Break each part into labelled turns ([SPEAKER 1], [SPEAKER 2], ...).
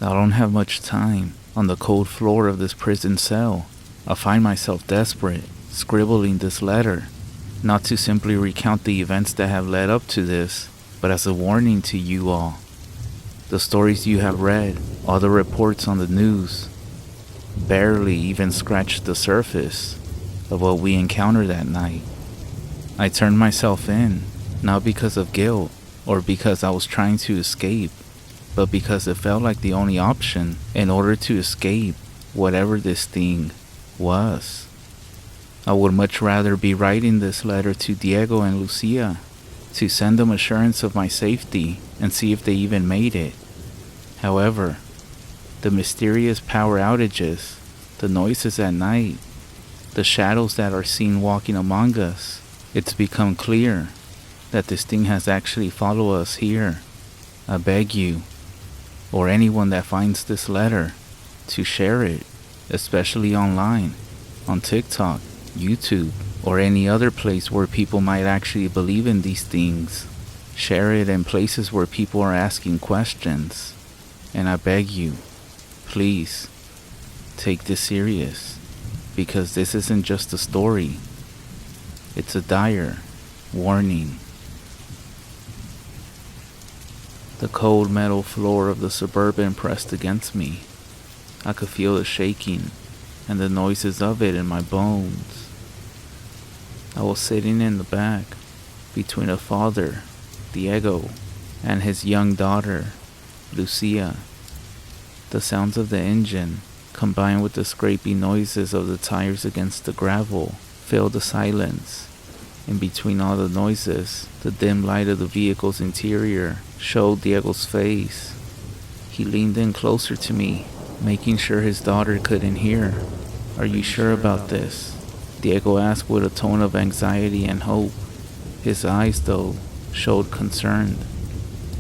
[SPEAKER 1] I don't have much time. On the cold floor of this prison cell, I find myself desperate, scribbling this letter, not to simply recount the events that have led up to this, but as a warning to you all. The stories you have read, all the reports on the news, barely even scratched the surface of what we encountered that night. I turned myself in, not because of guilt or because I was trying to escape, but because it felt like the only option in order to escape whatever this thing was. I would much rather be writing this letter to Diego and Lucia to send them assurance of my safety and see if they even made it. However, the mysterious power outages, the noises at night, the shadows that are seen walking among us, it's become clear that this thing has actually followed us here. I beg you, or anyone that finds this letter, to share it, especially online, on TikTok, YouTube, or any other place where people might actually believe in these things. Share it in places where people are asking questions. And I beg you, please, take this serious, because this isn't just a story. It's a dire warning. The cold metal floor of the Suburban pressed against me. I could feel the shaking and the noises of it in my bones. I was sitting in the back, between a father, Diego, and his young daughter, Lucia. The sounds of the engine, combined with the scraping noises of the tires against the gravel, filled the silence. In between all the noises, the dim light of the vehicle's interior showed Diego's face. He leaned in closer to me, making sure his daughter couldn't hear. "Are you sure about this?" Diego asked with a tone of anxiety and hope. His eyes, though, showed concern.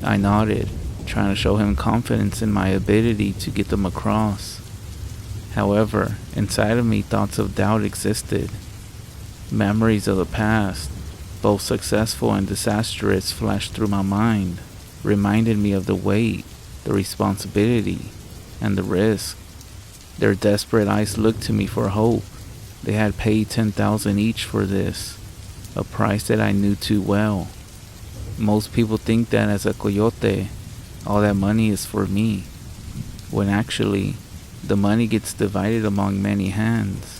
[SPEAKER 1] I nodded, trying to show him confidence in my ability to get them across. However, inside of me thoughts of doubt existed. Memories of the past, both successful and disastrous, flashed through my mind, reminded me of the weight, the responsibility, and the risk. Their desperate eyes looked to me for hope. They had paid $10,000 each for this, a price that I knew too well. Most people think that as a coyote, all that money is for me, when actually, the money gets divided among many hands.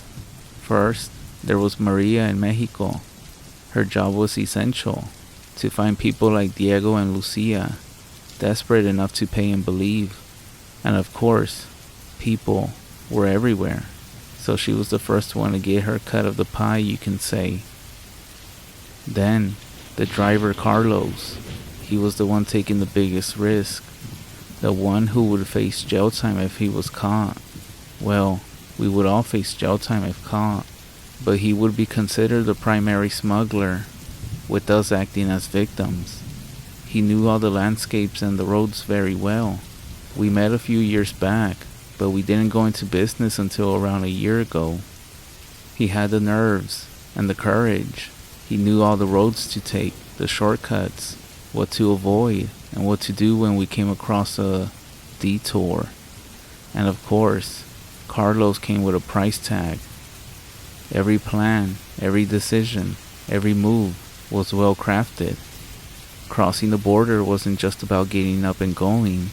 [SPEAKER 1] First, there was Maria in Mexico. Her job was essential, to find people like Diego and Lucia, desperate enough to pay and believe. And of course, people were everywhere, so she was the first one to get her cut of the pie, you can say. Then, the driver Carlos, he was the one taking the biggest risk, the one who would face jail time if he was caught. Well, we would all face jail time if caught, but he would be considered the primary smuggler, with us acting as victims. He knew all the landscapes and the roads very well. We met a few years back, but we didn't go into business until around a year ago. He had the nerves and the courage. He knew all the roads to take, the shortcuts, what to avoid, and what to do when we came across a detour. And of course, Carlos came with a price tag. Every plan, every decision, every move was well crafted. Crossing the border wasn't just about getting up and going.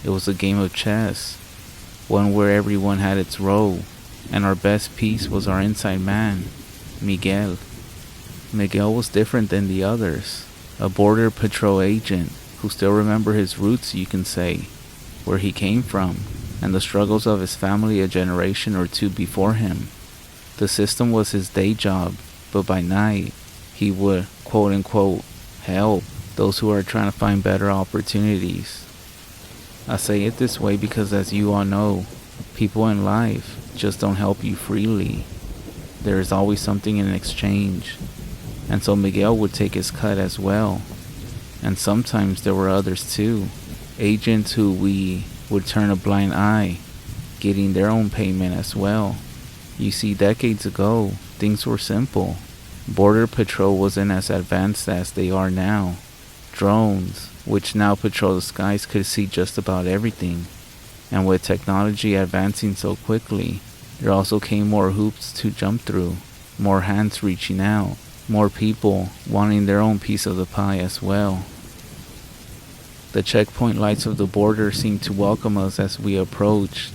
[SPEAKER 1] It was a game of chess, one where everyone had its role, and our best piece was our inside man, Miguel. Miguel was different than the others, a border patrol agent who still remembered his roots, you can say, where he came from, and the struggles of his family a generation or two before him. The system was his day job, but by night, he would, quote-unquote, help those who are trying to find better opportunities. I say it this way because, as you all know, people in life just don't help you freely. There is always something in exchange. And so Miguel would take his cut as well. And sometimes there were others too, agents who we would turn a blind eye, getting their own payment as well. You see, decades ago, things were simple. Border Patrol wasn't as advanced as they are now. Drones, which now patrol the skies, could see just about everything. And with technology advancing so quickly, there also came more hoops to jump through, more hands reaching out, more people wanting their own piece of the pie as well. The checkpoint lights of the border seemed to welcome us as we approached,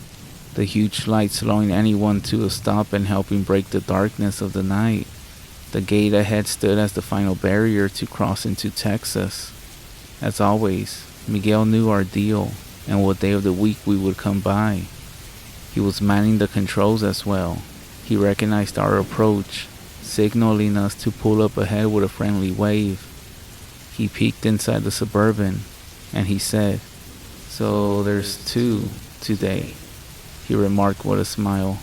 [SPEAKER 1] the huge lights slowing anyone to a stop and helping break the darkness of the night. The gate ahead stood as the final barrier to cross into Texas. As always, Miguel knew our deal and what day of the week we would come by. He was manning the controls as well. He recognized our approach, signaling us to pull up ahead with a friendly wave. He peeked inside the Suburban, and he said, "So there's 2 today," he remarked with a smile.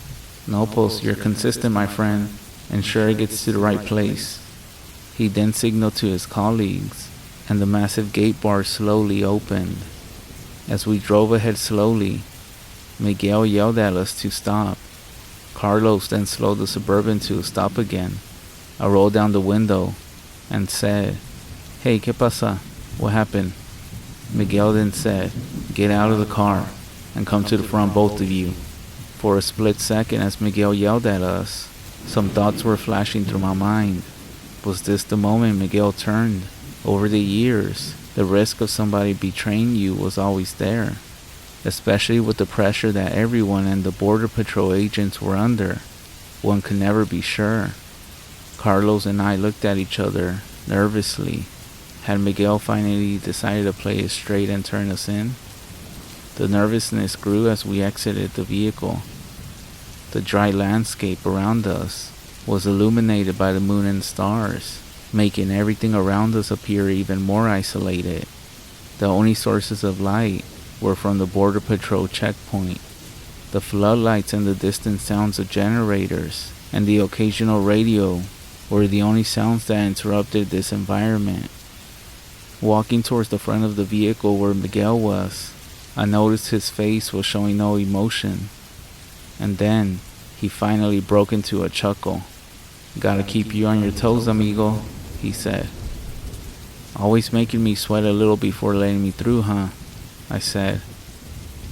[SPEAKER 1] "No, Pulse, you're consistent, my friend, and sure it gets to the right place." He then signaled to his colleagues, and the massive gate bar slowly opened. As we drove ahead slowly, Miguel yelled at us to stop. Carlos then slowed the Suburban to a stop again. I rolled down the window and said, "Hey, ¿qué pasa? What happened?" Miguel then said, "Get out of the car and come to the front, both of you." For a split second as Miguel yelled at us, some thoughts were flashing through my mind. Was this the moment Miguel turned? Over the years, the risk of somebody betraying you was always there, especially with the pressure that everyone and the Border Patrol agents were under. One could never be sure. Carlos and I looked at each other nervously. Had Miguel finally decided to play it straight and turn us in? The nervousness grew as we exited the vehicle. The dry landscape around us was illuminated by the moon and stars, making everything around us appear even more isolated. The only sources of light were from the Border Patrol checkpoint. The floodlights and the distant sounds of generators and the occasional radio were the only sounds that interrupted this environment. Walking towards the front of the vehicle where Miguel was, I noticed his face was showing no emotion. And then, he finally broke into a chuckle. "Gotta keep you on your toes, amigo," he said. "Always making me sweat a little before letting me through, huh?" I said.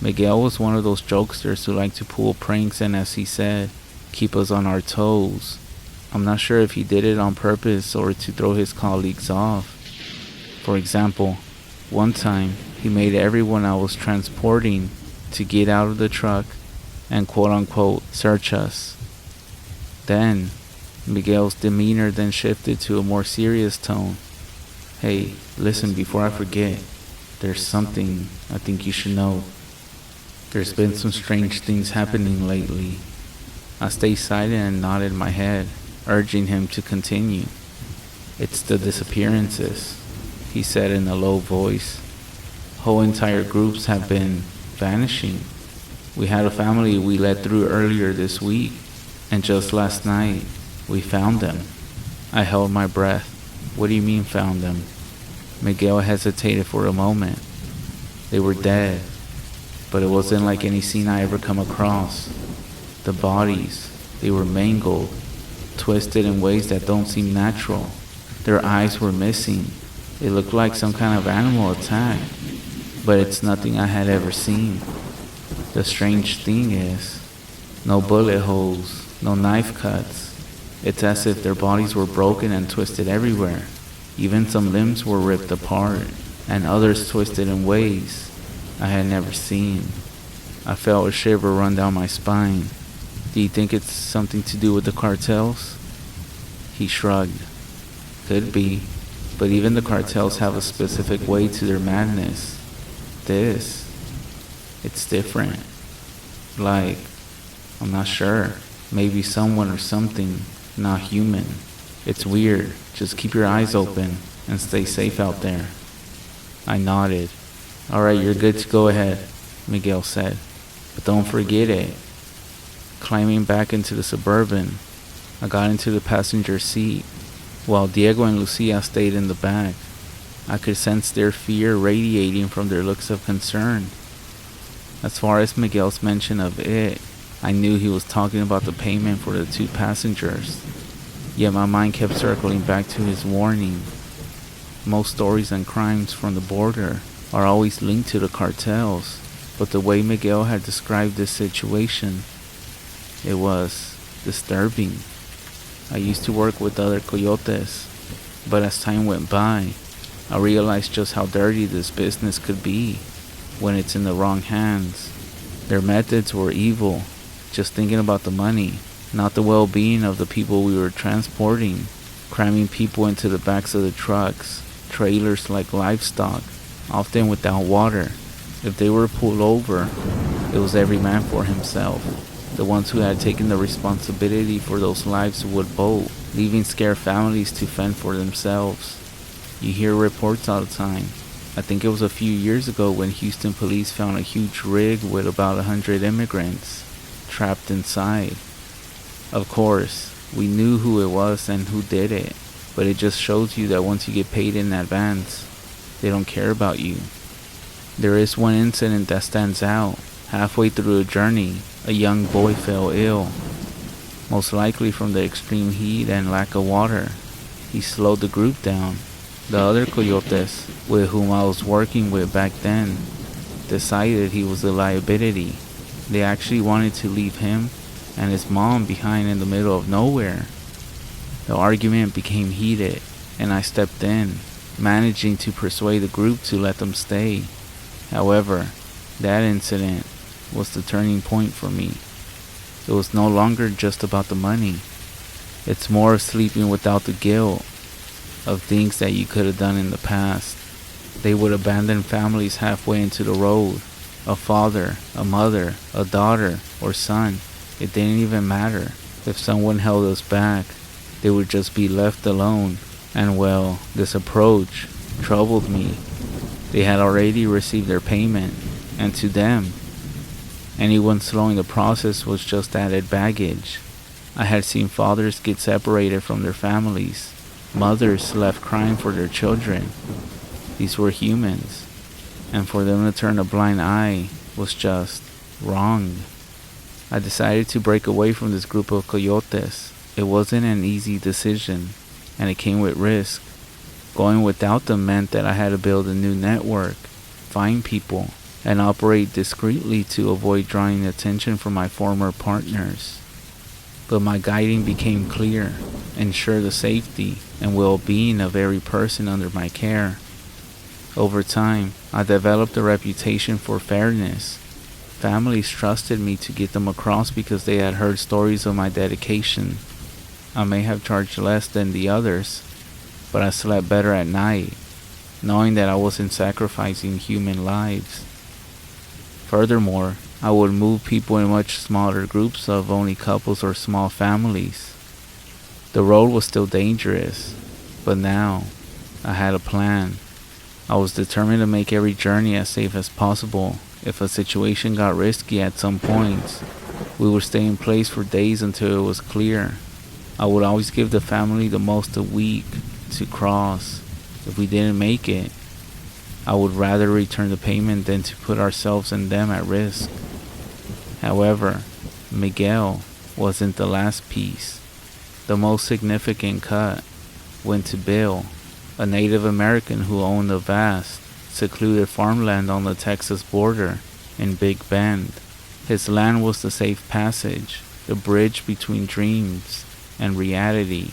[SPEAKER 1] Miguel was one of those jokesters who like to pull pranks and, as he said, keep us on our toes. I'm not sure if he did it on purpose or to throw his colleagues off. For example, one time he made everyone I was transporting to get out of the truck and quote-unquote search us. Then, Miguel's demeanor then shifted to a more serious tone. "Hey, listen, before I forget, there's something I think you should know. There's been some strange things happening lately." I stayed silent and nodded my head, urging him to continue. "It's the disappearances," he said in a low voice. "Whole entire groups have been vanishing. We had a family we let through earlier this week, and just last night, we found them." I held my breath. "What do you mean found them?" Miguel hesitated for a moment. "They were dead, but it wasn't like any scene I ever come across. The bodies, they were mangled, twisted in ways that don't seem natural. Their eyes were missing. It looked like some kind of animal attack, but it's nothing I had ever seen. The strange thing is, no bullet holes, no knife cuts. It's as if their bodies were broken and twisted everywhere. Even some limbs were ripped apart, and others twisted in ways I had never seen." I felt a shiver run down my spine. "Do you think it's something to do with the cartels?" He shrugged. "Could be, but even the cartels have a specific way to their madness. It's different. Like, I'm not sure, maybe someone or something, not human. It's weird. Just keep your eyes open and stay safe out there." I nodded. "Alright, you're good to go ahead," Miguel said. "But don't forget it." Climbing back into the Suburban, I got into the passenger seat, while Diego and Lucia stayed in the back. I could sense their fear radiating from their looks of concern. As far as Miguel's mention of it, I knew he was talking about the payment for the 2 passengers. Yet my mind kept circling back to his warning. Most stories and crimes from the border are always linked to the cartels, but the way Miguel had described this situation, it was disturbing. I used to work with other coyotes, but as time went by, I realized just how dirty this business could be when it's in the wrong hands. Their methods were evil, just thinking about the money, not the well-being of the people we were transporting, cramming people into the backs of the trucks, trailers like livestock, often without water. If they were pulled over, it was every man for himself. The ones who had taken the responsibility for those lives would bolt, leaving scared families to fend for themselves. You hear reports all the time. I think it was a few years ago when Houston police found a huge rig with about 100 immigrants trapped inside. Of course, we knew who it was and who did it, but it just shows you that once you get paid in advance, they don't care about you. There is one incident that stands out. Halfway through a journey, a young boy fell ill, most likely from the extreme heat and lack of water. He slowed the group down. The other coyotes, with whom I was working with back then, decided he was a liability. They actually wanted to leave him and his mom behind in the middle of nowhere. The argument became heated, and I stepped in, managing to persuade the group to let them stay. However, that incident was the turning point for me. It was no longer just about the money. It's more of sleeping without the guilt of things that you could have done in the past. They would abandon families halfway into the road. A father, a mother, a daughter, or son. It didn't even matter. If someone held us back, they would just be left alone. And well, this approach troubled me. They had already received their payment, and to them, anyone slowing the process was just added baggage. I had seen fathers get separated from their families, mothers left crying for their children. These were humans, and for them to turn a blind eye was just wrong. I decided to break away from this group of coyotes. It wasn't an easy decision, and it came with risk. Going without them meant that I had to build a new network, find people, and operate discreetly to avoid drawing attention from my former partners. But my guiding became clear: ensure the safety and well-being of every person under my care. Over time, I developed a reputation for fairness. Families trusted me to get them across because they had heard stories of my dedication. I may have charged less than the others, but I slept better at night, knowing that I wasn't sacrificing human lives. Furthermore, I would move people in much smaller groups of only couples or small families. The road was still dangerous, but now I had a plan. I was determined to make every journey as safe as possible. If a situation got risky at some points, we would stay in place for days until it was clear. I would always give the family the most a week to cross. If we didn't make it, I would rather return the payment than to put ourselves and them at risk. However, Miguel wasn't the last piece. The most significant cut went to Bill, a Native American who owned a vast, secluded farmland on the Texas border in Big Bend. His land was the safe passage, the bridge between dreams and reality.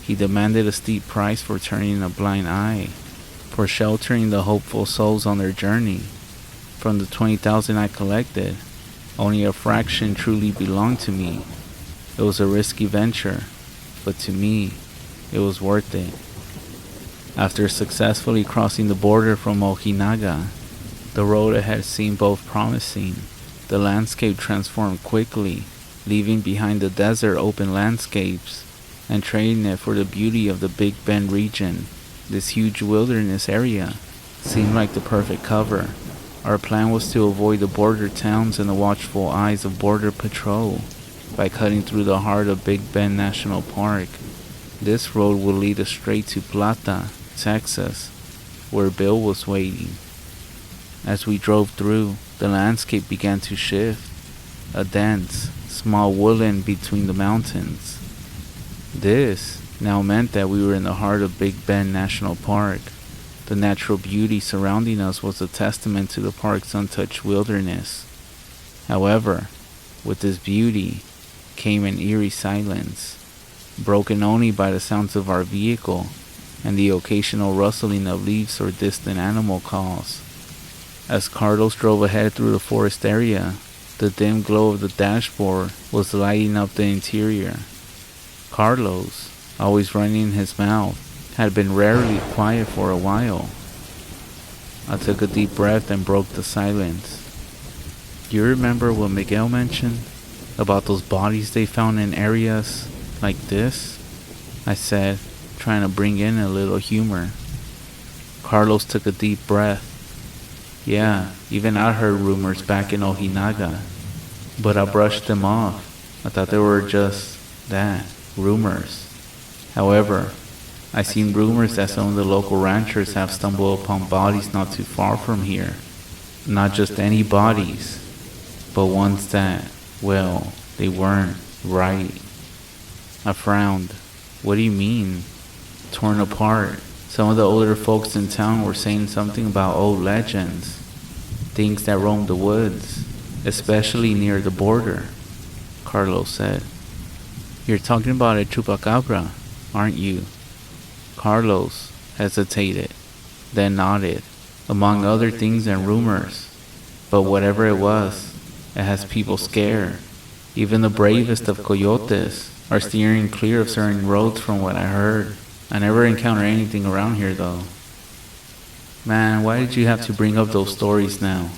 [SPEAKER 1] He demanded a steep price for turning a blind eye, for sheltering the hopeful souls on their journey. From the $20,000 I collected, only a fraction truly belonged to me. It was a risky venture, but to me, it was worth it. After successfully crossing the border from Ojinaga, the road ahead seemed both promising. The landscape transformed quickly, leaving behind the desert open landscapes and trading it for the beauty of the Big Bend region. This huge wilderness area seemed like the perfect cover. Our plan was to avoid the border towns and the watchful eyes of Border Patrol by cutting through the heart of Big Bend National Park. This road would lead us straight to Plata, Texas, where Bill was waiting. As we drove through, the landscape began to shift, a dense, small woodland between the mountains. This now meant that we were in the heart of Big Bend National Park. The natural beauty surrounding us was a testament to the park's untouched wilderness. However, with this beauty came an eerie silence, broken only by the sounds of our vehicle and the occasional rustling of leaves or distant animal calls. As Carlos drove ahead through the forest area, the dim glow of the dashboard was lighting up the interior. Carlos, always running his mouth, had been rarely quiet for a while. I took a deep breath and broke the silence. Do you remember what Miguel mentioned about those bodies they found in areas like this? I said, trying to bring in a little humor. Carlos took a deep breath. Yeah, even I heard rumors back in Ojinaga, but I brushed them off. I thought they were just that, rumors. However, I seen rumors that some of the local ranchers have stumbled upon bodies not too far from here. Not just any bodies, but ones that, well, they weren't right. I frowned. What do you mean? Torn apart. Some of the older folks in town were saying something about old legends, things that roamed the woods, especially near the border, Carlos said. You're talking about a chupacabra, aren't you? Carlos hesitated, then nodded, among other things and rumors. But whatever it was, it has people scared. Even the bravest of coyotes are steering clear of certain roads from what I heard. I never encountered anything around here though. Man, why did you have to bring up those stories now?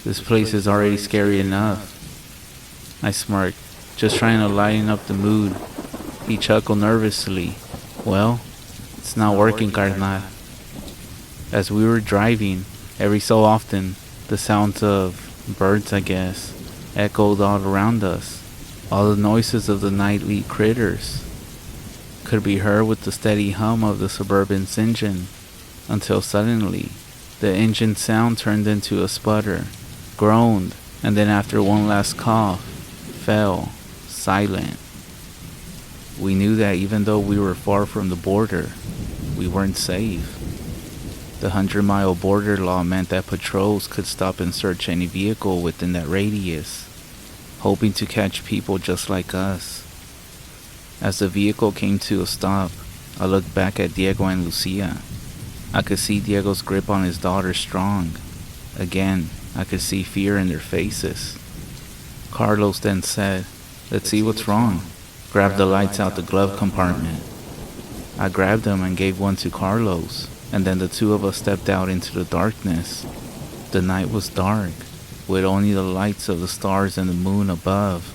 [SPEAKER 1] This place is already scary enough. I smirked, just trying to lighten up the mood. He chuckled nervously. Well, it's not working, carnal. As we were driving, every so often, the sounds of birds, I guess, echoed all around us. All the noises of the nightly critters could be heard with the steady hum of the Suburban's engine, until suddenly, the engine sound turned into a sputter, groaned, and then after one last cough, fell silent. We knew that even though we were far from the border, we weren't safe. The 100-mile border law meant that patrols could stop and search any vehicle within that radius, hoping to catch people just like us. As the vehicle came to a stop, I looked back at Diego and Lucia. I could see Diego's grip on his daughter strong. Again, I could see fear in their faces. Carlos then said, "Let's see what's wrong." Grabbed the lights out the glove compartment. I grabbed them and gave one to Carlos, and then the two of us stepped out into the darkness. The night was dark, with only the lights of the stars and the moon above.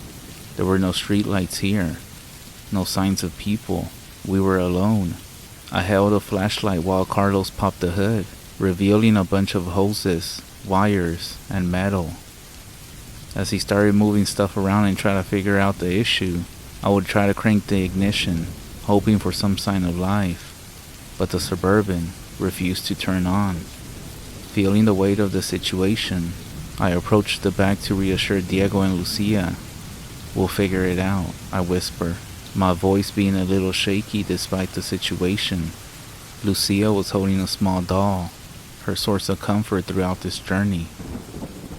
[SPEAKER 1] There were no street lights here, no signs of people. We were alone. I held a flashlight while Carlos popped the hood, revealing a bunch of hoses, wires, and metal. As he started moving stuff around and trying to figure out the issue, I would try to crank the ignition, hoping for some sign of life. But the Suburban refused to turn on. Feeling the weight of the situation, I approached the back to reassure Diego and Lucia. "We'll figure it out," I whispered, my voice being a little shaky despite the situation. Lucia was holding a small doll, her source of comfort throughout this journey.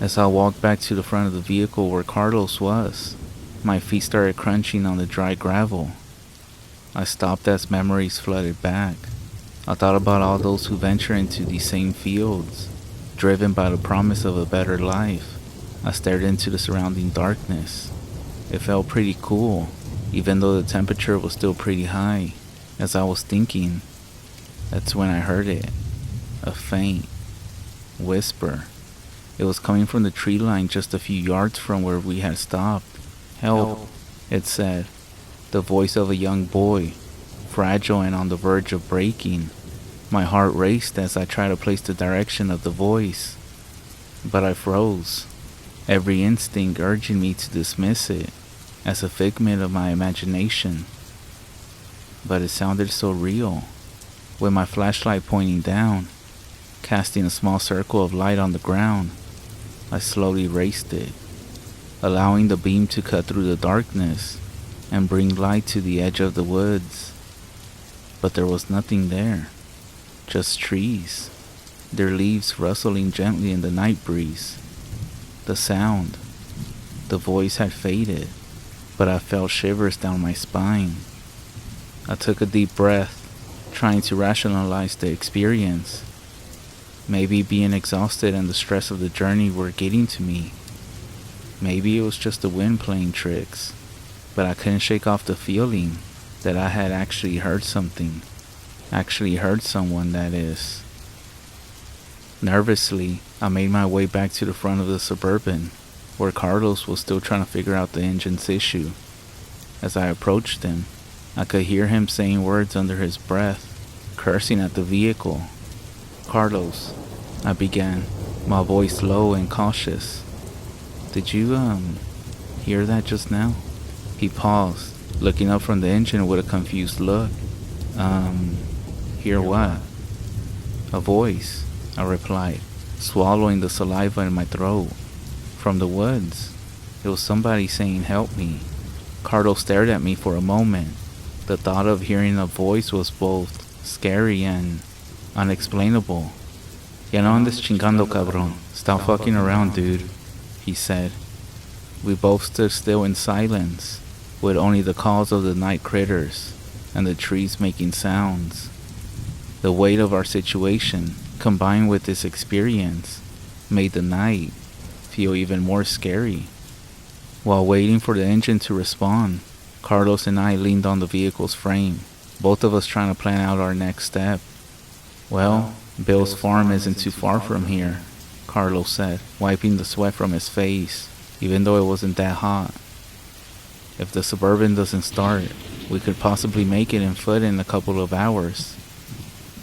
[SPEAKER 1] As I walked back to the front of the vehicle where Carlos was, my feet started crunching on the dry gravel. I stopped as memories flooded back. I thought about all those who venture into these same fields, driven by the promise of a better life. I stared into the surrounding darkness. It felt pretty cool, even though the temperature was still pretty high. As I was thinking, that's when I heard it. A faint whisper. It was coming from the tree line just a few yards from where we had stopped. "Help," it said. The voice of a young boy, fragile and on the verge of breaking. My heart raced as I tried to place the direction of the voice, but I froze, every instinct urging me to dismiss it as a figment of my imagination. But it sounded so real. With my flashlight pointing down, casting a small circle of light on the ground, I slowly raised it, allowing the beam to cut through the darkness and bring light to the edge of the woods. But there was nothing there. Just trees, their leaves rustling gently in the night breeze. The sound, the voice had faded, but I felt shivers down my spine. I took a deep breath, trying to rationalize the experience. Maybe being exhausted and the stress of the journey were getting to me. Maybe it was just the wind playing tricks, but I couldn't shake off the feeling that I had actually heard something. Actually heard someone, that is. Nervously, I made my way back to the front of the Suburban, where Carlos was still trying to figure out the engine's issue. As I approached him, I could hear him saying words under his breath, cursing at the vehicle. "Carlos," I began, my voice low and cautious. "Did you, hear that just now?" He paused, looking up from the engine with a confused look. Hear what?" "A voice," I replied, swallowing the saliva in my throat. "From the woods. It was somebody saying help me." Carlos stared at me for a moment. The thought of hearing a voice was both scary and unexplainable. "Ya no andes chingando, cabrón. Stop fucking around, dude," he said. We both stood still in silence, with only the calls of the night critters and the trees making sounds. The weight of our situation, combined with this experience, made the night feel even more scary. While waiting for the engine to respond, Carlos and I leaned on the vehicle's frame, both of us trying to plan out our next step. "Well, Bill's farm isn't too far from here," Carlos said, wiping the sweat from his face, even though it wasn't that hot. "If the Suburban doesn't start, we could possibly make it in foot in a couple of hours."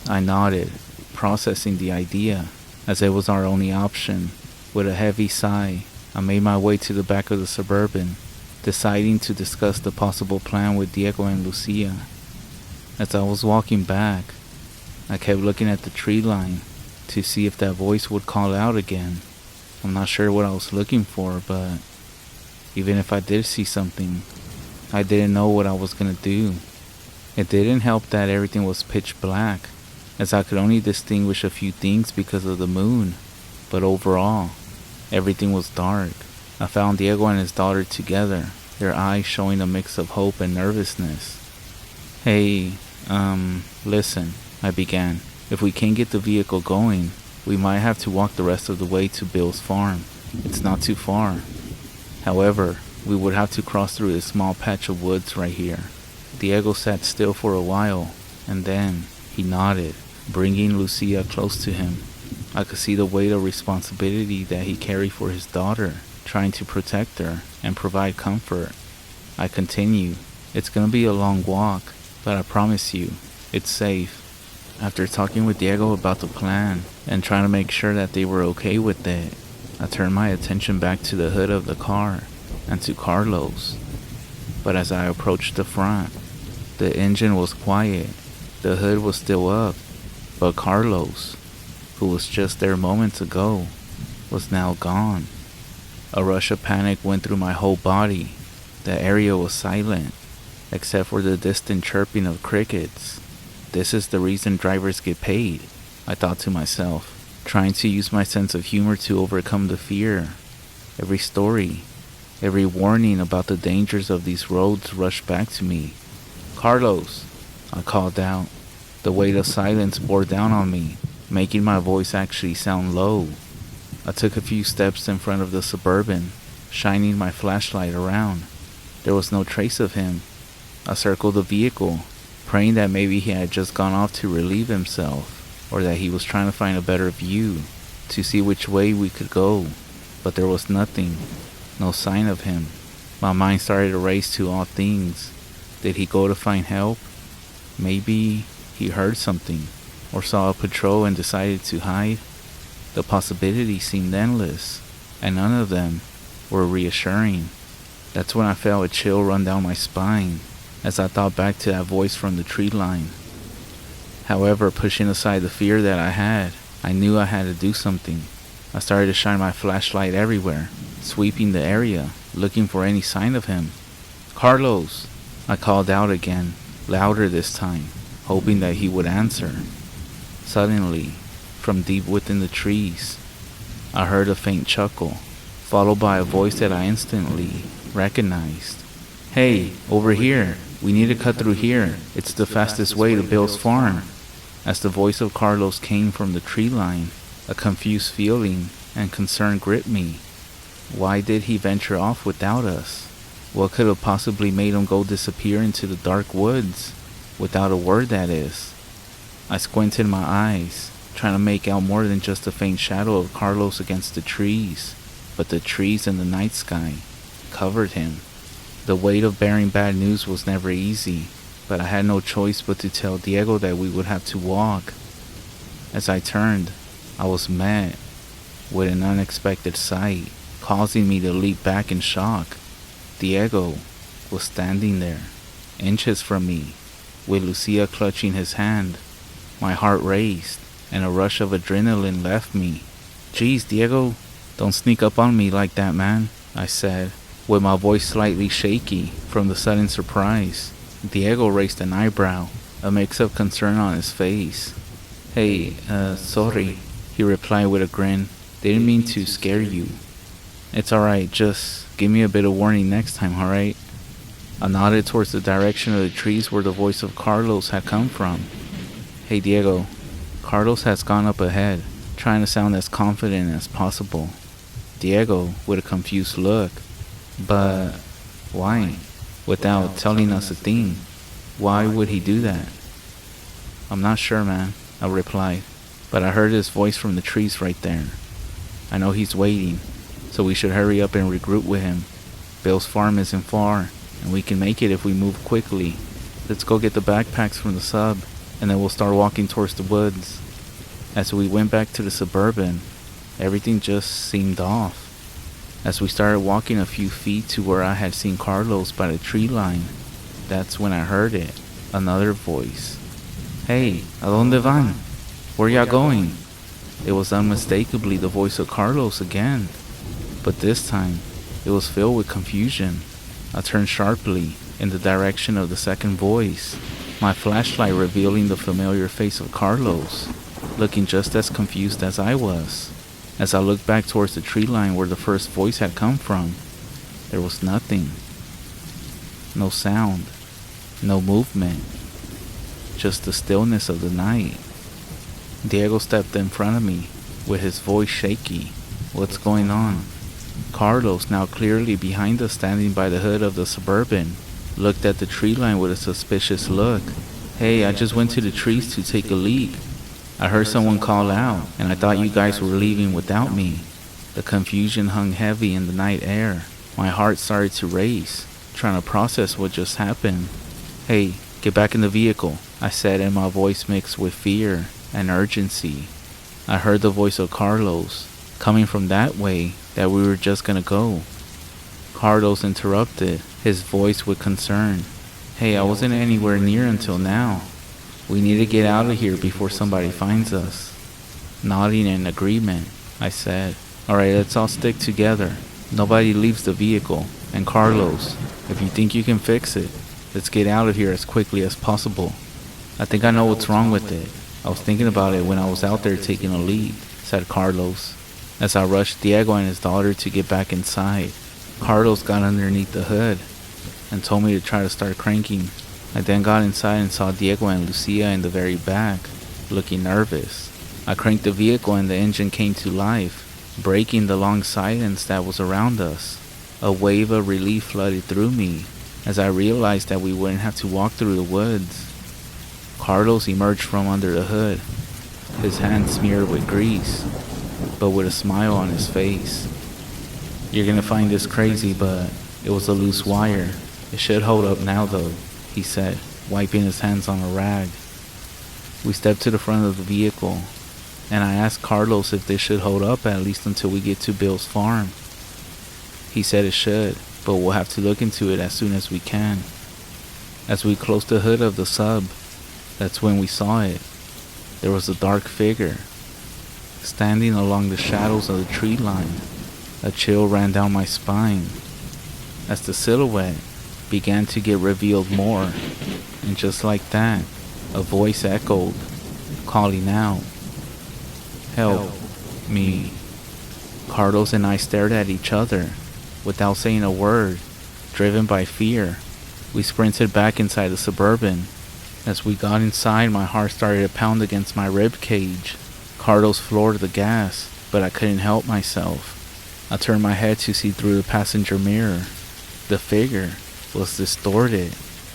[SPEAKER 1] I nodded, processing the idea, as it was our only option. With a heavy sigh, I made my way to the back of the Suburban, deciding to discuss the possible plan with Diego and Lucia. As I was walking back, I kept looking at the tree line to see if that voice would call out again. I'm not sure what I was looking for, but even if I did see something, I didn't know what I was gonna do. It didn't help that everything was pitch black, as I could only distinguish a few things because of the moon, but overall, everything was dark. I found Diego and his daughter together, their eyes showing a mix of hope and nervousness. "Hey, listen," I began. "If we can't get the vehicle going, we might have to walk the rest of the way to Bill's farm. It's not too far. However, we would have to cross through this small patch of woods right here." Diego sat still for a while, and then he nodded, bringing Lucia close to him. I could see the weight of responsibility that he carried for his daughter, trying to protect her and provide comfort. I continued, "It's gonna be a long walk, but I promise you, it's safe." After talking with Diego about the plan and trying to make sure that they were okay with it, I turned my attention back to the hood of the car and to Carlos. But as I approached the front, the engine was quiet, the hood was still up, but Carlos, who was just there moments ago, was now gone. A rush of panic went through my whole body. The area was silent, except for the distant chirping of crickets. This is the reason drivers get paid, I thought to myself, trying to use my sense of humor to overcome the fear. Every story, every warning about the dangers of these roads rushed back to me. "Carlos," I called out. The weight of silence bore down on me, making my voice actually sound low. I took a few steps in front of the Suburban, shining my flashlight around. There was no trace of him. I circled the vehicle, praying that maybe he had just gone off to relieve himself, or that he was trying to find a better view, to see which way we could go. But there was nothing, no sign of him. My mind started to race to all things. Did he go to find help? Maybe he heard something, or saw a patrol and decided to hide. The possibilities seemed endless, and none of them were reassuring. That's when I felt a chill run down my spine, as I thought back to that voice from the tree line. However, pushing aside the fear that I had, I knew I had to do something. I started to shine my flashlight everywhere, sweeping the area, looking for any sign of him. "Carlos!" I called out again, louder this time, hoping that he would answer. Suddenly, from deep within the trees, I heard a faint chuckle, followed by a voice that I instantly recognized. "Hey, over here! We need to cut through here. It's the fastest way to Bill's farm." As the voice of Carlos came from the tree line, a confused feeling and concern gripped me. Why did he venture off without us? What could have possibly made him go disappear into the dark woods? Without a word, that is. I squinted my eyes, trying to make out more than just a faint shadow of Carlos against the trees, but the trees and the night sky covered him. The weight of bearing bad news was never easy, but I had no choice but to tell Diego that we would have to walk. As I turned, I was met with an unexpected sight, causing me to leap back in shock. Diego was standing there, inches from me, with Lucia clutching his hand. My heart raced, and a rush of adrenaline left me. "Geez, Diego, don't sneak up on me like that, man," I said, with my voice slightly shaky from the sudden surprise. Diego raised an eyebrow, a mix of concern on his face. "Hey, sorry," he replied with a grin. "Didn't mean to scare you." "It's alright, just give me a bit of warning next time, alright?" I nodded towards the direction of the trees where the voice of Carlos had come from. "Hey Diego," Carlos has gone up ahead, trying to sound as confident as possible. Diego, with a confused look. "But why? Without telling us a thing, why would he do that?" "I'm not sure, man," I replied, "but I heard his voice from the trees right there. I know he's waiting, so we should hurry up and regroup with him. Bill's farm isn't far, and we can make it if we move quickly. Let's go get the backpacks from the sub, and then we'll start walking towards the woods." As we went back to the Suburban, everything just seemed off. As we started walking a few feet to where I had seen Carlos by the tree line, that's when I heard it, another voice. "Hey, ¿a dónde van? Where y'all going?" It was unmistakably the voice of Carlos again, but this time it was filled with confusion. I turned sharply in the direction of the second voice, my flashlight revealing the familiar face of Carlos, looking just as confused as I was. As I looked back towards the tree line where the first voice had come from, there was nothing. No sound, no movement, just the stillness of the night. Diego stepped in front of me, with his voice shaky. "What's going on?" Carlos, now clearly behind us standing by the hood of the Suburban, looked at the tree line with a suspicious look. "Hey, I just went to the trees to take a leak. I heard someone call out, and I thought you guys were leaving without me." The confusion hung heavy in the night air. My heart started to race, trying to process what just happened. "Hey, get back in the vehicle," I said, and my voice mixed with fear and urgency. I heard the voice of Carlos, coming from that way that we were just gonna go. Carlos interrupted, his voice with concern. "Hey, I wasn't anywhere near until now. We need to get out of here before somebody finds us." Nodding in agreement, I said, "Alright, let's all stick together. Nobody leaves the vehicle. And Carlos, if you think you can fix it, let's get out of here as quickly as possible." "I think I know what's wrong with it. I was thinking about it when I was out there taking a leak," said Carlos. As I rushed Diego and his daughter to get back inside, Carlos got underneath the hood and told me to try to start cranking. I then got inside and saw Diego and Lucia in the very back, looking nervous. I cranked the vehicle and the engine came to life, breaking the long silence that was around us. A wave of relief flooded through me as I realized that we wouldn't have to walk through the woods. Carlos emerged from under the hood, his hands smeared with grease, but with a smile on his face. "You're gonna find this crazy, but it was a loose wire. It should hold up now though," he said, wiping his hands on a rag. We stepped to the front of the vehicle, and I asked Carlos if this should hold up at least until we get to Bill's farm. He said it should, but we'll have to look into it as soon as we can. As we closed the hood of the sub, that's when we saw it. There was a dark figure, standing along the shadows of the tree line. A chill ran down my spine as the silhouette began to get revealed more, and just like that, a voice echoed, calling out, "Help me." Carlos and I stared at each other, without saying a word, driven by fear. We sprinted back inside the Suburban. As we got inside, my heart started to pound against my rib cage. Carlos floored the gas, but I couldn't help myself. I turned my head to see through the passenger mirror. The figure was distorted,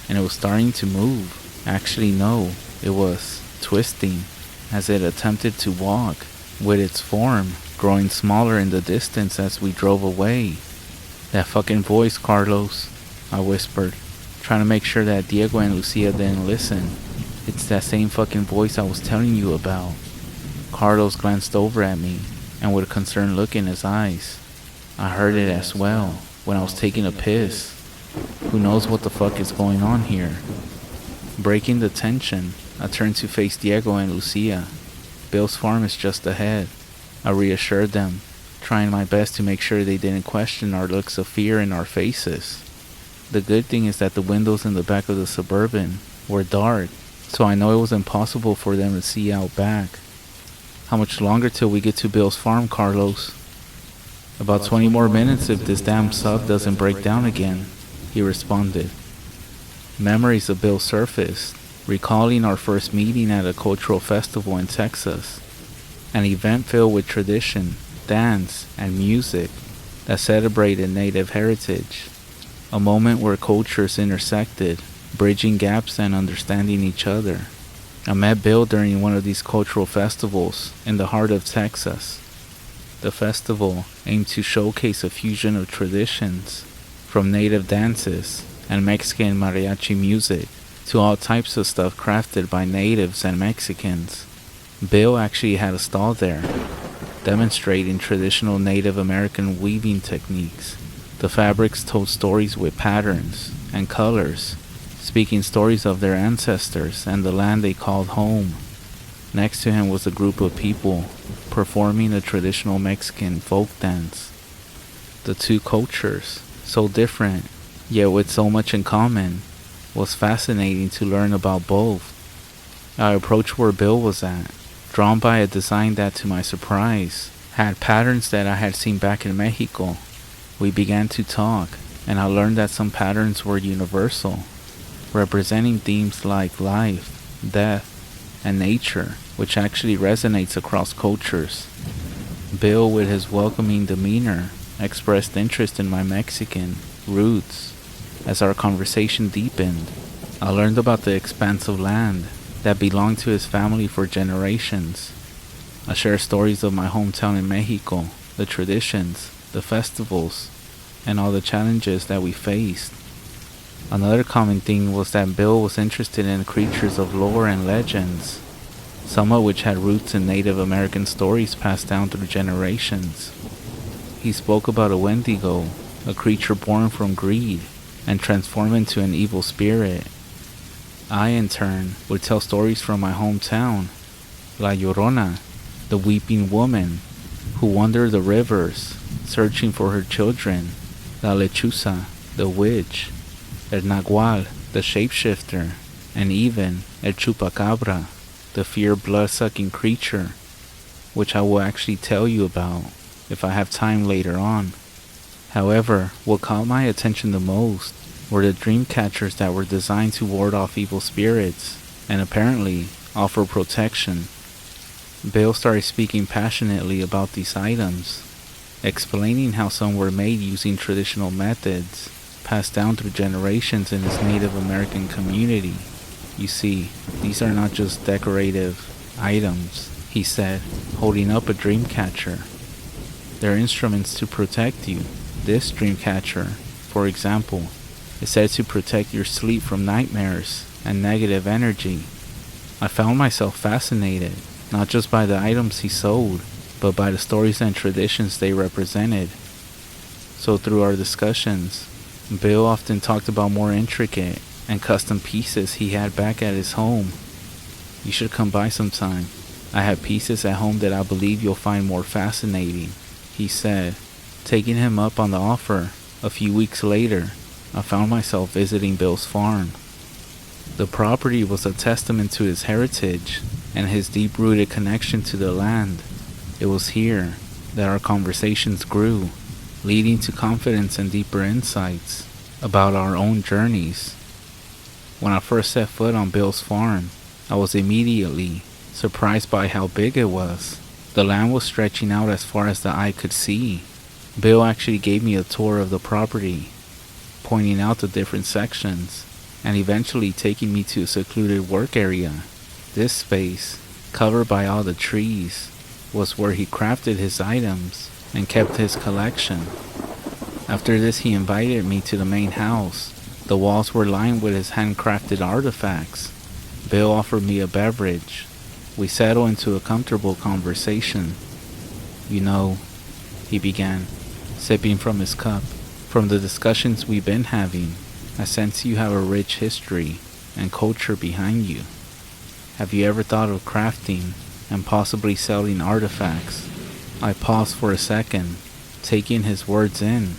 [SPEAKER 1] and it was starting to move. Actually, no, it was twisting, as it attempted to walk, with its form growing smaller in the distance as we drove away. "That fucking voice, Carlos," I whispered, trying to make sure that Diego and Lucia didn't listen. "It's that same fucking voice I was telling you about." Carlos glanced over at me, and with a concerned look in his eyes. "I heard it as well, when I was taking a piss. Who knows what the fuck is going on here?" Breaking the tension, I turned to face Diego and Lucia. "Bill's farm is just ahead," I reassured them, trying my best to make sure they didn't question our looks of fear in our faces. The good thing is that the windows in the back of the Suburban were dark, so I know it was impossible for them to see out back. "How much longer till we get to Bill's farm, Carlos?" "About 20 more minutes if this damn sub doesn't break down again," he responded. Memories of Bill surfaced, recalling our first meeting at a cultural festival in Texas, an event filled with tradition, dance, and music that celebrated Native heritage, a moment where cultures intersected, bridging gaps and understanding each other. I met Bill during one of these cultural festivals in the heart of Texas. The festival aimed to showcase a fusion of traditions, from Native dances and Mexican mariachi music to all types of stuff crafted by natives and Mexicans. Bill actually had a stall there, demonstrating traditional Native American weaving techniques. The fabrics told stories with patterns and colors, speaking stories of their ancestors and the land they called home. Next to him was a group of people performing a traditional Mexican folk dance. The two cultures, so different, yet with so much in common, was fascinating to learn about both. I approached where Bill was at, drawn by a design that, to my surprise, had patterns that I had seen back in Mexico. We began to talk, and I learned that some patterns were universal, representing themes like life, death, and nature, which actually resonates across cultures. Bill, with his welcoming demeanor, expressed interest in my Mexican roots. As our conversation deepened, I learned about the expanse of land that belonged to his family for generations. I shared stories of my hometown in Mexico, the traditions, the festivals, and all the challenges that we faced. Another common thing was that Bill was interested in creatures of lore and legends, some of which had roots in Native American stories passed down through generations. He spoke about a Wendigo, a creature born from greed and transformed into an evil spirit. I, in turn, would tell stories from my hometown, La Llorona, the weeping woman who wandered the rivers, searching for her children, La Lechuza, the witch, El Nagual, the shapeshifter, and even El Chupacabra, the fierce blood-sucking creature, which I will actually tell you about if I have time later on. However, what caught my attention the most were the dream catchers that were designed to ward off evil spirits and apparently offer protection. Bill started speaking passionately about these items, explaining how some were made using traditional methods passed down through generations in his Native American community. "You see, these are not just decorative items," he said, holding up a dream catcher. "They're instruments to protect you. This dream catcher, for example, is said to protect your sleep from nightmares and negative energy." I found myself fascinated, not just by the items he sold, but by the stories and traditions they represented. So through our discussions, Bill often talked about more intricate and custom pieces he had back at his home. "You should come by sometime. I have pieces at home that I believe you'll find more fascinating," he said. Taking him up on the offer, a few weeks later, I found myself visiting Bill's farm. The property was a testament to his heritage, and his deep-rooted connection to the land. It was here that our conversations grew, leading to confidence and deeper insights about our own journeys. When I first set foot on Bill's farm, I was immediately surprised by how big it was. The land was stretching out as far as the eye could see. Bill actually gave me a tour of the property, pointing out the different sections, and eventually taking me to a secluded work area. This space, covered by all the trees, was where he crafted his items and kept his collection. After this, he invited me to the main house. The walls were lined with his handcrafted artifacts. Bill offered me a beverage. We settled into a comfortable conversation. "You know," he began, sipping from his cup, "from the discussions we've been having, I sense you have a rich history and culture behind you. Have you ever thought of crafting and possibly selling artifacts?" I paused for a second, taking his words in,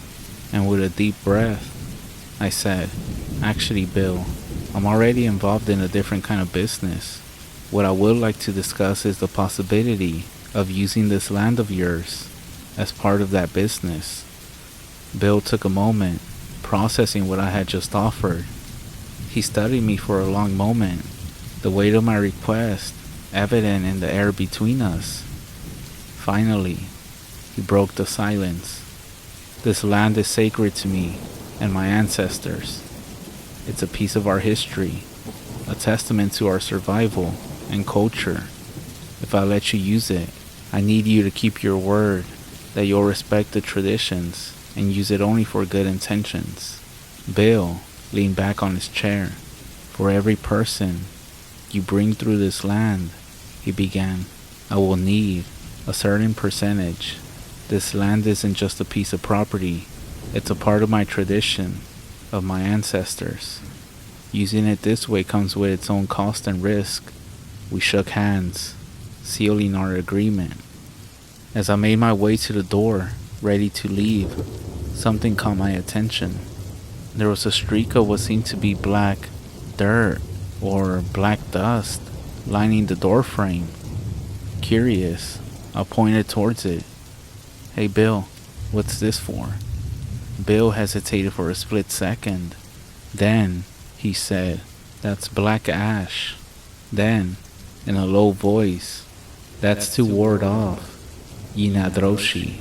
[SPEAKER 1] and with a deep breath, I said, "Actually, Bill, I'm already involved in a different kind of business. What I would like to discuss is the possibility of using this land of yours as part of that business." Bill took a moment, processing what I had just offered. He studied me for a long moment, the weight of my request evident in the air between us. Finally, he broke the silence. "This land is sacred to me and my ancestors. It's a piece of our history, a testament to our survival and culture. If I let you use it, I need you to keep your word that you'll respect the traditions and use it only for good intentions." Bill leaned back on his chair. "For every person you bring through this land," he began, "I will need a certain percentage. This land isn't just a piece of property. It's a part of my tradition, of my ancestors. Using it this way comes with its own cost and risk." We shook hands, sealing our agreement. As I made my way to the door, ready to leave, something caught my attention. There was a streak of what seemed to be black dirt or black dust lining the door frame. Curious, I pointed towards it. "Hey Bill, what's this for?" Bill hesitated for a split second. Then he said, "That's black ash." Then, in a low voice, "That's to ward off yenaglooshi."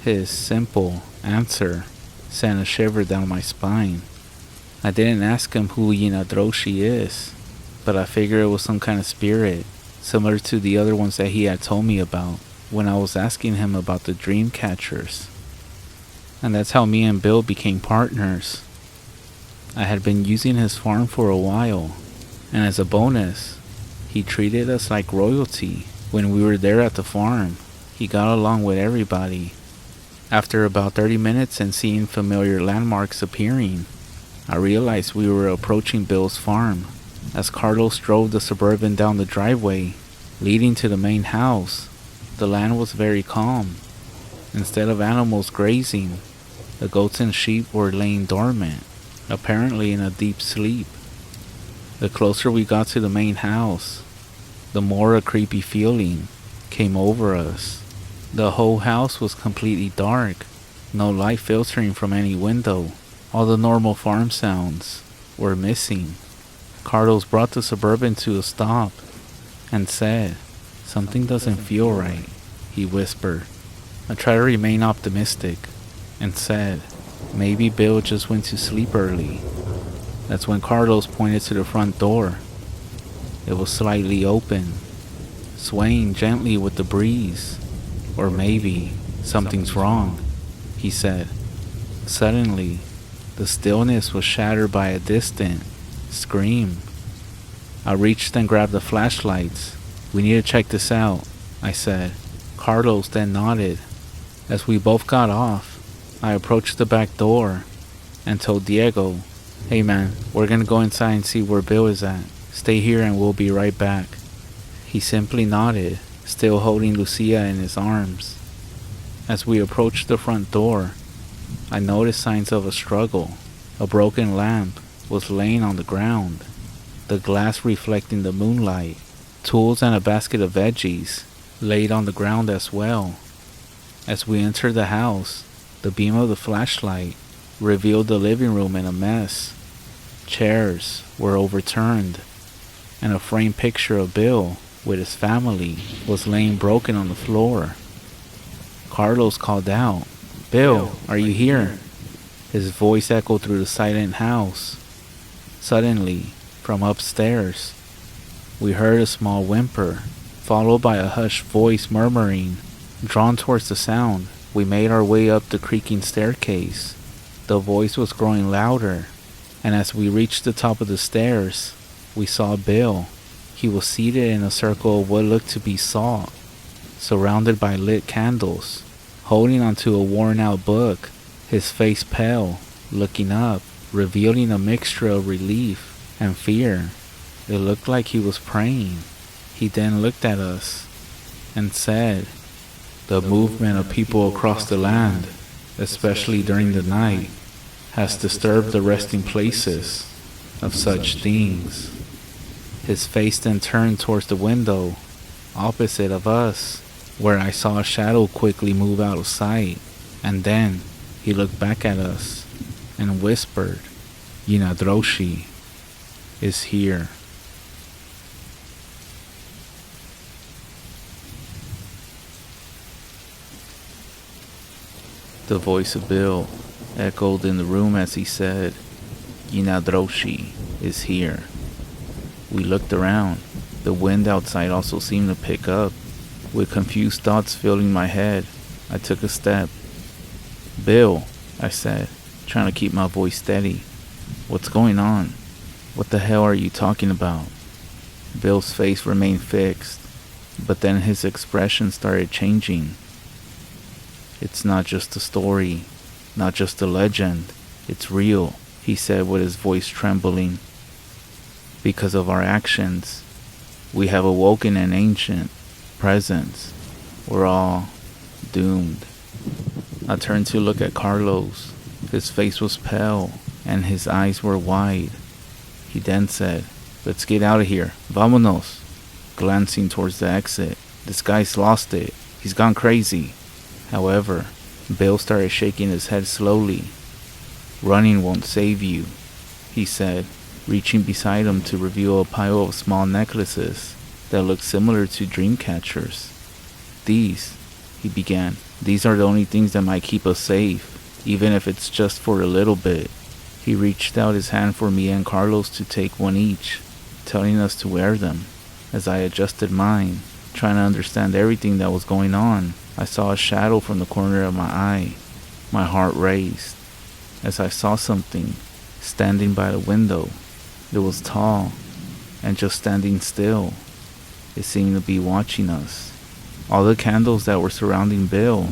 [SPEAKER 1] His simple answer sent a shiver down my spine. I didn't ask him who yenaglooshi is, but I figured it was some kind of spirit, similar to the other ones that he had told me about when I was asking him about the dream catchers. And that's how me and Bill became partners. I had been using his farm for a while, and as a bonus, he treated us like royalty when we were there at the farm. He got along with everybody. After about 30 minutes and seeing familiar landmarks appearing, I realized we were approaching Bill's farm. As Carlos drove the Suburban down the driveway leading to the main house, the land was very calm. Instead of animals grazing, the goats and sheep were laying dormant, apparently in a deep sleep. The closer we got to the main house, the more a creepy feeling came over us. The whole house was completely dark, no light filtering from any window. All the normal farm sounds were missing. Carlos brought the Suburban to a stop and said, "Something doesn't feel right," he whispered. I tried to remain optimistic and said, "Maybe Bill just went to sleep early." That's when Carlos pointed to the front door. It was slightly open, swaying gently with the breeze. "Or maybe something's wrong," he said. Suddenly, the stillness was shattered by a distant scream. I reached and grabbed the flashlights. "We need to check this out," I said. Carlos then nodded. As we both got off, I approached the back door and told Diego, "Hey man, we're gonna go inside and see where Bill is at. Stay here and we'll be right back." He simply nodded, still holding Lucia in his arms. As we approached the front door, I noticed signs of a struggle. A broken lamp was laying on the ground, the glass reflecting the moonlight, tools and a basket of veggies laid on the ground as well. As we entered the house, the beam of the flashlight revealed the living room in a mess. Chairs were overturned, and a framed picture of Bill with his family was laying broken on the floor. Carlos called out, "Bill, are you here?" His voice echoed through the silent house. Suddenly, from upstairs, we heard a small whimper, followed by a hushed voice murmuring. Drawn towards the sound, we made our way up the creaking staircase. The voice was growing louder, and as we reached the top of the stairs, we saw Bill. He was seated in a circle of what looked to be salt, surrounded by lit candles, holding onto a worn-out book, his face pale, looking up, revealing a mixture of relief and fear. It looked like he was praying. He then looked at us and said, "The movement of people across the land, especially during the night, has disturbed the resting places of such things." His face then turned towards the window, opposite of us, where I saw a shadow quickly move out of sight, and then he looked back at us and whispered, "Yenaglooshi is here." The voice of Bill echoed in the room as he said, "Yenaglooshi is here." We looked around. The wind outside also seemed to pick up. With confused thoughts filling my head, I took a step. "Bill," I said, trying to keep my voice steady. "What's going on? What the hell are you talking about?" Bill's face remained fixed, but then his expression started changing. "It's not just a story, not just a legend. It's real," he said with his voice trembling. "Because of our actions, we have awoken an ancient presence. We're all doomed." I turned to look at Carlos. His face was pale, and his eyes were wide. He then said, "Let's get out of here. Vámonos." Glancing towards the exit, "This guy's lost it. He's gone crazy." However, Bill started shaking his head slowly. "Running won't save you," he said, reaching beside him to reveal a pile of small necklaces that looked similar to dream catchers. "These," he began, "these are the only things that might keep us safe, even if it's just for a little bit." He reached out his hand for me and Carlos to take one each, telling us to wear them. As I adjusted mine, trying to understand everything that was going on, I saw a shadow from the corner of my eye. My heart raced as I saw something standing by the window. It was tall and just standing still. It seemed to be watching us. All the candles that were surrounding Bill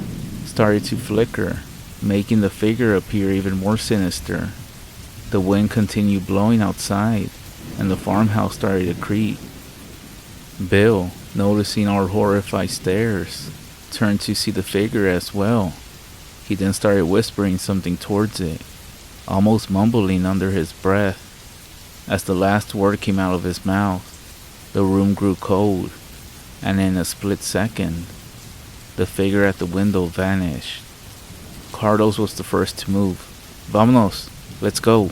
[SPEAKER 1] started to flicker, making the figure appear even more sinister. The wind continued blowing outside, and the farmhouse started to creak. Bill, noticing our horrified stares, turned to see the figure as well. He then started whispering something towards it, almost mumbling under his breath. As the last word came out of his mouth, the room grew cold, and in a split second, the figure at the window vanished. Carlos was the first to move. "Vámonos, let's go,"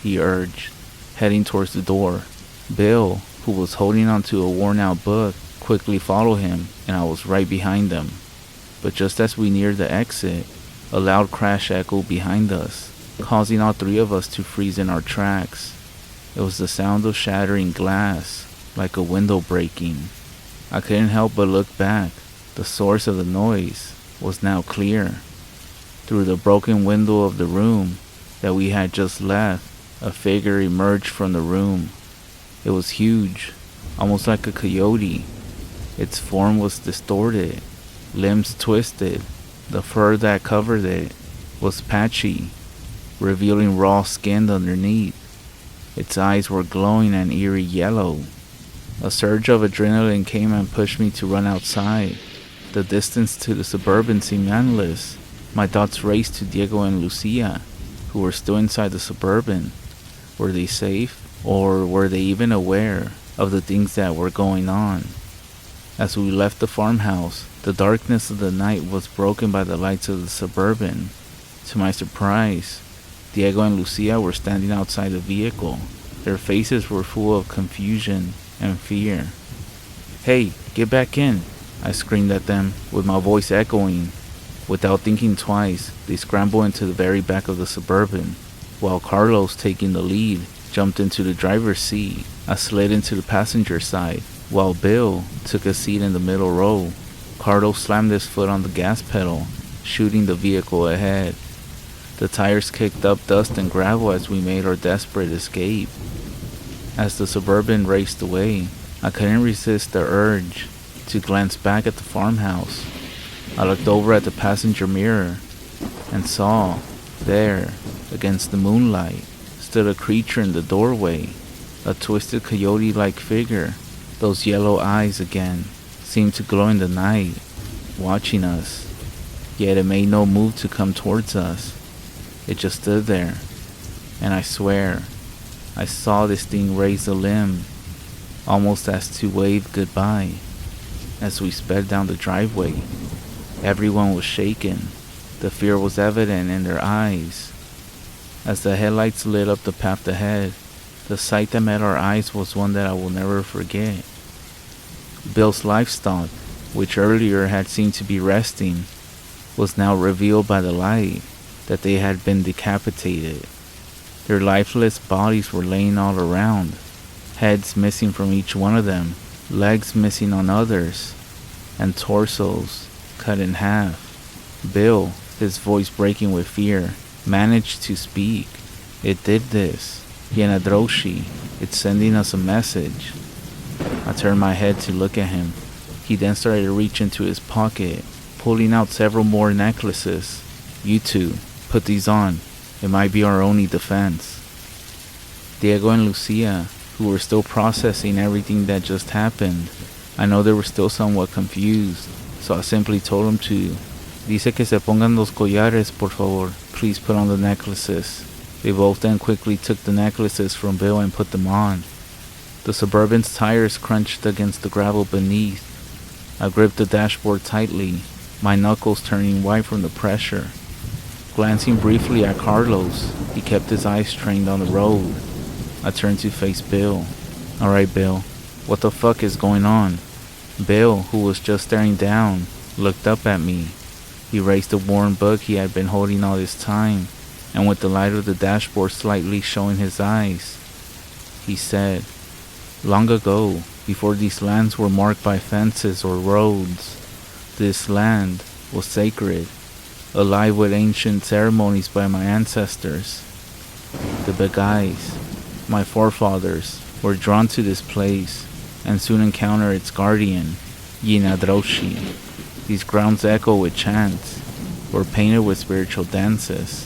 [SPEAKER 1] he urged, heading towards the door. Bill, who was holding onto a worn-out book, quickly followed him, and I was right behind them. But just as we neared the exit, a loud crash echoed behind us, causing all three of us to freeze in our tracks. It was the sound of shattering glass, like a window breaking. I couldn't help but look back. The source of the noise was now clear. Through the broken window of the room that we had just left, a figure emerged from the room. It was huge, almost like a coyote. Its form was distorted, limbs twisted. The fur that covered it was patchy, revealing raw skin underneath. Its eyes were glowing an eerie yellow. A surge of adrenaline came and pushed me to run outside. The distance to the Suburban seemed endless. My thoughts raced to Diego and Lucia, who were still inside the Suburban. Were they safe? Or were they even aware of the things that were going on. As we left the farmhouse, the darkness of the night was broken by the lights of the Suburban. To my surprise, Diego and Lucia were standing outside the vehicle. Their faces were full of confusion and fear. "Hey, get back in!" I screamed at them, with my voice echoing. Without thinking twice, they scrambled into the very back of the Suburban, while Carlos, taking the lead, jumped into the driver's seat. I slid into the passenger side, while Bill took a seat in the middle row. Carlos slammed his foot on the gas pedal, shooting the vehicle ahead. The tires kicked up dust and gravel as we made our desperate escape. As the Suburban raced away, I couldn't resist the urge to glance back at the farmhouse. I looked over at the passenger mirror and saw, there, against the moonlight, stood a creature in the doorway, a twisted coyote-like figure. Those yellow eyes again seemed to glow in the night, watching us, yet it made no move to come towards us. It just stood there, and I swear, I saw this thing raise a limb, almost as to wave goodbye. As we sped down the driveway, everyone was shaken. The fear was evident in their eyes. As the headlights lit up the path ahead, the sight that met our eyes was one that I will never forget. Bill's livestock, which earlier had seemed to be resting, was now revealed by the light that they had been decapitated. Their lifeless bodies were laying all around, heads missing from each one of them, legs missing on others, and torsos cut in half. Bill, his voice breaking with fear, managed to speak. "It did this. Yenaglooshi. It's sending us a message." I turned my head to look at him. He then started to reach into his pocket, pulling out several more necklaces. "You two, put these on. It might be our only defense." Diego and Lucia, who were still processing everything that just happened, I know they were still somewhat confused, so I simply told them to. "Dice que se pongan los collares, por favor. Please put on the necklaces." They both then quickly took the necklaces from Bill and put them on. The Suburban's tires crunched against the gravel beneath. I gripped the dashboard tightly, my knuckles turning white from the pressure. Glancing briefly at Carlos, he kept his eyes trained on the road. I turned to face Bill. "Alright, Bill, what the fuck is going on?" Bill, who was just staring down, looked up at me. He raised the worn book he had been holding all this time, and with the light of the dashboard slightly showing his eyes, he said, "Long ago, before these lands were marked by fences or roads, this land was sacred, alive with ancient ceremonies by my ancestors. The Begais, my forefathers, were drawn to this place and soon encountered its guardian, yenaglooshi. These grounds echo with chants, were painted with spiritual dances.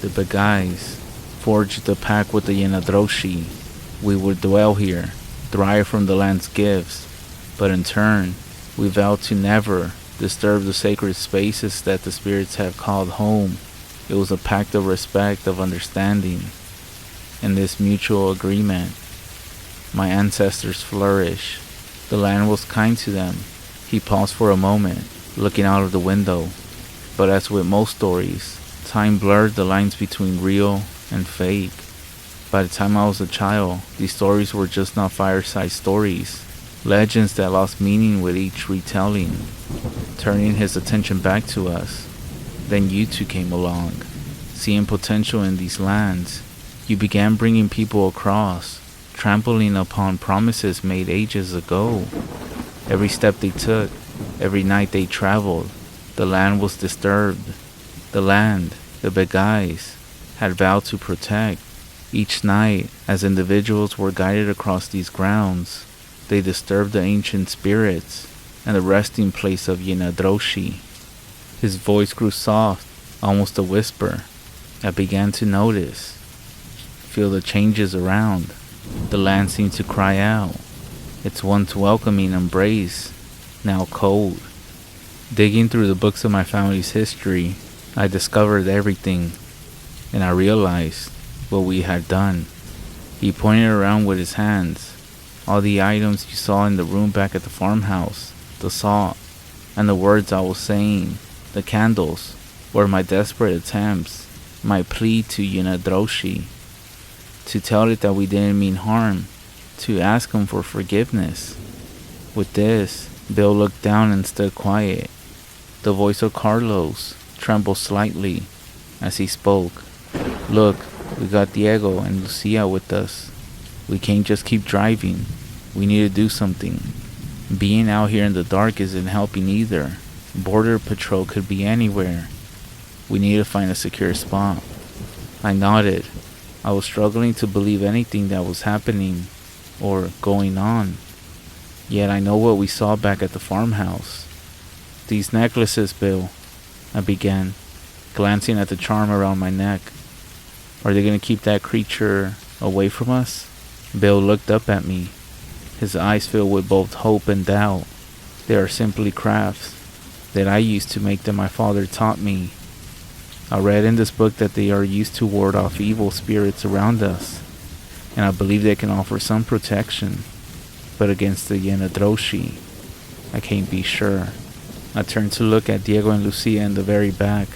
[SPEAKER 1] The Begais forged the pact with the yenaglooshi. We would dwell here, thrive from the land's gifts, but in turn, we vowed to never disturb the sacred spaces that the spirits have called home. It was a pact of respect, of understanding. In this mutual agreement, my ancestors flourished. The land was kind to them." He paused for a moment, looking out of the window. But as with most stories, time blurred the lines between real and fake. By the time I was a child, these stories were just not fireside stories, legends that lost meaning with each retelling. Turning his attention back to us, then you two came along. Seeing potential in these lands, you began bringing people across, trampling upon promises made ages ago. Every step they took, every night they traveled, the land was disturbed. The land, the Begais, had vowed to protect. Each night, as individuals were guided across these grounds, they disturbed the ancient spirits and the resting place of yenaglooshi. His voice grew soft, almost a whisper. I began to notice, feel the changes around. The land seemed to cry out, its once welcoming embrace, now cold. Digging through the books of my family's history, I discovered everything, and I realized what we had done. He pointed around with his hands. All the items you saw in the room back at the farmhouse, the salt, and the words I was saying, the candles, were my desperate attempts, my plea to yenaglooshi, to tell it that we didn't mean harm, to ask him for forgiveness. With this, Bill looked down and stood quiet. The voice of Carlos trembled slightly as he spoke. Look, we got Diego and Lucia with us. We can't just keep driving. We need to do something. Being out here in the dark isn't helping either. Border patrol could be anywhere. We need to find a secure spot. I nodded. I was struggling to believe anything that was happening or going on. Yet I know what we saw back at the farmhouse. These necklaces, Bill, I began, glancing at the charm around my neck. Are they going to keep that creature away from us? Bill looked up at me, his eyes filled with both hope and doubt. They are simply crafts that I used to make that my father taught me. I read in this book that they are used to ward off evil spirits around us, and I believe they can offer some protection. But against the yenaglooshi, I can't be sure. I turned to look at Diego and Lucia in the very back.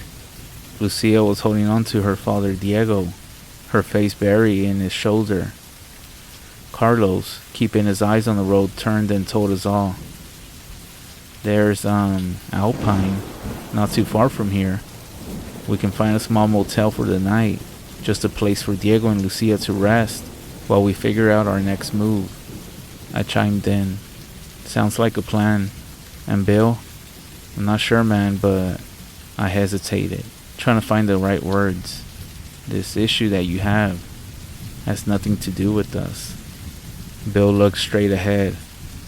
[SPEAKER 1] Lucia was holding on to her father Diego, her face buried in his shoulder. Carlos, keeping his eyes on the road, turned and told us all. There's Alpine, not too far from here. We can find a small motel for the night, just a place for Diego and Lucia to rest while we figure out our next move. I chimed in. Sounds like a plan. And Bill? I'm not sure, man, but I hesitated, trying to find the right words. This issue that you have has nothing to do with us. Bill looked straight ahead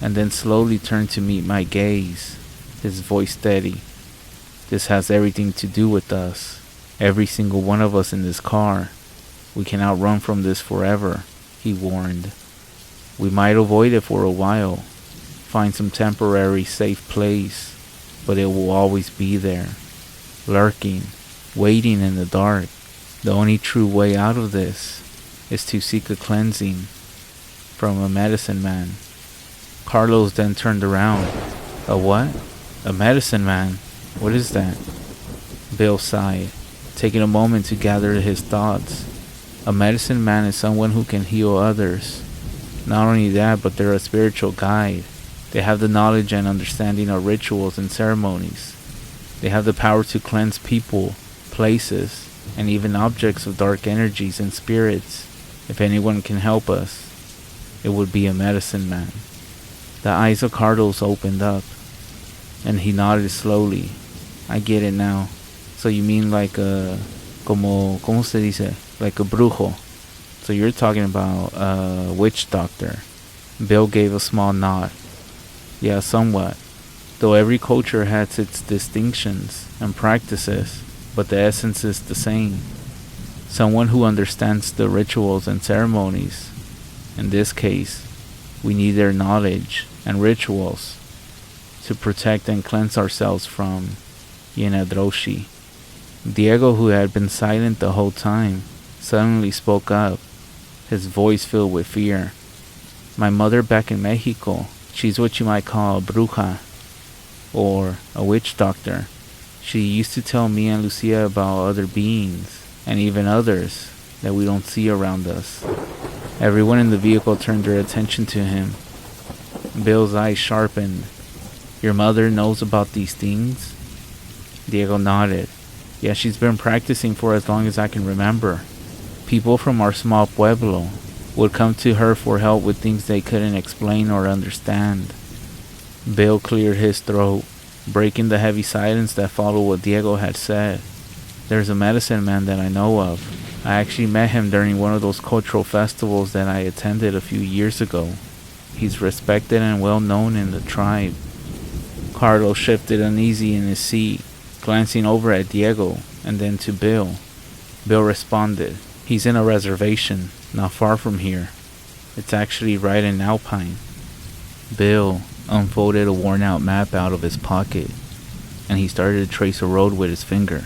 [SPEAKER 1] and then slowly turned to meet my gaze, his voice steady. This has everything to do with us. Every single one of us in this car. We cannot run from this forever, he warned. We might avoid it for a while, find some temporary safe place, but it will always be there, lurking, waiting in the dark. The only true way out of this is to seek a cleansing from a medicine man. Carlos then turned around. A what? A medicine man? What is that? Bill sighed, taking a moment to gather his thoughts. A medicine man is someone who can heal others. Not only that, but they're a spiritual guide. They have the knowledge and understanding of rituals and ceremonies. They have the power to cleanse people, places, and even objects of dark energies and spirits. If anyone can help us, it would be a medicine man. The eyes of Carlos opened up, and he nodded slowly. I get it now. So you mean like a, ¿cómo se dice? Like a brujo. So you're talking about a witch doctor. Bill gave a small nod. Yeah, somewhat. Though every culture has its distinctions and practices, but the essence is the same. Someone who understands the rituals and ceremonies. In this case, we need their knowledge and rituals to protect and cleanse ourselves from yenaglooshi. Diego, who had been silent the whole time, suddenly spoke up, his voice filled with fear. My mother back in Mexico, she's what you might call a bruja, or a witch doctor. She used to tell me and Lucia about other beings, and even others that we don't see around us. Everyone in the vehicle turned their attention to him. Bill's eyes sharpened. Your mother knows about these things? Diego nodded. Yeah, she's been practicing for as long as I can remember. People from our small pueblo would come to her for help with things they couldn't explain or understand. Bill cleared his throat, breaking the heavy silence that followed what Diego had said. There's a medicine man that I know of. I actually met him during one of those cultural festivals that I attended a few years ago. He's respected and well known in the tribe. Carlos shifted uneasy in his seat, glancing over at Diego and then to Bill. Bill responded, He's in a reservation, not far from here. It's actually right in Alpine. Bill unfolded a worn-out map out of his pocket, and he started to trace a road with his finger.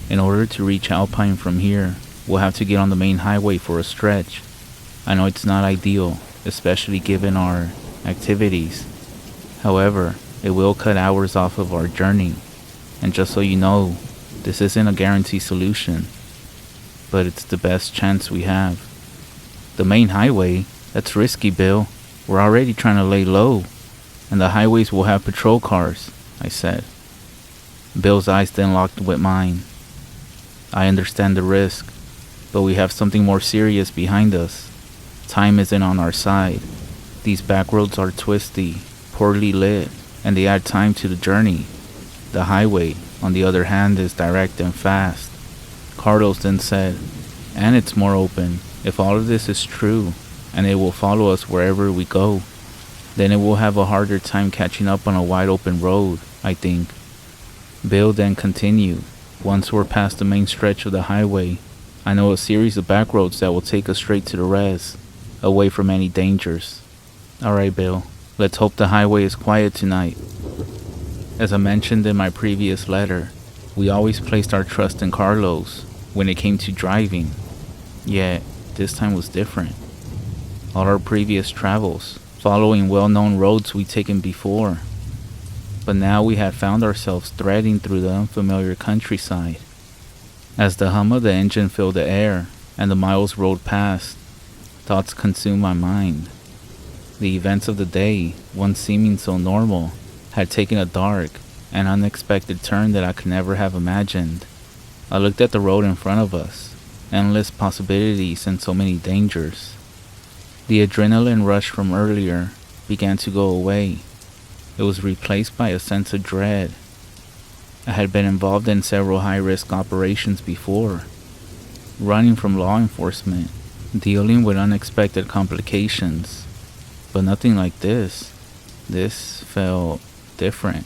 [SPEAKER 1] In order to reach Alpine from here, we'll have to get on the main highway for a stretch. I know it's not ideal, especially given our activities. However, it will cut hours off of our journey. And just so you know, this isn't a guaranteed solution, but it's the best chance we have. The main highway, that's risky, Bill. We're already trying to lay low, and the highways will have patrol cars, I said. Bill's eyes then locked with mine. I understand the risk, but we have something more serious behind us. Time isn't on our side. These back roads are twisty, poorly lit, and they add time to the journey. The highway, on the other hand, is direct and fast. Carlos then said, and it's more open. If all of this is true, and it will follow us wherever we go, then it will have a harder time catching up on a wide open road, I think. Bill then continued, once we're past the main stretch of the highway, I know a series of back roads that will take us straight to the REZ, away from any dangers. Alright, Bill, let's hope the highway is quiet tonight. As I mentioned in my previous letter, we always placed our trust in Carlos when it came to driving. Yet, this time was different. All our previous travels, following well-known roads we'd taken before. But now we had found ourselves threading through the unfamiliar countryside. As the hum of the engine filled the air and the miles rolled past, thoughts consumed my mind. The events of the day, once seeming so normal, had taken a dark and unexpected turn that I could never have imagined. I looked at the road in front of us, endless possibilities and so many dangers. The adrenaline rush from earlier began to go away. It was replaced by a sense of dread. I had been involved in several high-risk operations before, running from law enforcement, dealing with unexpected complications, but nothing like this. This felt different,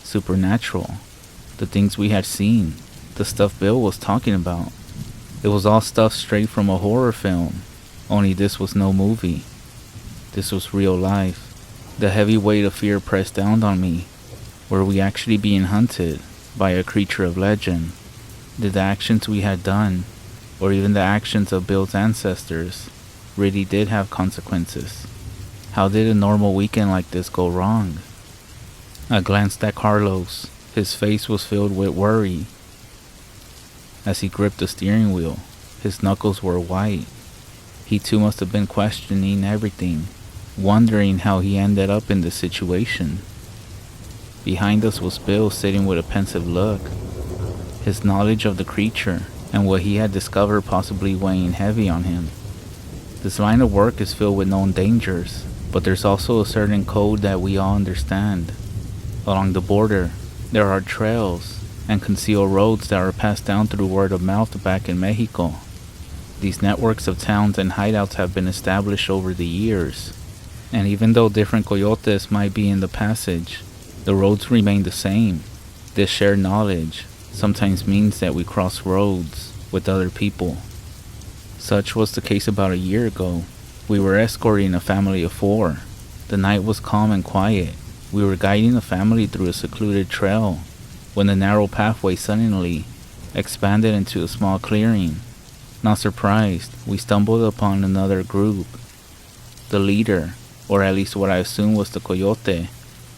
[SPEAKER 1] supernatural. The things we had seen, the stuff Bill was talking about, it was all stuff straight from a horror film, only this was no movie. This was real life. The heavy weight of fear pressed down on me. Were we actually being hunted by a creature of legend? Did the actions we had done, or even the actions of Bill's ancestors, really did have consequences? How did a normal weekend like this go wrong? I glanced at Carlos. His face was filled with worry. As he gripped the steering wheel, his knuckles were white. He too must have been questioning everything, wondering how he ended up in this situation. Behind us was Bill sitting with a pensive look, his knowledge of the creature and what he had discovered possibly weighing heavy on him. This line of work is filled with known dangers, but there's also a certain code that we all understand. Along the border, there are trails and concealed roads that are passed down through word of mouth back in Mexico. These networks of towns and hideouts have been established over the years, and even though different coyotes might be in the passage, the roads remain the same. This shared knowledge sometimes means that we cross roads with other people. Such was the case about a year ago. We were escorting a family of 4. The night was calm and quiet. We were guiding the family through a secluded trail when the narrow pathway suddenly expanded into a small clearing. Not surprised, we stumbled upon another group. The leader, or at least what I assumed was the coyote,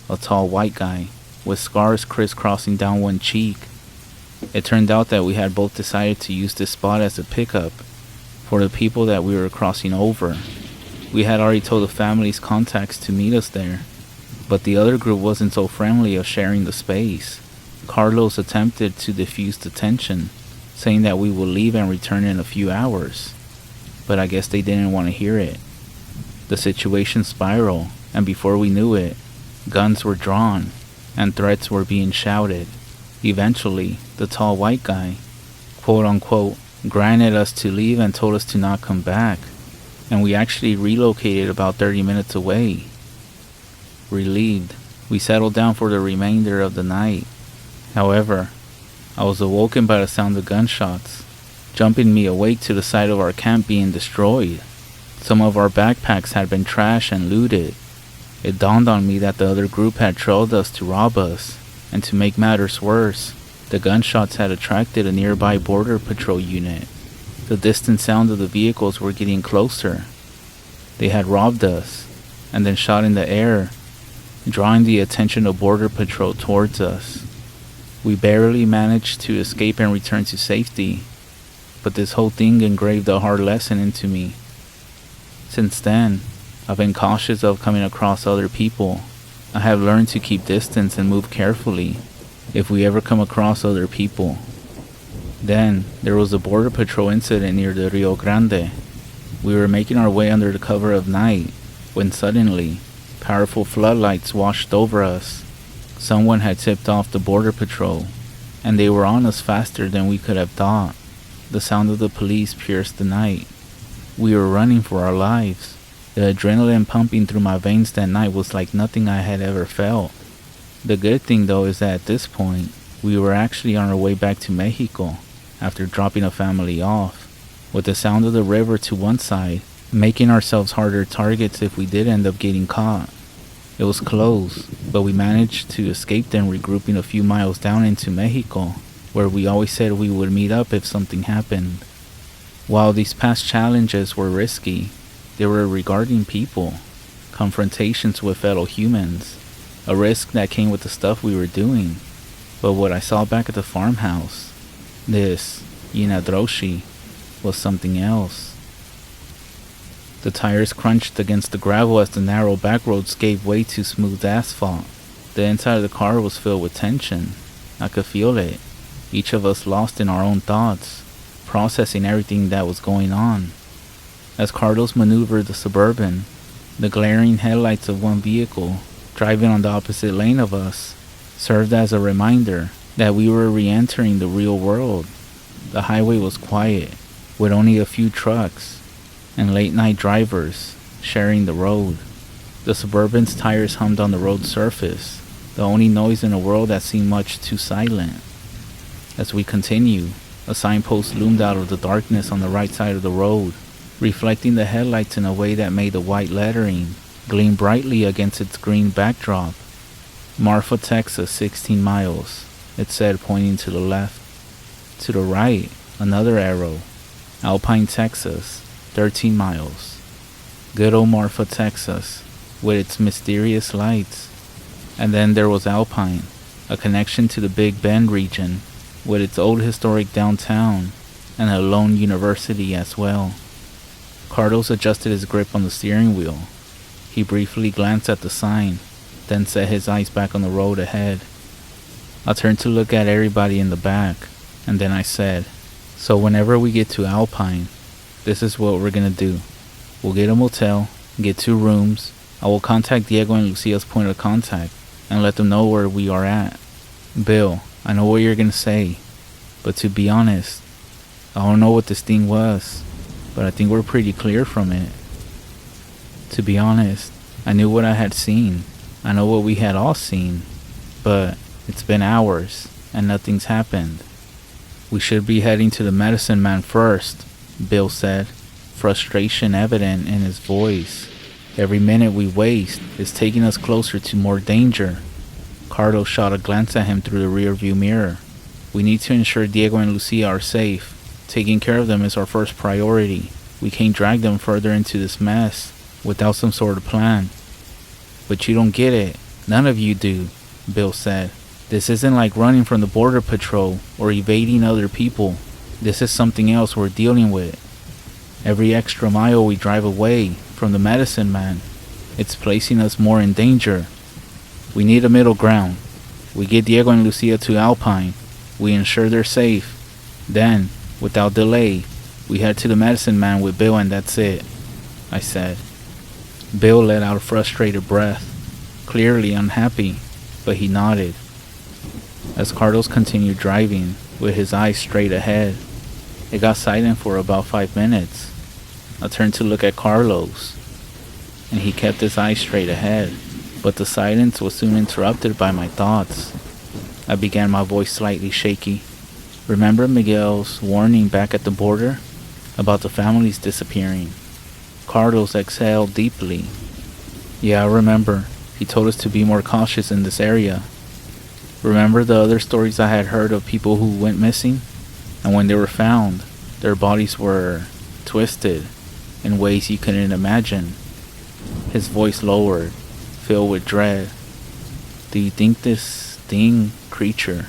[SPEAKER 1] a tall white guy, with scars crisscrossing down one cheek. It turned out that we had both decided to use this spot as a pickup for the people that we were crossing over. We had already told the family's contacts to meet us there, but the other group wasn't so friendly of sharing the space. Carlos attempted to diffuse the tension, saying that we will leave and return in a few hours, but I guess they didn't want to hear it. The situation spiraled, and before we knew it, guns were drawn, and threats were being shouted. Eventually, the tall white guy, quote-unquote, granted us to leave and told us to not come back, and we actually relocated about 30 minutes away. Relieved, we settled down for the remainder of the night. However, I was awoken by the sound of gunshots, jumping me awake to the sight of our camp being destroyed. Some of our backpacks had been trashed and looted. It dawned on me that the other group had trailed us to rob us, and to make matters worse, the gunshots had attracted a nearby border patrol unit. The distant sound of the vehicles were getting closer. They had robbed us, and then shot in the air, drawing the attention of Border Patrol towards us. We barely managed to escape and return to safety, but this whole thing engraved a hard lesson into me. Since then, I've been cautious of coming across other people. I have learned to keep distance and move carefully if we ever come across other people. Then, there was a Border Patrol incident near the Rio Grande. We were making our way under the cover of night, when suddenly, powerful floodlights washed over us. Someone had tipped off the Border Patrol, and they were on us faster than we could have thought. The sound of the police pierced the night. We were running for our lives. The adrenaline pumping through my veins that night was like nothing I had ever felt. The good thing though is that at this point, we were actually on our way back to Mexico after dropping a family off, with the sound of the river to one side, making ourselves harder targets if we did end up getting caught. It was close, but we managed to escape them, regrouping a few miles down into Mexico, where we always said we would meet up if something happened. While these past challenges were risky, they were regarding people, confrontations with fellow humans, a risk that came with the stuff we were doing. But what I saw back at the farmhouse, this yenaglooshi, was something else. The tires crunched against the gravel as the narrow back roads gave way to smooth asphalt. The inside of the car was filled with tension. I could feel it. Each of us lost in our own thoughts, processing everything that was going on. As Carlos maneuvered the Suburban, the glaring headlights of one vehicle, driving on the opposite lane of us, served as a reminder that we were re-entering the real world. The highway was quiet, with only a few trucks and late-night drivers sharing the road. The Suburban's tires hummed on the road surface, the only noise in the world that seemed much too silent. As we continued, a signpost loomed out of the darkness on the right side of the road, reflecting the headlights in a way that made the white lettering gleam brightly against its green backdrop. Marfa, Texas, 16 miles, it said, pointing to the left. To the right, another arrow. Alpine, Texas, 13 miles. Good old Marfa, Texas, with its mysterious lights. And then there was Alpine, a connection to the Big Bend region, with its old historic downtown, and a lone university as well. Carlos adjusted his grip on the steering wheel. He briefly glanced at the sign, then set his eyes back on the road ahead. I turned to look at everybody in the back, and then I said, "So whenever we get to Alpine, this is what we're gonna do. We'll get a motel, get 2 rooms. I will contact Diego and Lucia's point of contact, and let them know where we are at. Bill, I know what you're gonna say, but to be honest, I don't know what this thing was, but I think we're pretty clear from it. To be honest, I knew what I had seen. I know what we had all seen, but it's been hours, and nothing's happened. We should be heading to the medicine man first," Bill said, frustration evident in his voice. "Every minute we waste is taking us closer to more danger." Carlos shot a glance at him through the rearview mirror. "We need to ensure Diego and Lucia are safe. Taking care of them is our first priority. We can't drag them further into this mess without some sort of plan." "But you don't get it. None of you do," Bill said. "This isn't like running from the Border Patrol or evading other people. This is something else we're dealing with. Every extra mile we drive away from the medicine man, it's placing us more in danger. We need a middle ground. We get Diego and Lucia to Alpine. We ensure they're safe. Then, without delay, we head to the medicine man with Bill, and that's it," I said. Bill let out a frustrated breath, clearly unhappy, but he nodded. As Carlos continued driving, with his eyes straight ahead, it got silent for about 5 minutes. I turned to look at Carlos, and he kept his eyes straight ahead, but the silence was soon interrupted by my thoughts. I began, my voice slightly shaky. "Remember Miguel's warning back at the border about the families disappearing?" Carlos exhaled deeply. "Yeah, I remember. He told us to be more cautious in this area. Remember the other stories I had heard of people who went missing? And when they were found, their bodies were twisted in ways you couldn't imagine. his voice lowered, filled with dread. "Do you think this creature,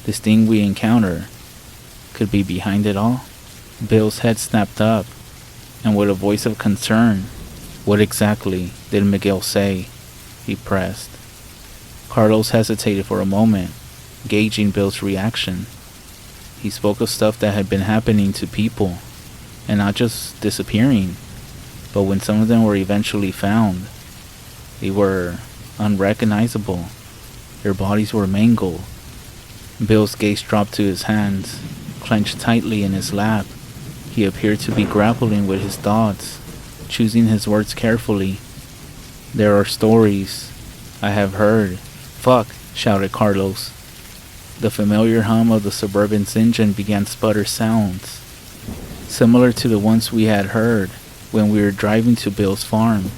[SPEAKER 1] this thing we encounter, could be behind it all?" Bill's head snapped up, and with a voice of concern, "What exactly did Miguel say?" he pressed. Carlos hesitated for a moment, gauging Bill's reaction. He spoke of stuff that had been happening to people, and not just disappearing, but when some of them were eventually found, they were unrecognizable. Their bodies were mangled. Bill's gaze dropped to his hands, clenched tightly in his lap. He appeared to be grappling with his thoughts, choosing his words carefully. "There are stories I have heard." "Fuck!" shouted Carlos. The familiar hum of the Suburban's engine began to sputter sounds, similar to the ones we had heard when we were driving to Bill's farm.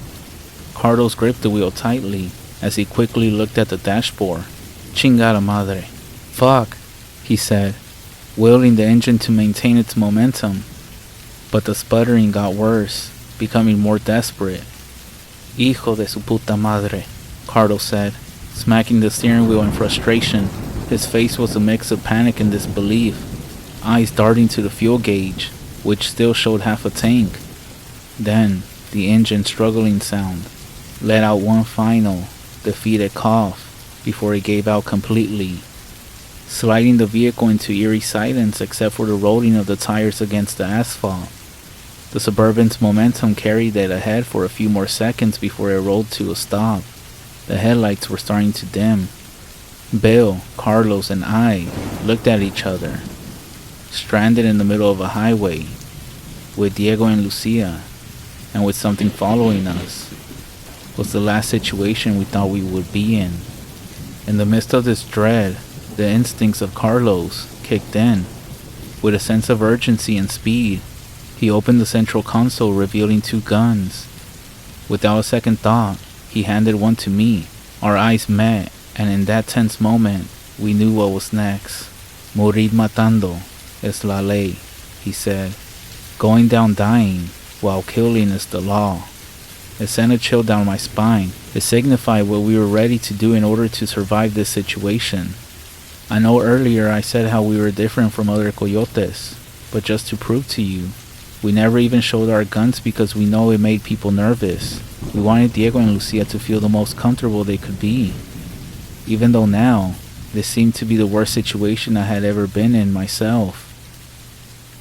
[SPEAKER 1] Carlos gripped the wheel tightly as he quickly looked at the dashboard. "Chingada madre. Fuck," he said, wielding the engine to maintain its momentum. But the sputtering got worse, becoming more desperate. "Hijo de su puta madre," Carlos said, smacking the steering wheel in frustration. His face was a mix of panic and disbelief, eyes darting to the fuel gauge, which still showed half a tank. Then, the engine struggling sound let out one final, defeated cough before it gave out completely, sliding the vehicle into eerie silence except for the rolling of the tires against the asphalt. The Suburban's momentum carried it ahead for a few more seconds before it rolled to a stop. The headlights were starting to dim. Bill, Carlos, and I looked at each other, stranded in the middle of a highway, with Diego and Lucia, and with something following us. Was the last situation we thought we would be in. In the midst of this dread, the instincts of Carlos kicked in. With a sense of urgency and speed, he opened the central console, revealing 2 guns. Without a second thought, he handed one to me. Our eyes met, and in that tense moment, we knew what was next. "Morir matando es la ley," he said. "Going down dying while killing is the law." It sent a chill down my spine. It signified what we were ready to do in order to survive this situation. I know earlier I said how we were different from other coyotes, but just to prove to you, we never even showed our guns because we know it made people nervous. We wanted Diego and Lucia to feel the most comfortable they could be. Even though now, this seemed to be the worst situation I had ever been in myself.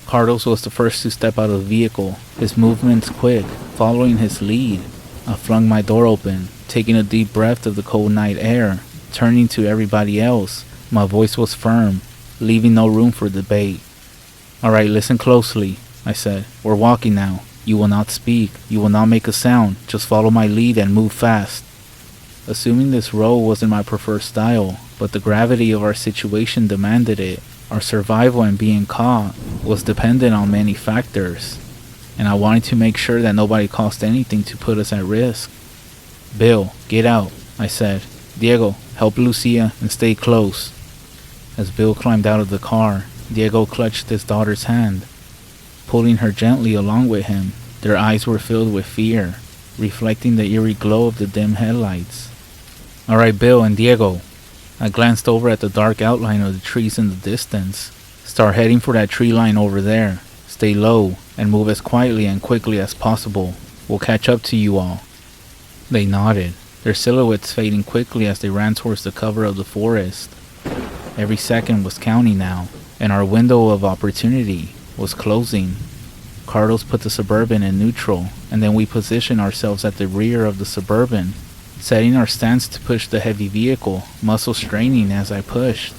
[SPEAKER 1] Carlos was the first to step out of the vehicle, his movements quick, following his lead. I flung my door open, taking a deep breath of the cold night air. Turning to everybody else, my voice was firm, leaving no room for debate. "Alright, listen closely," I said. "We're walking now. You will not speak. You will not make a sound. Just follow my lead and move fast." Assuming this role wasn't my preferred style, but the gravity of our situation demanded it. Our survival and being caught was dependent on many factors, and I wanted to make sure that nobody caused anything to put us at risk. "Bill, get out," I said. "Diego, help Lucia and stay close." As Bill climbed out of the car, Diego clutched his daughter's hand, pulling her gently along with him. Their eyes were filled with fear, reflecting the eerie glow of the dim headlights. "Alright, Bill and Diego." I glanced over at the dark outline of the trees in the distance. "Start heading for that tree line over there. Stay low and move as quietly and quickly as possible. We'll catch up to you all." They nodded, their silhouettes fading quickly as they ran towards the cover of the forest. Every second was counting now, and our window of opportunity was closing. Carlos put the Suburban in neutral, and then we positioned ourselves at the rear of the Suburban, setting our stance to push the heavy vehicle, muscle straining as I pushed.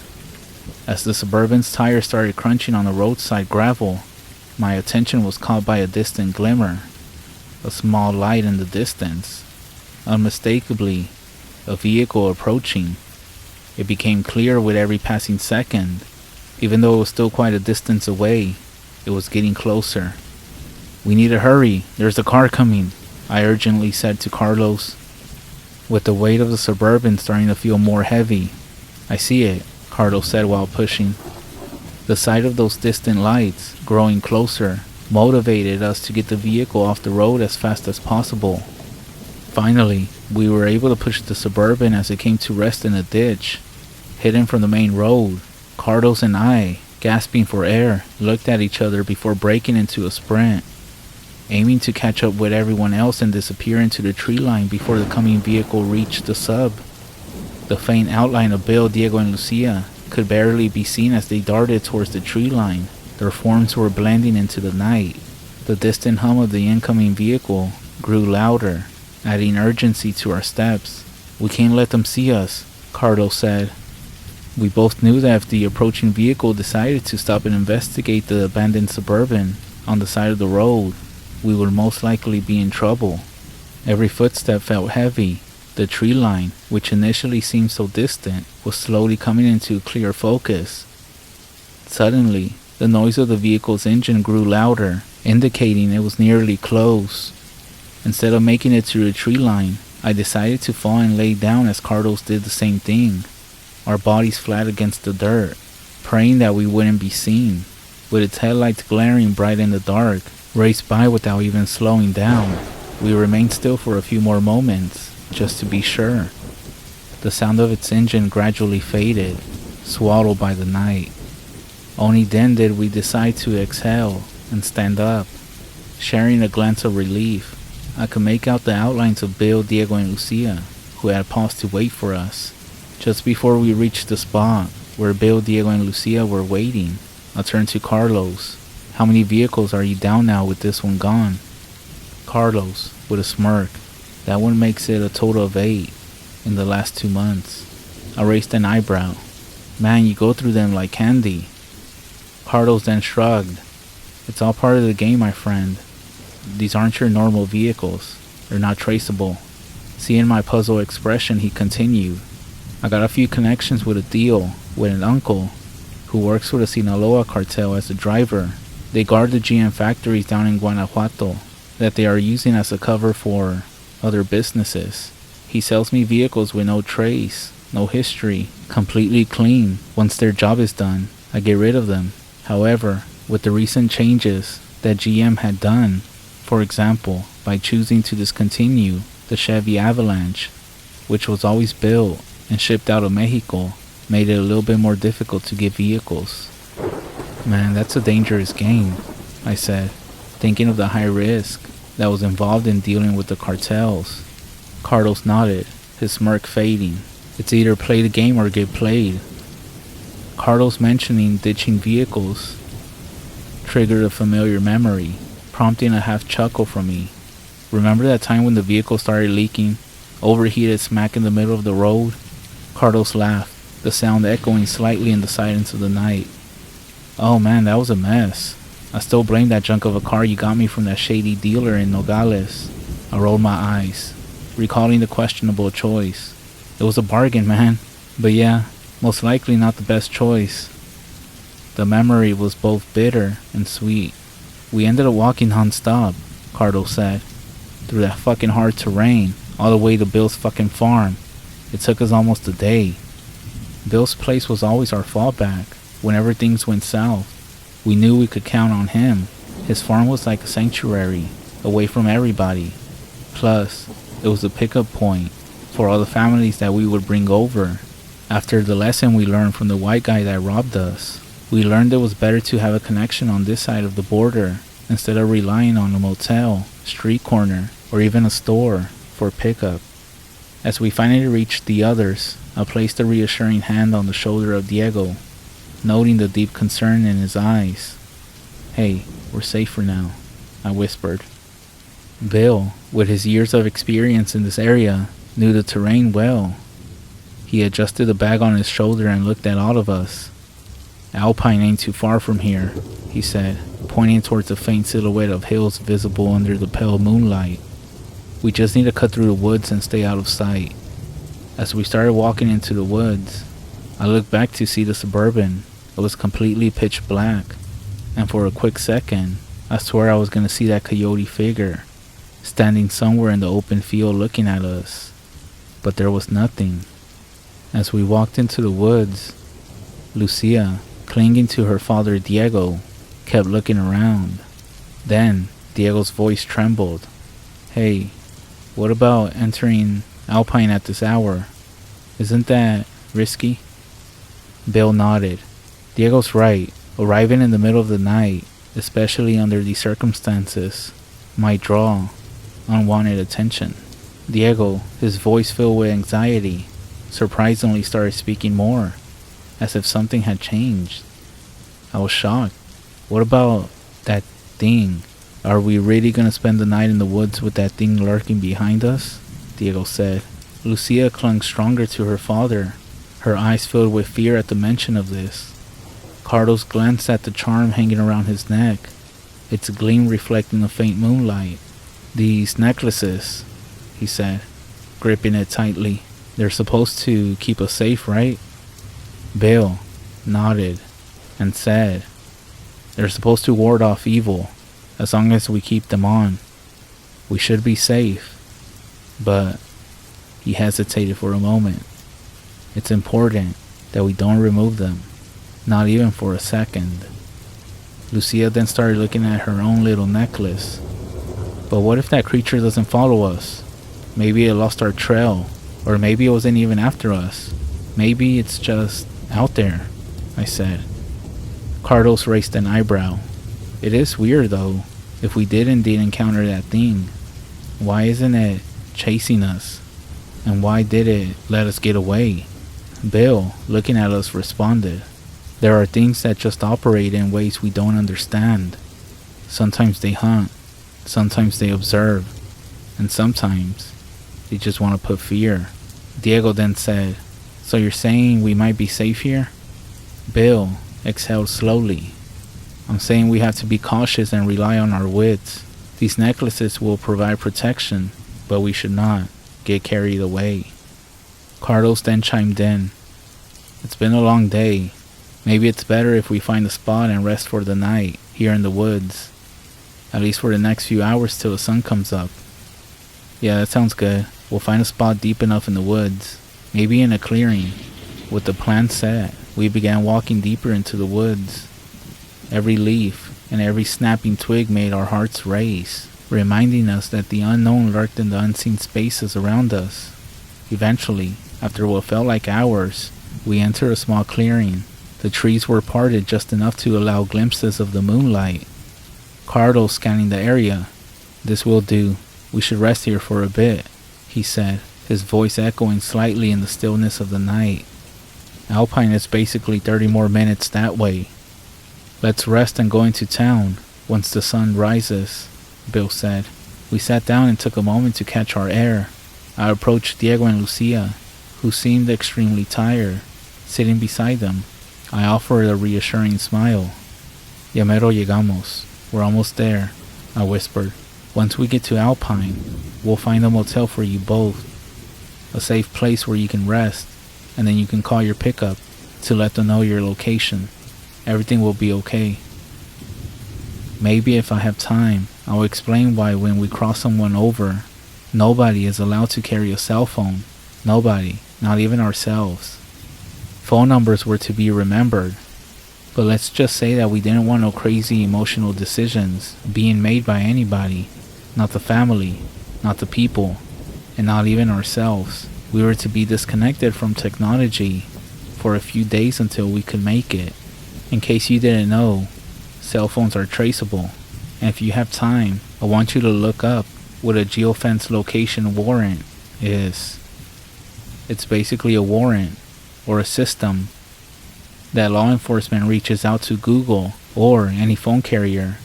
[SPEAKER 1] As the Suburban's tires started crunching on the roadside gravel, my attention was caught by a distant glimmer, a small light in the distance. Unmistakably, a vehicle approaching. It became clear with every passing second. Even though it was still quite a distance away, it was getting closer. "We need to hurry, there's a car coming," I urgently said to Carlos, with the weight of the Suburban starting to feel more heavy. "I see it," Carlos said while pushing. The sight of those distant lights, growing closer, motivated us to get the vehicle off the road as fast as possible. Finally, we were able to push the Suburban as it came to rest in a ditch, hidden from the main road. Carlos and I, gasping for air, looked at each other before breaking into a sprint, aiming to catch up with everyone else and disappear into the tree line before the coming vehicle reached the sub. The faint outline of Bill, Diego, and Lucia could barely be seen as they darted towards the tree line. Their forms were blending into the night. The distant hum of the incoming vehicle grew louder, adding urgency to our steps. "We can't let them see us," Carlos said. We both knew that if the approaching vehicle decided to stop and investigate the abandoned Suburban on the side of the road, we would most likely be in trouble. Every footstep felt heavy. The tree line, which initially seemed so distant, was slowly coming into clear focus. Suddenly, the noise of the vehicle's engine grew louder, indicating it was nearly close. Instead of making it to the tree line, I decided to fall and lay down as Carlos did the same thing, our bodies flat against the dirt, praying that we wouldn't be seen. With its headlights glaring bright in the dark, raced by without even slowing down. We remained still for a few more moments, just to be sure. The sound of its engine gradually faded, swallowed by the night. Only then did we decide to exhale and stand up. Sharing a glance of relief, I could make out the outlines of Bill, Diego, and Lucia, who had paused to wait for us. Just before we reached the spot where Bill, Diego, and Lucia were waiting, I turned to Carlos. "How many vehicles are you down now with this one gone?" Carlos, with a smirk, "That one makes it a total of 8 in the last 2 months." I raised an eyebrow. "Man, you go through them like candy." Carlos then shrugged. "It's all part of the game, my friend. These aren't your normal vehicles. They're not traceable." Seeing my puzzled expression, he continued, "I got a few connections with a deal with an uncle who works for the Sinaloa cartel as a driver. They guard the GM factories down in Guanajuato that they are using as a cover for other businesses. He sells me vehicles with no trace, no history, completely clean. Once their job is done, I get rid of them. However, with the recent changes that GM had done, for example, by choosing to discontinue the Chevy Avalanche, which was always built and shipped out of Mexico, made it a little bit more difficult to get vehicles." "Man, that's a dangerous game," I said, thinking of the high risk that was involved in dealing with the cartels. Carlos nodded, his smirk fading. "It's either play the game or get played." Carlos mentioning ditching vehicles triggered a familiar memory, prompting a half chuckle from me. "Remember that time when the vehicle started leaking, overheated smack in the middle of the road?" Carlos laughed, the sound echoing slightly in the silence of the night. "Oh man, that was a mess. I still blame that junk of a car you got me from that shady dealer in Nogales." I rolled my eyes, recalling the questionable choice. "It was a bargain, man. But yeah, most likely not the best choice." The memory was both bitter and sweet. "We ended up walking non-stop," Carlos said, "through that fucking hard terrain, all the way to Bill's fucking farm. It took us almost a day. Bill's place was always our fallback whenever things went south. We knew we could count on him. His farm was like a sanctuary, away from everybody. Plus, it was a pickup point for all the families that we would bring over. After the lesson we learned from the white guy that robbed us, we learned it was better to have a connection on this side of the border instead of relying on a motel, street corner, or even a store for pickup." As we finally reached the others, I placed a reassuring hand on the shoulder of Diego, noting the deep concern in his eyes. "Hey, we're safe for now," I whispered. Bill, with his years of experience in this area, knew the terrain well. He adjusted the bag on his shoulder and looked at all of us. "Alpine ain't too far from here," he said, pointing towards the faint silhouette of hills visible under the pale moonlight. "We just need to cut through the woods and stay out of sight." As we started walking into the woods, I looked back to see the Suburban. It was completely pitch black, and for a quick second, I swore I was going to see that coyote figure, standing somewhere in the open field looking at us. But there was nothing. As we walked into the woods, Lucia, clinging to her father Diego, kept looking around. Then, Diego's voice trembled. "Hey, What about entering Alpine at this hour? Isn't that risky? Bill nodded. Diego's right. Arriving in the middle of the night, especially under these circumstances, might draw unwanted attention. Diego, his voice filled with anxiety, surprisingly started speaking more, as if something had changed. I was shocked. What about that thing? Are we really gonna spend the night in the woods with that thing lurking behind us? Diego said. Lucia clung stronger to her father, her eyes filled with fear at the mention of this. Carlos glanced at the charm hanging around his neck, its gleam reflecting the faint moonlight. These necklaces, he said, gripping it tightly. They're supposed to keep us safe, right? Bill nodded and said, they're supposed to ward off evil. As long as we keep them on, we should be safe. But he hesitated for a moment. It's important that we don't remove them, not even for a second. Lucia then started looking at her own little necklace. But what if that creature doesn't follow us? Maybe it lost our trail, or maybe it wasn't even after us. Maybe it's just out there, I said. Carlos raised an eyebrow. It is weird though, if we did indeed encounter that thing. Why isn't it chasing us? And why did it let us get away? Bill, looking at us, responded. There are things that just operate in ways we don't understand. Sometimes they hunt, sometimes they observe, and sometimes they just want to put fear. Diego then said, so you're saying we might be safe here? Bill exhaled slowly. I'm saying we have to be cautious and rely on our wits. These necklaces will provide protection, but we should not get carried away. Carlos then chimed in. It's been a long day. Maybe it's better if we find a spot and rest for the night here in the woods. At least for the next few hours till the sun comes up. Yeah, that sounds good. We'll find a spot deep enough in the woods, maybe in a clearing. With the plan set, we began walking deeper into the woods. Every leaf and every snapping twig made our hearts race, reminding us that the unknown lurked in the unseen spaces around us. Eventually, after what felt like hours, we entered a small clearing. The trees were parted just enough to allow glimpses of the moonlight. Carlos scanning the area. This will do. We should rest here for a bit, he said, his voice echoing slightly in the stillness of the night. Alpine is basically 30 more minutes that way. Let's rest and go into town once the sun rises, Bill said. We sat down and took a moment to catch our air. I approached Diego and Lucia, who seemed extremely tired, sitting beside them. I offered a reassuring smile. Ya mero llegamos. We're almost there, I whispered. Once we get to Alpine, we'll find a motel for you both. A safe place where you can rest, and then you can call your pickup to let them know your location. Everything will be okay. Maybe if I have time, I'll explain why when we cross someone over, nobody is allowed to carry a cell phone. Nobody, not even ourselves. Phone numbers were to be remembered. But let's just say that we didn't want no crazy emotional decisions being made by anybody. Not the family, not the people, and not even ourselves. We were to be disconnected from technology for a few days until we could make it. In case you didn't know, cell phones are traceable, and if you have time, I want you to look up what a geofence location warrant is. It's basically a warrant, or a system, that law enforcement reaches out to Google or any phone carrier,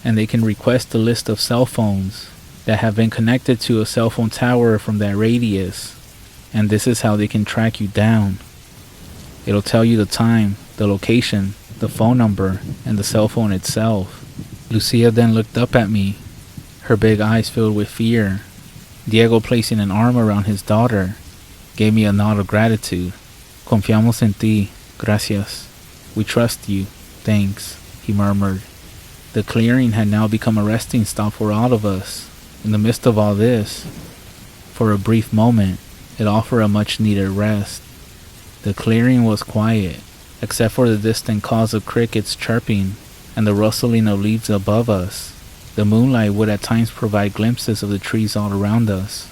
[SPEAKER 1] and they can request a list of cell phones that have been connected to a cell phone tower from that radius, and this is how they can track you down. It'll tell you the time, the location, the phone number, and the cell phone itself. Lucia then looked up at me, her big eyes filled with fear. Diego, placing an arm around his daughter, gave me a nod of gratitude. Confiamos en ti, gracias. We trust you, thanks, he murmured. The clearing had now become a resting stop for all of us. In the midst of all this, for a brief moment, it offered a much-needed rest. The clearing was quiet, except for the distant calls of crickets chirping and the rustling of leaves above us. The moonlight would at times provide glimpses of the trees all around us.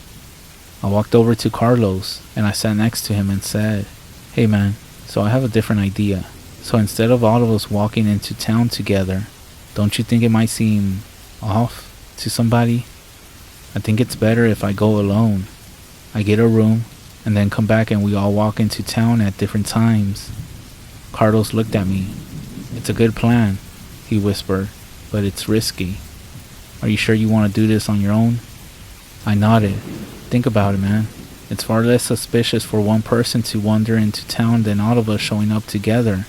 [SPEAKER 1] I walked over to Carlos and I sat next to him and said, "Hey man, so I have a different idea. So instead of all of us walking into town together, don't you think it might seem off to somebody? I think it's better if I go alone. I get a room and then come back and we all walk into town at different times." Carlos looked at me. "It's a good plan," he whispered, "but it's risky. Are you sure you want to do this on your own?" I nodded. "Think about it, man. It's far less suspicious for one person to wander into town than all of us showing up together,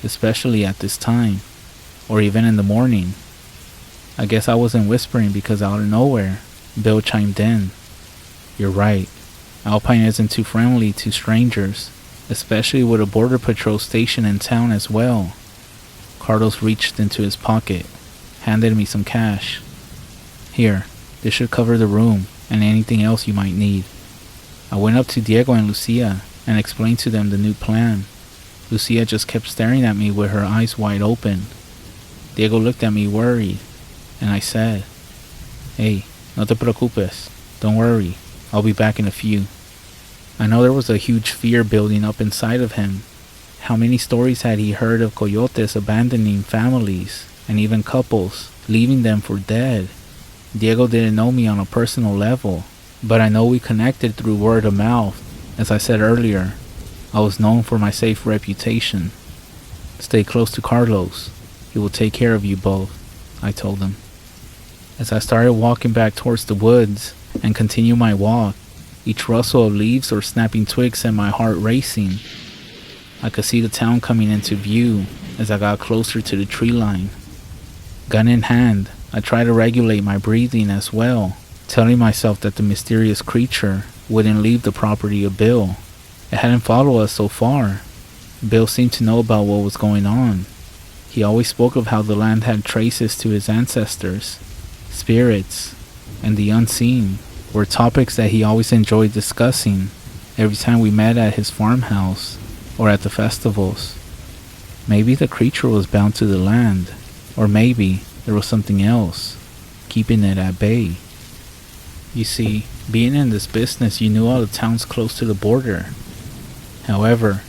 [SPEAKER 1] especially at this time, or even in the morning." I guess I wasn't whispering because out of nowhere, Bill chimed in. "You're right. Alpine isn't too friendly to strangers, especially with a border patrol station in town as well." Carlos reached into his pocket, handed me some cash. "Here, this should cover the room and anything else you might need." I went up to Diego and Lucia and explained to them the new plan. Lucia just kept staring at me with her eyes wide open. Diego looked at me worried, and I said, "Hey, no te preocupes. Don't worry. I'll be back in a few." I know there was a huge fear building up inside of him. How many stories had he heard of coyotes abandoning families and even couples, leaving them for dead? Diego didn't know me on a personal level, but I know we connected through word of mouth. As I said earlier, I was known for my safe reputation. "Stay close to Carlos. He will take care of you both," I told him. As I started walking back towards the woods and continued my walk, each rustle of leaves or snapping twigs sent my heart racing. I could see the town coming into view as I got closer to the tree line. Gun in hand, I tried to regulate my breathing as well, telling myself that the mysterious creature wouldn't leave the property of Bill. It hadn't followed us so far. Bill seemed to know about what was going on. He always spoke of how the land had traces to his ancestors. Spirits and the unseen were topics that he always enjoyed discussing every time we met at his farmhouse or at the festivals. Maybe the creature was bound to the land, or maybe there was something else, keeping it at bay. You see, being in this business, you knew all the towns close to the border. However,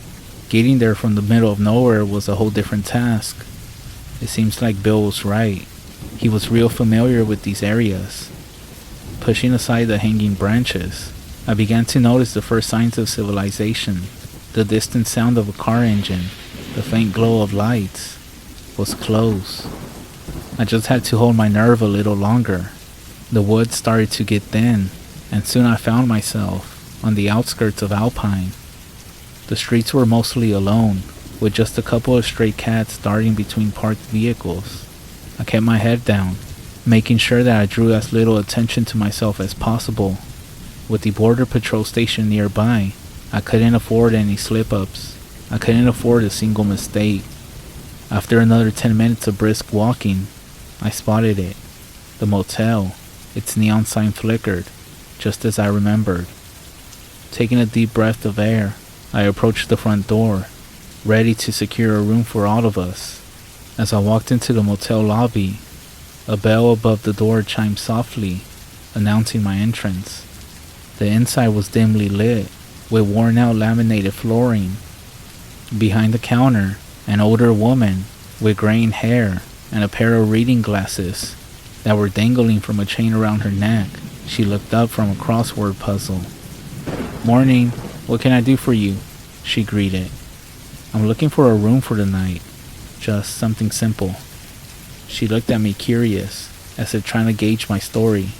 [SPEAKER 1] getting there from the middle of nowhere was a whole different task. It seems like Bill was right. He was real familiar with these areas. Pushing aside the hanging branches, I began to notice the first signs of civilization. The distant sound of a car engine, the faint glow of lights, was close. I just had to hold my nerve a little longer. The woods started to get thin, and soon I found myself on the outskirts of Alpine. The streets were mostly alone, with just a couple of stray cats darting between parked vehicles. I kept my head down, making sure that I drew as little attention to myself as possible. With the border patrol station nearby, I couldn't afford any slip-ups. I couldn't afford a single mistake. After another 10 minutes of brisk walking, I spotted it. The motel. Its neon sign flickered, just as I remembered. Taking a deep breath of air, I approached the front door, ready to secure a room for all of us. As I walked into the motel lobby, a bell above the door chimed softly, announcing my entrance. The inside was dimly lit, with worn-out laminated flooring. Behind the counter, an older woman with graying hair and a pair of reading glasses that were dangling from a chain around her neck. She looked up from a crossword puzzle. "Morning, what can I do for you?" she greeted. "I'm looking for a room for the night. Just something simple." She looked at me curious, as if trying to gauge my story.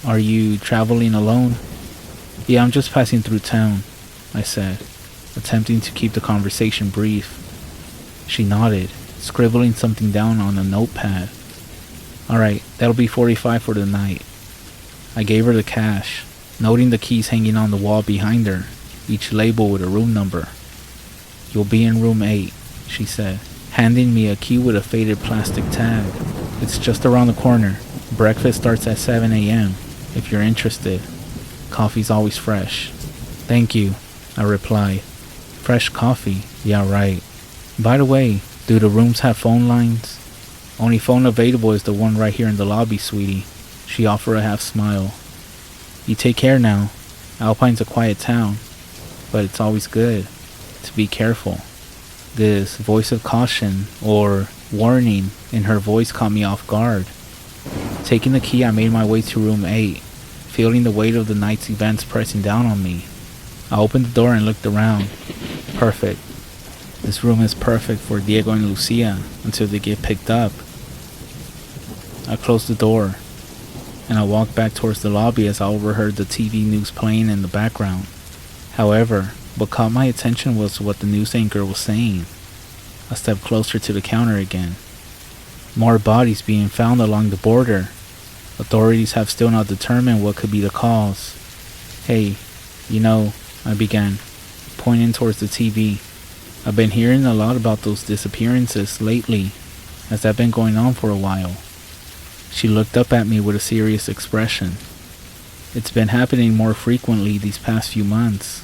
[SPEAKER 1] "Are you traveling alone?" "Yeah, I'm just passing through town," I said, attempting to keep the conversation brief. She nodded, scribbling something down on a notepad. "Alright, that'll be $45 for the night." I gave her the cash, noting the keys hanging on the wall behind her, each labeled with a room number. "You'll be in room 8, she said, handing me a key with a faded plastic tag. "It's just around the corner. Breakfast starts at 7 a.m. if you're interested. Coffee's always fresh." "Thank you," I replied. "Fresh coffee? Yeah, right. By the way, do the rooms have phone lines?" Only phone available is the one right here in the lobby, sweetie. She offered a half smile. You take care now. Alpine's a quiet town, but it's always good to be careful. This voice of caution or warning in her voice caught me off guard. Taking the key, I made my way to room 8, feeling the weight of the night's events pressing down on me. I opened the door and looked around. Perfect. This room is perfect for Diego and Lucia until they get picked up. I closed the door, and I walked back towards the lobby as I overheard the TV news playing in the background. However, what caught my attention was what the news anchor was saying. I stepped closer to the counter again. More bodies being found along the border. Authorities have still not determined what could be the cause. Hey, I began, pointing towards the TV. I've been hearing a lot about those disappearances lately. Has that been going on for a while? She looked up at me with a serious expression. It's been happening more frequently these past few months.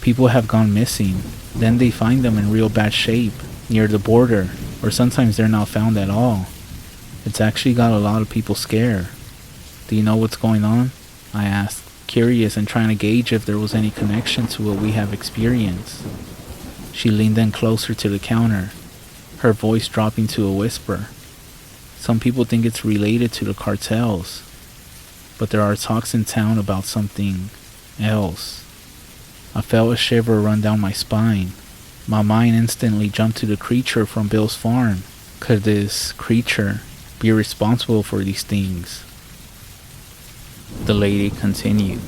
[SPEAKER 1] People have gone missing, then they find them in real bad shape, near the border, or sometimes they're not found at all. It's actually got a lot of people scared. Do you know what's going on? I asked, curious and trying to gauge if there was any connection to what we have experienced. She leaned in closer to the counter, her voice dropping to a whisper. Some people think it's related to the cartels, but there are talks in town about something else. I felt a shiver run down my spine. My mind instantly jumped to the creature from Bill's farm. Could this creature be responsible for these things? The lady continued.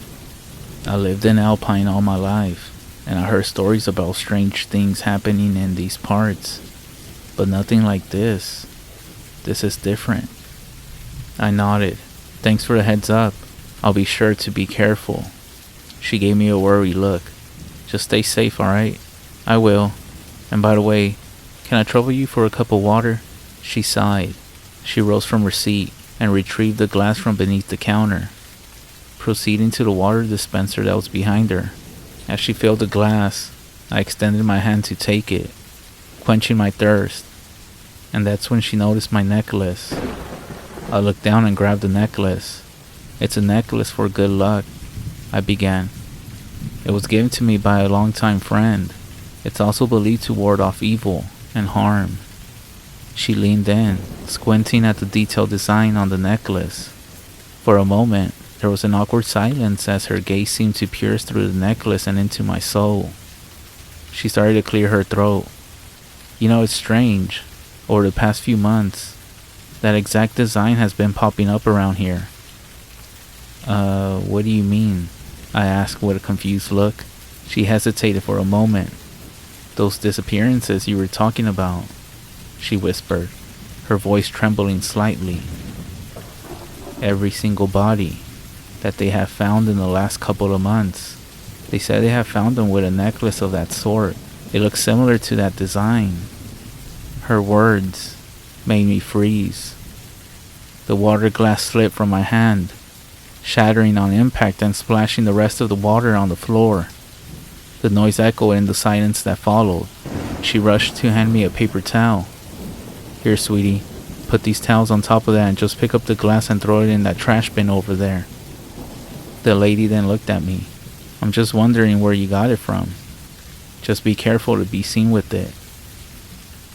[SPEAKER 1] I lived in Alpine all my life, and I heard stories about strange things happening in these parts, but nothing like this. This is different. I nodded. Thanks for the heads up. I'll be sure to be careful. She gave me a worried look. Just stay safe, alright? I will. And by the way, can I trouble you for a cup of water? She sighed. She rose from her seat and retrieved the glass from beneath the counter, proceeding to the water dispenser that was behind her. As she filled the glass, I extended my hand to take it, quenching my thirst. And that's when she noticed my necklace. I looked down and grabbed the necklace. It's a necklace for good luck, I began. It was given to me by a longtime friend. It's also believed to ward off evil and harm. She leaned in, squinting at the detailed design on the necklace. For a moment, there was an awkward silence as her gaze seemed to pierce through the necklace and into my soul. She started to clear her throat. It's strange. Over the past few months, that exact design has been popping up around here. What do you mean? I asked with a confused look. She hesitated for a moment. Those disappearances you were talking about, she whispered, her voice trembling slightly. Every single body that they have found in the last couple of months. They said they have found them with a necklace of that sort. It looks similar to that design. Her words made me freeze. The water glass slipped from my hand, shattering on impact and splashing the rest of the water on the floor. The noise echoed in the silence that followed. She rushed to hand me a paper towel. Here, sweetie, put these towels on top of that and just pick up the glass and throw it in that trash bin over there. The lady then looked at me. I'm just wondering where you got it from. Just be careful to be seen with it.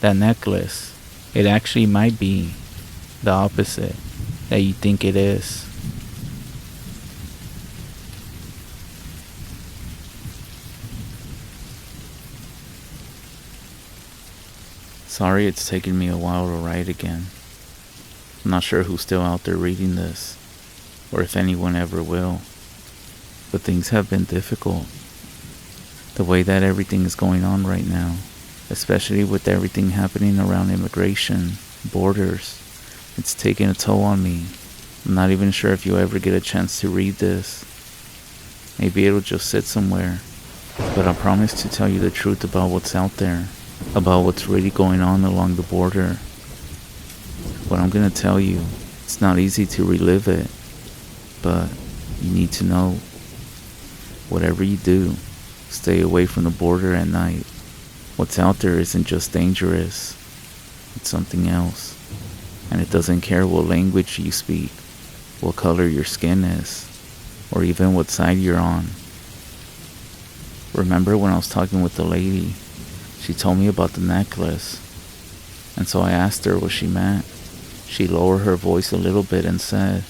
[SPEAKER 1] That necklace, it actually might be the opposite that you think it is. Sorry it's taken me a while to write again. I'm not sure who's still out there reading this, or if anyone ever will. But things have been difficult. The way that everything is going on right now, especially with everything happening around immigration, borders, it's taking a toll on me. I'm not even sure if you'll ever get a chance to read this. Maybe it'll just sit somewhere. But I promise to tell you the truth about what's out there, about what's really going on along the border. What I'm gonna tell you, it's not easy to relive it, but you need to know. Whatever you do, stay away from the border at night. What's out there isn't just dangerous, it's something else. and it doesn't care what language you speak, what color your skin is, or even what side you're on. Remember when I was talking with the lady, she told me about the necklace, and so I asked her what she meant. She lowered her voice a little bit and said,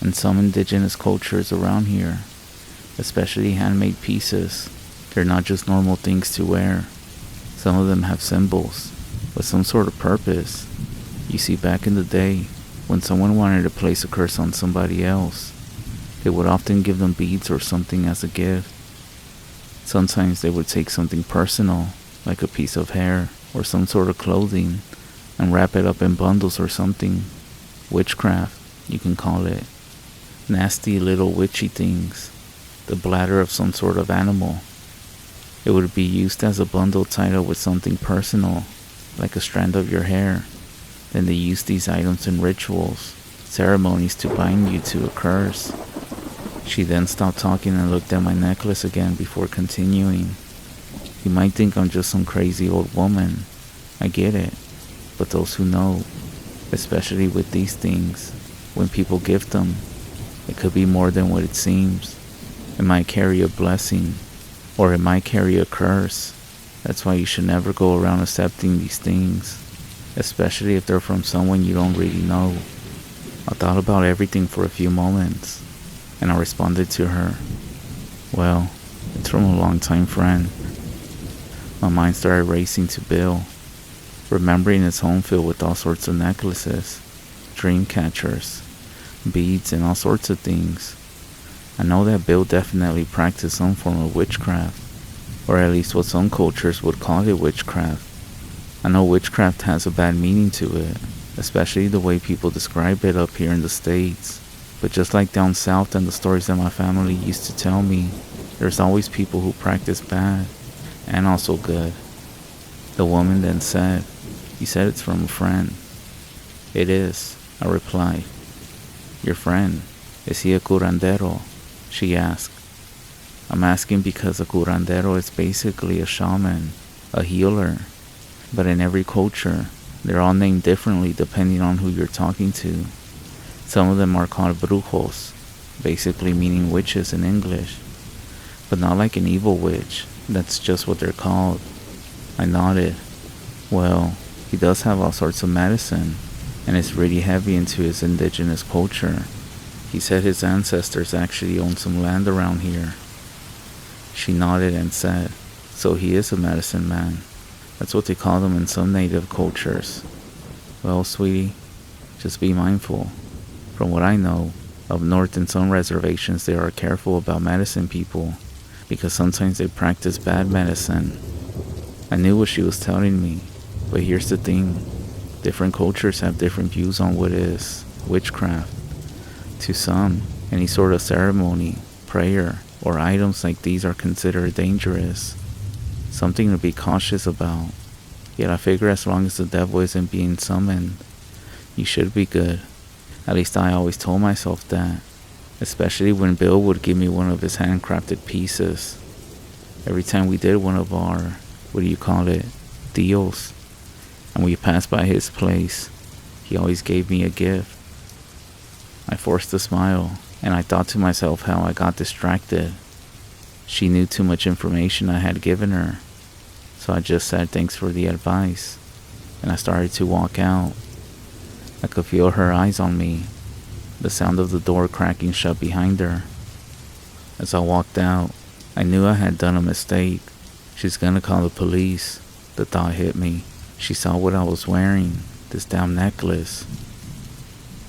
[SPEAKER 1] in some indigenous cultures around here, especially handmade pieces, they're not just normal things to wear. Some of them have symbols, with some sort of purpose. You see, back in the day, when someone wanted to place a curse on somebody else, they would often give them beads or something as a gift. Sometimes they would take something personal, like a piece of hair or some sort of clothing, and wrap it up in bundles or something. Witchcraft, you can call it. Nasty little witchy things. The bladder of some sort of animal. It would be used as a bundle tied up with something personal, like a strand of your hair. Then they used these items in rituals, ceremonies to bind you to a curse. She then stopped talking and looked at my necklace again before continuing. You might think I'm just some crazy old woman. I get it. But those who know, especially with these things, when people gift them, it could be more than what it seems. It might carry a blessing, or it might carry a curse. That's why you should never go around accepting these things, especially if they're from someone you don't really know. I thought about everything for a few moments, and I responded to her, well, it's from a long-time friend. My mind started racing to Bill, remembering his home filled with all sorts of necklaces, dream catchers, beads, and all sorts of things. I know that Bill definitely practiced some form of witchcraft, or at least what some cultures would call it witchcraft. I know witchcraft has a bad meaning to it, especially the way people describe it up here in the States. But just like down south and the stories that my family used to tell me, there's always people who practice bad, and also good. The woman then said, you said it's from a friend. It is, I replied. Your friend, is he a curandero? She asked. I'm asking because a curandero is basically a shaman, a healer. But in every culture, they're all named differently depending on who you're talking to. Some of them are called brujos, basically meaning witches in English. But not like an evil witch, that's just what they're called. I nodded. Well, he does have all sorts of medicine, and is really heavy into his indigenous culture. He said his ancestors actually owned some land around here. She nodded and said, so he is a medicine man. That's what they call them in some native cultures. Well, sweetie, just be mindful. From what I know, up north in some reservations they are careful about medicine people, because sometimes they practice bad medicine. I knew what she was telling me, but here's the thing. Different cultures have different views on what is witchcraft. To some, any sort of ceremony, prayer, or items like these are considered dangerous. Something to be cautious about. Yet I figure as long as the devil isn't being summoned, you should be good. At least I always told myself that. Especially when Bill would give me one of his handcrafted pieces. Every time we did one of our, deals, and we passed by his place, he always gave me a gift. I forced a smile, and I thought to myself how I got distracted. She knew too much information I had given her, so I just said thanks for the advice, and I started to walk out. I could feel her eyes on me, the sound of the door cracking shut behind her. As I walked out, I knew I had done a mistake. She's gonna call the police. The thought hit me. She saw what I was wearing, this damn necklace.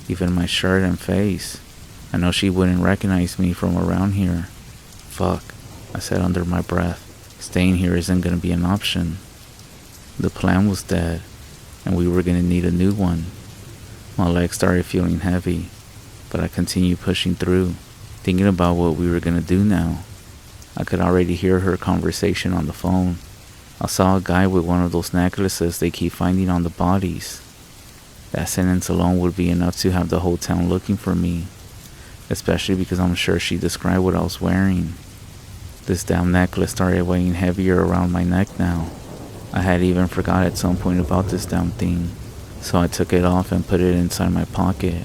[SPEAKER 1] Even my shirt and face. I know she wouldn't recognize me from around here. Fuck, I said under my breath. Staying here isn't gonna be an option. The plan was dead, and we were gonna need a new one. My legs started feeling heavy, but I continued pushing through, thinking about what we were gonna do now. I could already hear her conversation on the phone. I saw a guy with one of those necklaces they keep finding on the bodies. That sentence alone would be enough to have the whole town looking for me, especially because I'm sure she described what I was wearing. This damn necklace started weighing heavier around my neck now. I had even forgot at some point about this damn thing. So I took it off and put it inside my pocket.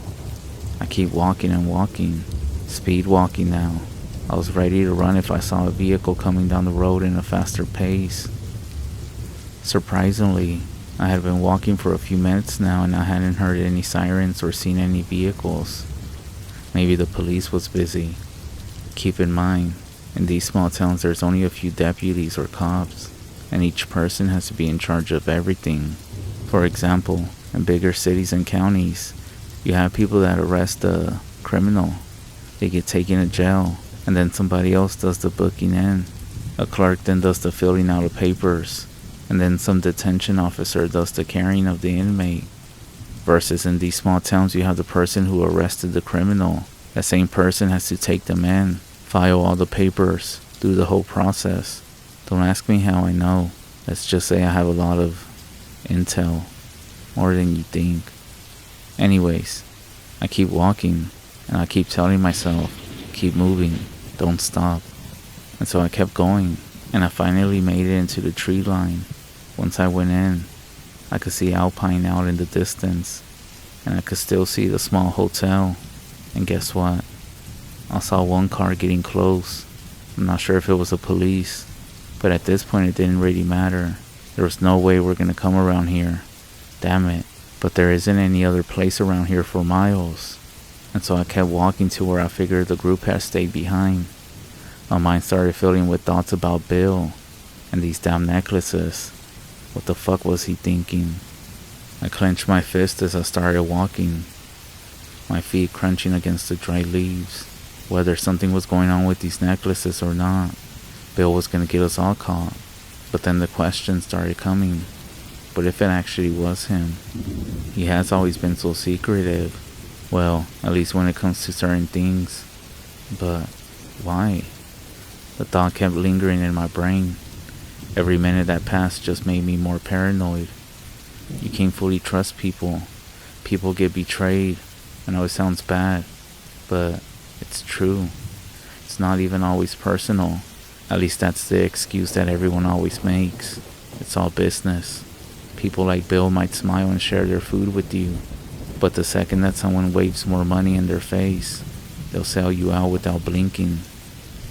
[SPEAKER 1] I keep walking and walking, speed walking now. I was ready to run if I saw a vehicle coming down the road in a faster pace. Surprisingly, I had been walking for a few minutes now and I hadn't heard any sirens or seen any vehicles. Maybe the police was busy. Keep in mind, in these small towns there's only a few deputies or cops, and each person has to be in charge of everything. For example, in bigger cities and counties, you have people that arrest a criminal. They get taken to jail, and then somebody else does the booking in. A clerk then does the filling out of papers, and then some detention officer does the carrying of the inmate. Versus in these small towns, you have the person who arrested the criminal. That same person has to take them in, file all the papers, do the whole process. Don't ask me how I know. Let's just say I have a lot of intel, more than you think. Anyways, I keep walking, and I keep telling myself, keep moving, don't stop. And so I kept going, and I finally made it into the tree line. Once I went in, I could see Alpine out in the distance, and I could still see the small hotel. And guess what? I saw one car getting close. I'm not sure if it was the police, but at this point it didn't really matter. There was no way we're gonna come around here. Damn it. But there isn't any other place around here for miles. And so I kept walking to where I figured the group had stayed behind. My mind started filling with thoughts about Bill and these damn necklaces. What the fuck was he thinking? I clenched my fist as I started walking, my feet crunching against the dry leaves. Whether something was going on with these necklaces or not, Bill was gonna get us all caught. But then the questions started coming. But if it actually was him? He has always been so secretive. Well, at least when it comes to certain things. But why? The thought kept lingering in my brain. Every minute that passed just made me more paranoid. You can't fully trust people. People get betrayed. I know it sounds bad, but it's true. It's not even always personal. At least that's the excuse that everyone always makes. It's all business. People like Bill might smile and share their food with you, but the second that someone waves more money in their face, they'll sell you out without blinking.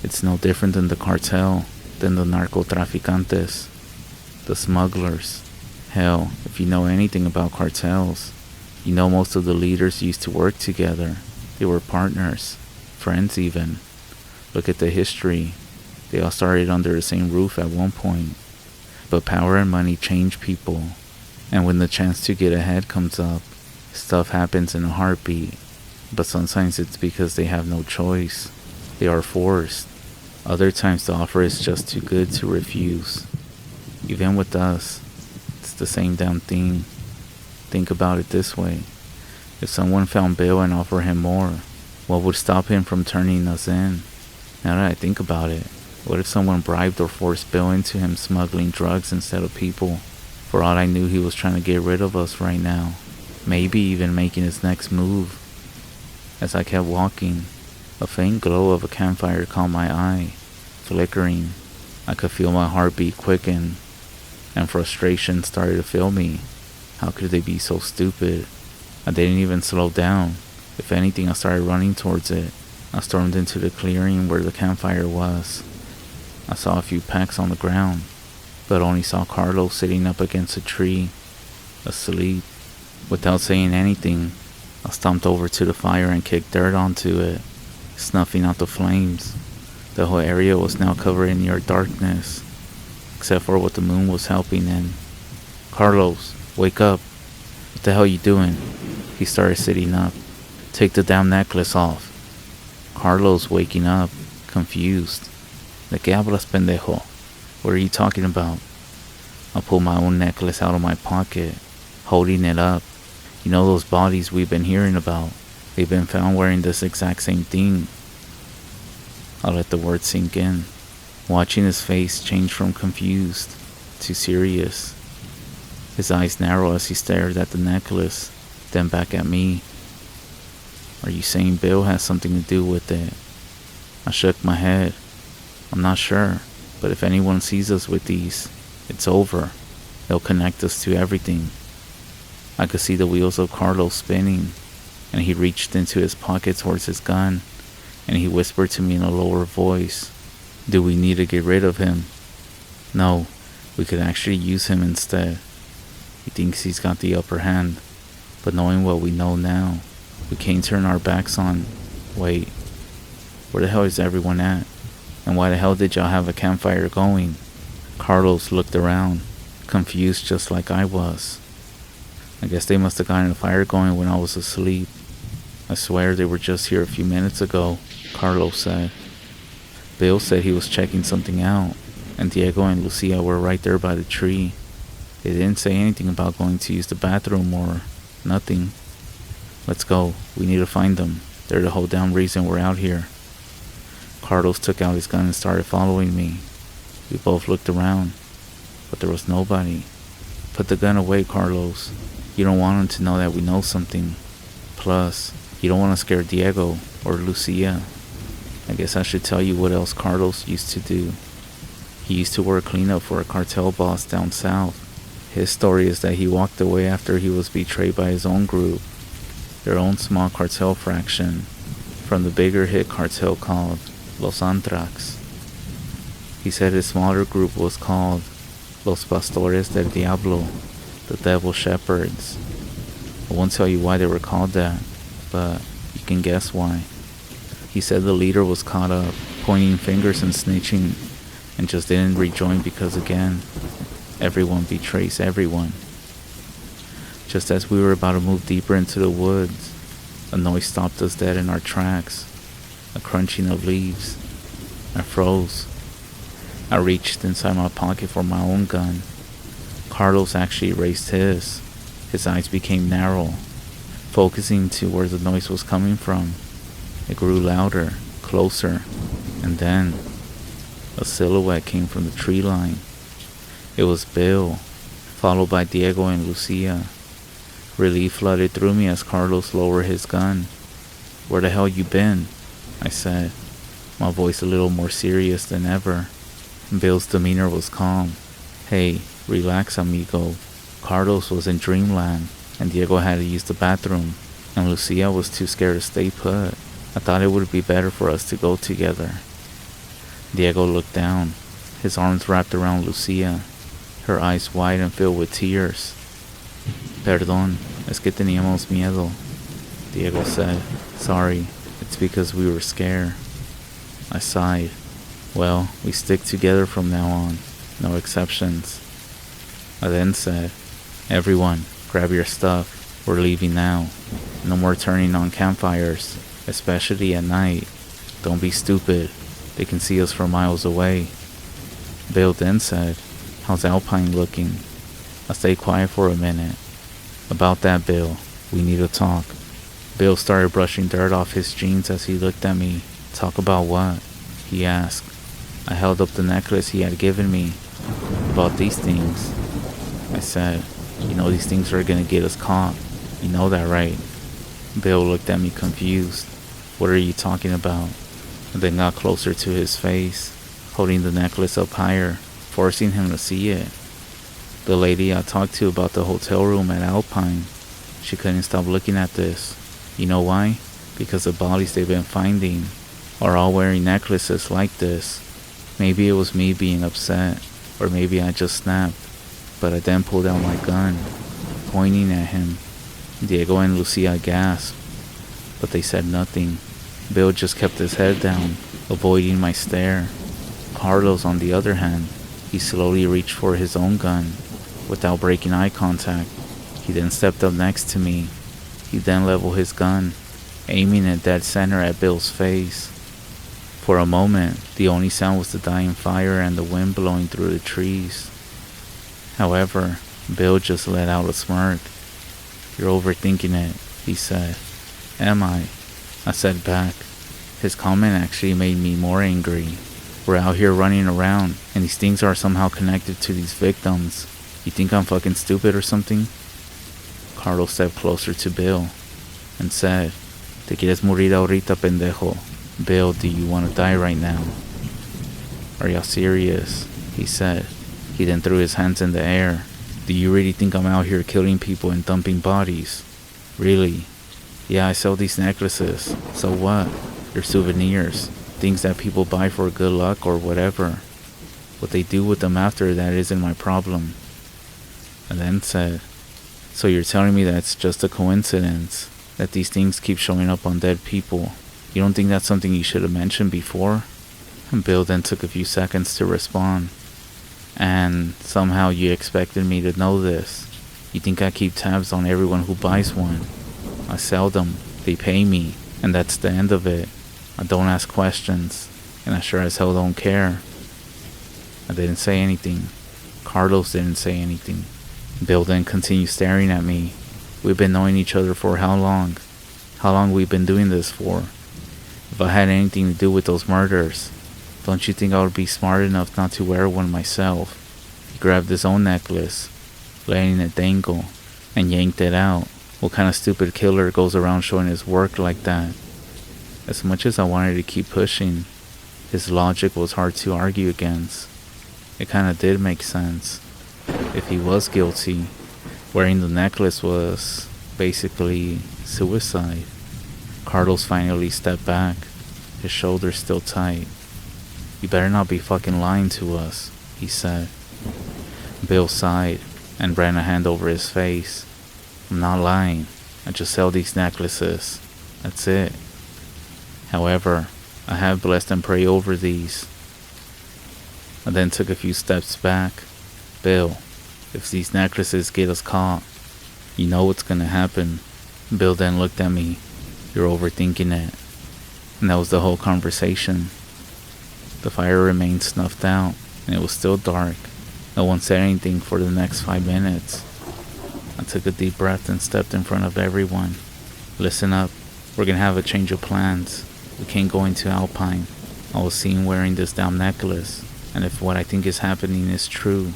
[SPEAKER 1] It's no different than the cartel, than the narcotraficantes, the smugglers. Hell, if you know anything about cartels, you know most of the leaders used to work together. They were partners, friends even. Look at the history. They all started under the same roof at one point. But power and money change people. And when the chance to get ahead comes up, stuff happens in a heartbeat. But sometimes it's because they have no choice. They are forced. Other times the offer is just too good to refuse. Even with us, it's the same damn thing. Think about it this way. If someone found Bill and offered him more, what would stop him from turning us in? Now that I think about it, what if someone bribed or forced Bill into him smuggling drugs instead of people? For all I knew, he was trying to get rid of us right now. Maybe even making his next move. As I kept walking, a faint glow of a campfire caught my eye, flickering. I could feel my heartbeat quicken, and frustration started to fill me. How could they be so stupid? I didn't even slow down. If anything, I started running towards it. I stormed into the clearing where the campfire was. I saw a few packs on the ground, but only saw Carlos sitting up against a tree, asleep. Without saying anything, I stomped over to the fire and kicked dirt onto it, snuffing out the flames. The whole area was now covered in near darkness, except for what the moon was helping in. Carlos, wake up. What the hell you doing? He started sitting up. Take the damn necklace off. Carlos waking up, confused. ¿De qué hablas, pendejo? What are you talking about? I pulled my own necklace out of my pocket, holding it up. You know those bodies we've been hearing about? They've been found wearing this exact same thing. I let the words sink in, watching his face change from confused to serious. His eyes narrow as he stared at the necklace, then back at me. Are you saying Bill has something to do with it? I shook my head. I'm not sure, but if anyone sees us with these, it's over. They'll connect us to everything. I could see the wheels of Carlos spinning, and he reached into his pocket towards his gun, and he whispered to me in a lower voice, "Do we need to get rid of him?" "No, we could actually use him instead. He thinks he's got the upper hand, but knowing what we know now, we can't turn our backs on." "Wait, where the hell is everyone at? And why the hell did y'all have a campfire going?" Carlos looked around, confused just like I was. "I guess they must have gotten a fire going when I was asleep. I swear they were just here a few minutes ago," Carlos said. Bill said he was checking something out, and Diego and Lucia were right there by the tree. They didn't say anything about going to use the bathroom or nothing. "Let's go. We need to find them. They're the whole damn reason we're out here." Carlos took out his gun and started following me. We both looked around, but there was nobody. "Put the gun away, Carlos. You don't want him to know that we know something. Plus, you don't want to scare Diego or Lucia. I guess I should tell you what else Carlos used to do. He used to work cleanup for a cartel boss down south. His story is that he walked away after he was betrayed by his own group, their own small cartel fraction, from the bigger hit cartel called Los Antrax. He said his smaller group was called Los Pastores del Diablo, the Devil Shepherds. I won't tell you why they were called that, but you can guess why. He said the leader was caught up, pointing fingers and snitching, and just didn't rejoin because, again, everyone betrays everyone. Just as we were about to move deeper into the woods, a noise stopped us dead in our tracks, a crunching of leaves. I froze. I reached inside my pocket for my own gun. Carlos actually raised his. His eyes became narrow, focusing to where the noise was coming from. It grew louder, closer, and then a silhouette came from the tree line. It was Bill, followed by Diego and Lucia. Relief flooded through me as Carlos lowered his gun. "Where the hell you been?" I said, my voice a little more serious than ever. Bill's demeanor was calm. "Hey, relax, amigo. Carlos was in dreamland, and Diego had to use the bathroom, and Lucia was too scared to stay put. I thought it would be better for us to go together." Diego looked down, his arms wrapped around Lucia, her eyes wide and filled with tears. "Perdón, es que teníamos miedo," Diego said. "Sorry, it's because we were scared." I sighed. "Well, we stick together from now on, no exceptions." I then said, "Everyone, grab your stuff. We're leaving now. No more turning on campfires, especially at night. Don't be stupid. They can see us from miles away." Bill then said, "How's Alpine looking?" I stayed quiet for a minute. "About that, Bill, we need to talk." Bill started brushing dirt off his jeans as he looked at me. "Talk about what?" he asked. I held up the necklace he had given me. "About these things," I said. "You know these things are gonna get us caught. You know that, right?" Bill looked at me confused. "What are you talking about?" And then got closer to his face, holding the necklace up higher, forcing him to see it. "The lady I talked to about the hotel room at Alpine, she couldn't stop looking at this. You know why? Because the bodies they've been finding are all wearing necklaces like this. Maybe it was me being upset, or maybe I just snapped, but I then pulled out my gun, pointing at him. Diego and Lucia gasped, but they said nothing. Bill just kept his head down, avoiding my stare. Carlos, on the other hand, he slowly reached for his own gun, without breaking eye contact. He then stepped up next to me. He then leveled his gun, aiming it dead center at Bill's face. For a moment, the only sound was the dying fire and the wind blowing through the trees. However, Bill just let out a smirk. "You're overthinking it," he said. "Am I?" I said back. His comment actually made me more angry. We're out here running around, and these things are somehow connected to these victims. You think I'm fucking stupid or something? Carlos stepped closer to Bill and said, "Te quieres morir ahorita, pendejo? Bill, do you want to die right now?" "Are y'all serious?" he said. He then threw his hands in the air. Do you really think I'm out here killing people and dumping bodies? Really? Yeah, I sell these necklaces. So what? They're souvenirs. Things that people buy for good luck or whatever. What they do with them after that isn't my problem. And then said, so you're telling me that it's just a coincidence that these things keep showing up on dead people? You don't think that's something you should have mentioned before? And Bill then took a few seconds to respond. And somehow you expected me to know this. You think I keep tabs on everyone who buys one? I sell them, they pay me, and that's the end of it. I don't ask questions, and I sure as hell don't care. I didn't say anything. Carlos didn't say anything. Bill then continued staring at me. We've been knowing each other for how long? How long we've been doing this for? If I had anything to do with those murders, don't you think I would be smart enough not to wear one myself? He grabbed his own necklace, letting it dangle, and yanked it out. What kind of stupid killer goes around showing his work like that? As much as I wanted to keep pushing, his logic was hard to argue against. It kinda did make sense. If he was guilty, wearing the necklace was basically suicide. Carlos finally stepped back, his shoulders still tight. You better not be fucking lying to us, he said. Bill sighed and ran a hand over his face. I'm not lying. I just sell these necklaces. That's it. However, I have blessed and prayed over these. I then took a few steps back. Bill, if these necklaces get us caught, you know what's gonna happen. Bill then looked at me. You're overthinking it. And that was the whole conversation. The fire remained snuffed out, and it was still dark. No one said anything for the next 5 minutes. I took a deep breath and stepped in front of everyone. Listen up, we're gonna have a change of plans. We can't go into Alpine. I was seen wearing this damn necklace, and if what I think is happening is true,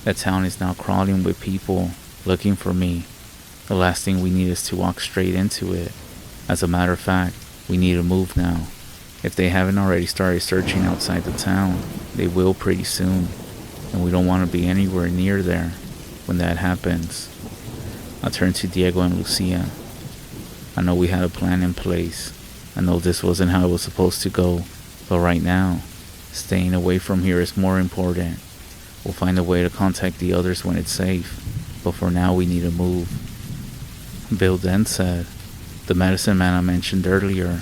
[SPEAKER 1] that town is now crawling with people looking for me. The last thing we need is to walk straight into it. As a matter of fact, we need to move now. If they haven't already started searching outside the town, they will pretty soon, and we don't want to be anywhere near there when that happens. I turned to Diego and Lucia. I know we had a plan in place. I know this wasn't how it was supposed to go, but right now, staying away from here is more important. We'll find a way to contact the others when it's safe, but for now we need to move. Bill then said, the medicine man I mentioned earlier,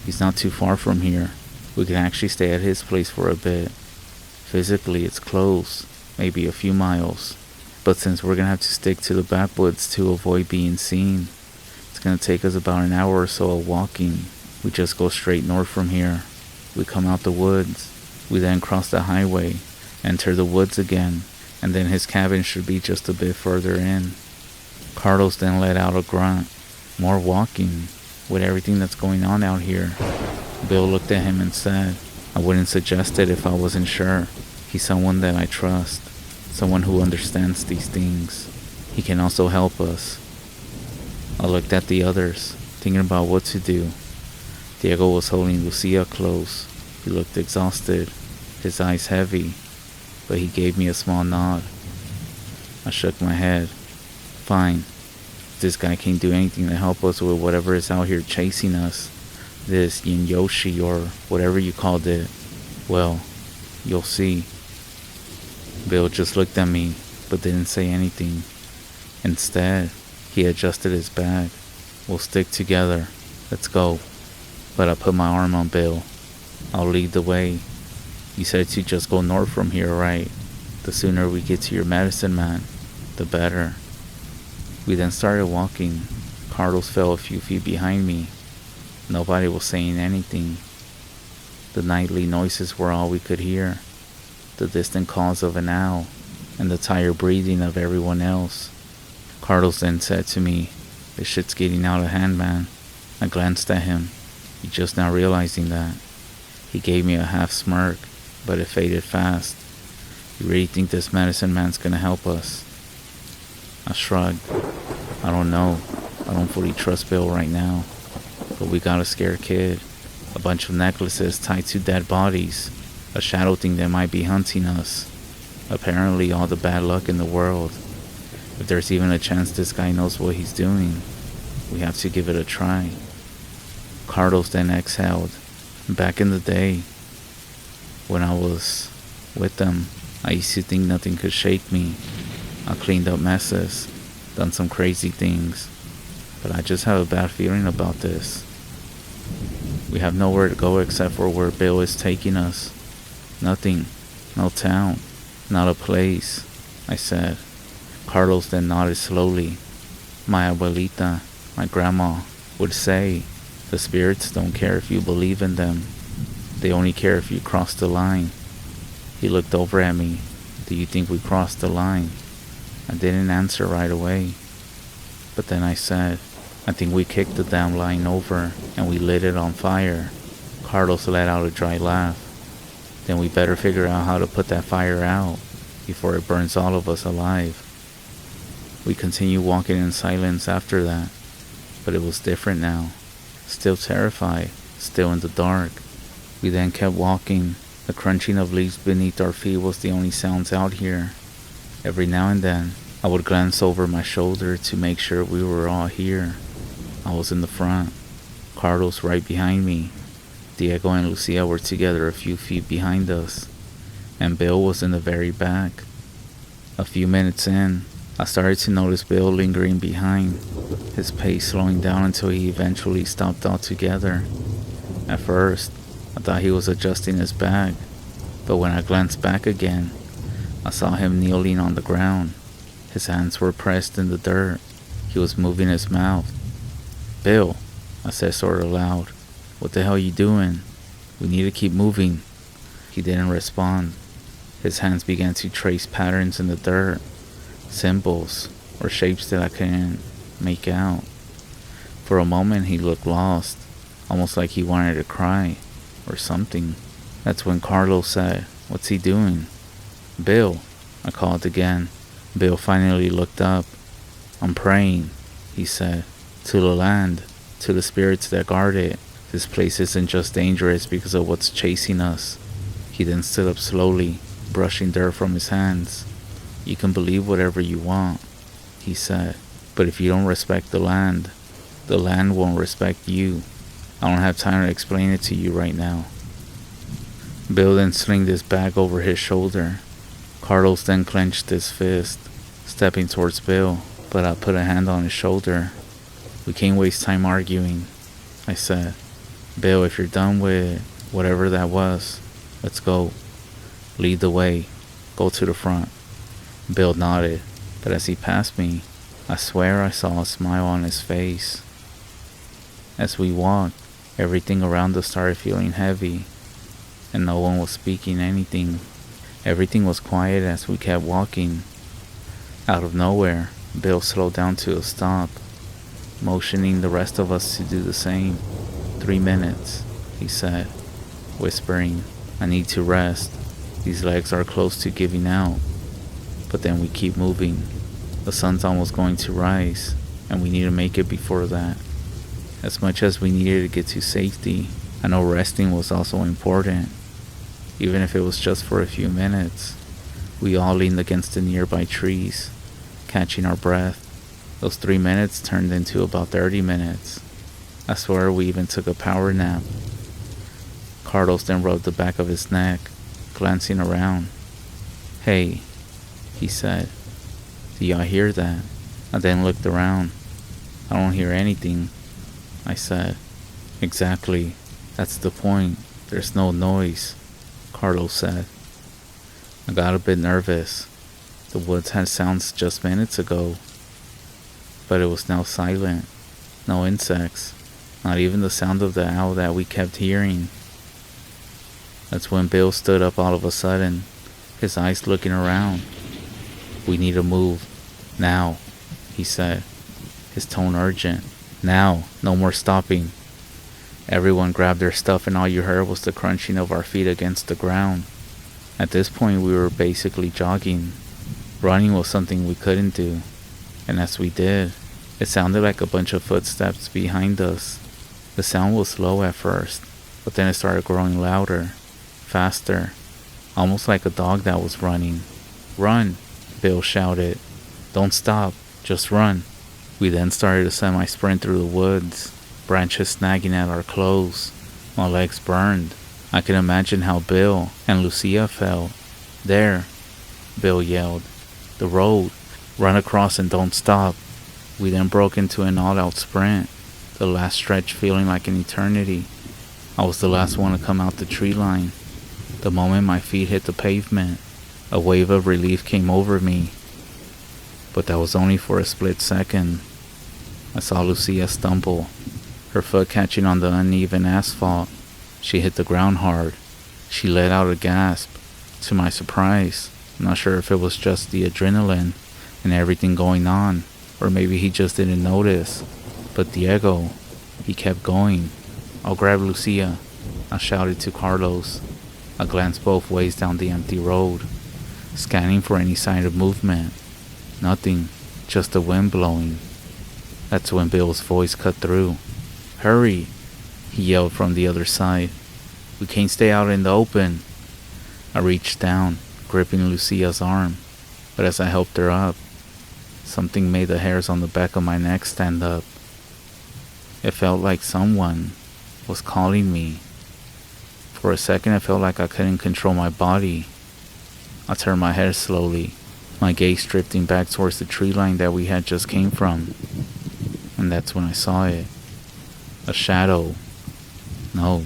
[SPEAKER 1] he's not too far from here. We can actually stay at his place for a bit. Physically, it's close, maybe a few miles, but since we're gonna have to stick to the backwoods to avoid being seen, it's gonna take us about an hour or so of walking. We just go straight north from here. We come out the woods. We then cross the highway, enter the woods again, and then his cabin should be just a bit further in. Carlos then let out a grunt. More walking, with everything that's going on out here. Bill looked at him and said, I wouldn't suggest it if I wasn't sure. He's someone that I trust, someone who understands these things. He can also help us. I looked at the others, thinking about what to do. Diego was holding Lucia close. He looked exhausted, his eyes heavy, but he gave me a small nod. I shook my head. Fine. If this guy can't do anything to help us with whatever is out here chasing us, this yenaglooshi or whatever you called it, well, you'll see. Bill just looked at me, but didn't say anything. Instead, he adjusted his bag. We'll stick together. Let's go. But I put my arm on Bill. I'll lead the way. You said to just go north from here, right? The sooner we get to your medicine man, the better. We then started walking. Carlos fell a few feet behind me. Nobody was saying anything. The nightly noises were all we could hear. The distant calls of an owl and the tired breathing of everyone else. Carlos then said to me, this shit's getting out of hand, man. I glanced at him. He just now realizing that. He gave me a half smirk, but it faded fast. You really think this medicine man's gonna help us? I shrugged. I don't know. I don't fully trust Bill right now. But we got a scared kid. A bunch of necklaces tied to dead bodies. A shadow thing that might be hunting us. Apparently all the bad luck in the world. If there's even a chance this guy knows what he's doing, we have to give it a try. Carlos then exhaled. Back in the day, when I was with them, I used to think nothing could shake me. I cleaned up messes, done some crazy things, but I just have a bad feeling about this. We have nowhere to go except for where Bill is taking us. Nothing, no town, not a place, I said. Carlos then nodded slowly. My abuelita, my grandma, would say, the spirits don't care if you believe in them. They only care if you cross the line. He looked over at me. Do you think we crossed the line? I didn't answer right away. But then I said, I think we kicked the damn line over and we lit it on fire. Carlos let out a dry laugh. Then we better figure out how to put that fire out before it burns all of us alive. We continued walking in silence after that, but it was different now. Still terrified, still in the dark. We then kept walking. The crunching of leaves beneath our feet was the only sounds out here. Every now and then, I would glance over my shoulder to make sure we were all here. I was in the front, Carlos right behind me. Diego and Lucia were together a few feet behind us, and Bill was in the very back. A few minutes in, I started to notice Bill lingering behind, his pace slowing down until he eventually stopped altogether. At first, I thought he was adjusting his bag, but when I glanced back again, I saw him kneeling on the ground. His hands were pressed in the dirt. He was moving his mouth. Bill, I said sort of loud, what the hell you doing? We need to keep moving. He didn't respond. His hands began to trace patterns in the dirt, symbols or shapes that I couldn't make out. For a moment he looked lost, almost like he wanted to cry or something. That's when Carlos said, what's he doing? Bill, I called again. Bill finally looked up. I'm praying, he said, to the land, to the spirits that guard it. This place isn't just dangerous because of what's chasing us. He then stood up slowly, brushing dirt from his hands. You can believe whatever you want, he said, but if you don't respect the land won't respect you. I don't have time to explain it to you right now. Bill then slinged his bag over his shoulder. Carlos then clenched his fist, stepping towards Bill, but I put a hand on his shoulder. We can't waste time arguing, I said. Bill, if you're done with whatever that was, let's go. Lead the way. Go to the front. Bill nodded, but as he passed me, I swear I saw a smile on his face. As we walked, everything around us started feeling heavy, and no one was speaking anything. Everything was quiet as we kept walking. Out of nowhere, Bill slowed down to a stop, motioning the rest of us to do the same. 3 minutes, he said, whispering, I need to rest. These legs are close to giving out. But then we keep moving. The sun's almost going to rise, and we need to make it before that. As much as we needed to get to safety, I know resting was also important. Even if it was just for a few minutes. We all leaned against the nearby trees, catching our breath. Those 3 minutes turned into about 30 minutes. I swear we even took a power nap. Carlos then rubbed the back of his neck, glancing around. Hey, he said, do y'all hear that? I then looked around. I don't hear anything, I said. Exactly, that's the point. There's no noise, Carlos said. I got a bit nervous. The woods had sounds just minutes ago, but it was now silent. No insects, not even the sound of the owl that we kept hearing. That's when Bill stood up all of a sudden, his eyes looking around. We need to move. Now, he said, his tone urgent. Now, no more stopping. Everyone grabbed their stuff and all you heard was the crunching of our feet against the ground. At this point we were basically jogging. Running was something we couldn't do. And as we did, it sounded like a bunch of footsteps behind us. The sound was slow at first, but then it started growing louder, faster, almost like a dog that was running. Run, Bill shouted. Don't stop, just run. We then started a semi-sprint through the woods, branches snagging at our clothes. My legs burned. I could imagine how Bill and Lucia felt. There, Bill yelled. The road. Run across and don't stop. We then broke into an all-out sprint, the last stretch feeling like an eternity. I was the last one to come out the tree line. The moment my feet hit the pavement, a wave of relief came over me. But that was only for a split second. I saw Lucia stumble, her foot catching on the uneven asphalt. She hit the ground hard. She let out a gasp. To my surprise, I'm not sure if it was just the adrenaline and everything going on, or maybe he just didn't notice. But Diego, he kept going. I'll grab Lucia, I shouted to Carlos. I glanced both ways down the empty road, scanning for any sign of movement. Nothing, just the wind blowing. That's when Bill's voice cut through. Hurry, he yelled from the other side. We can't stay out in the open. I reached down, gripping Lucia's arm, but as I helped her up, something made the hairs on the back of my neck stand up. It felt like someone was calling me. For a second, I felt like I couldn't control my body. I turned my head slowly, my gaze drifting back towards the tree line that we had just came from. And that's when I saw it. A shadow. No,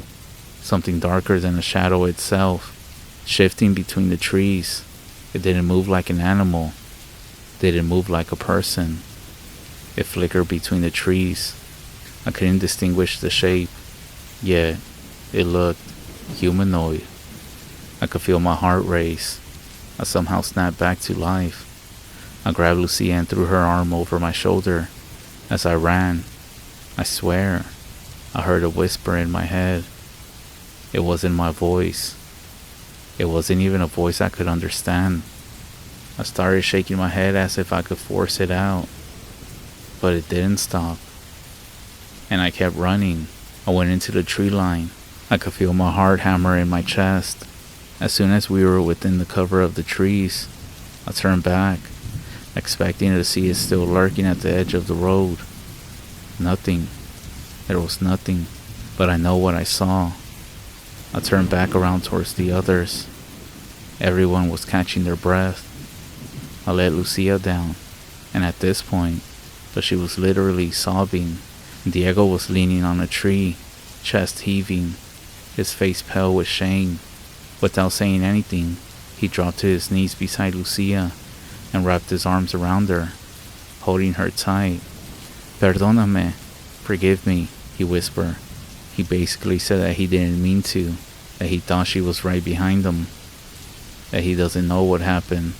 [SPEAKER 1] something darker than a shadow itself, shifting between the trees. It didn't move like an animal. It didn't move like a person. It flickered between the trees. I couldn't distinguish the shape, yet it looked humanoid. I could feel my heart race. I somehow snapped back to life. I grabbed Lucia and threw her arm over my shoulder. As I ran, I swear, I heard a whisper in my head. It wasn't my voice. It wasn't even a voice I could understand. I started shaking my head as if I could force it out, but it didn't stop. And I kept running. I went into the tree line. I could feel my heart hammer in my chest. As soon as we were within the cover of the trees, I turned back, expecting to see it still lurking at the edge of the road. Nothing. There was nothing, but I know what I saw. I turned back around towards the others. Everyone was catching their breath. I let Lucia down, and at this point, but she was literally sobbing. Diego was leaning on a tree, chest heaving, his face pale with shame. Without saying anything, he dropped to his knees beside Lucia and wrapped his arms around her, holding her tight. Perdóname, forgive me, he whispered. He basically said that he didn't mean to, that he thought she was right behind him, that he doesn't know what happened.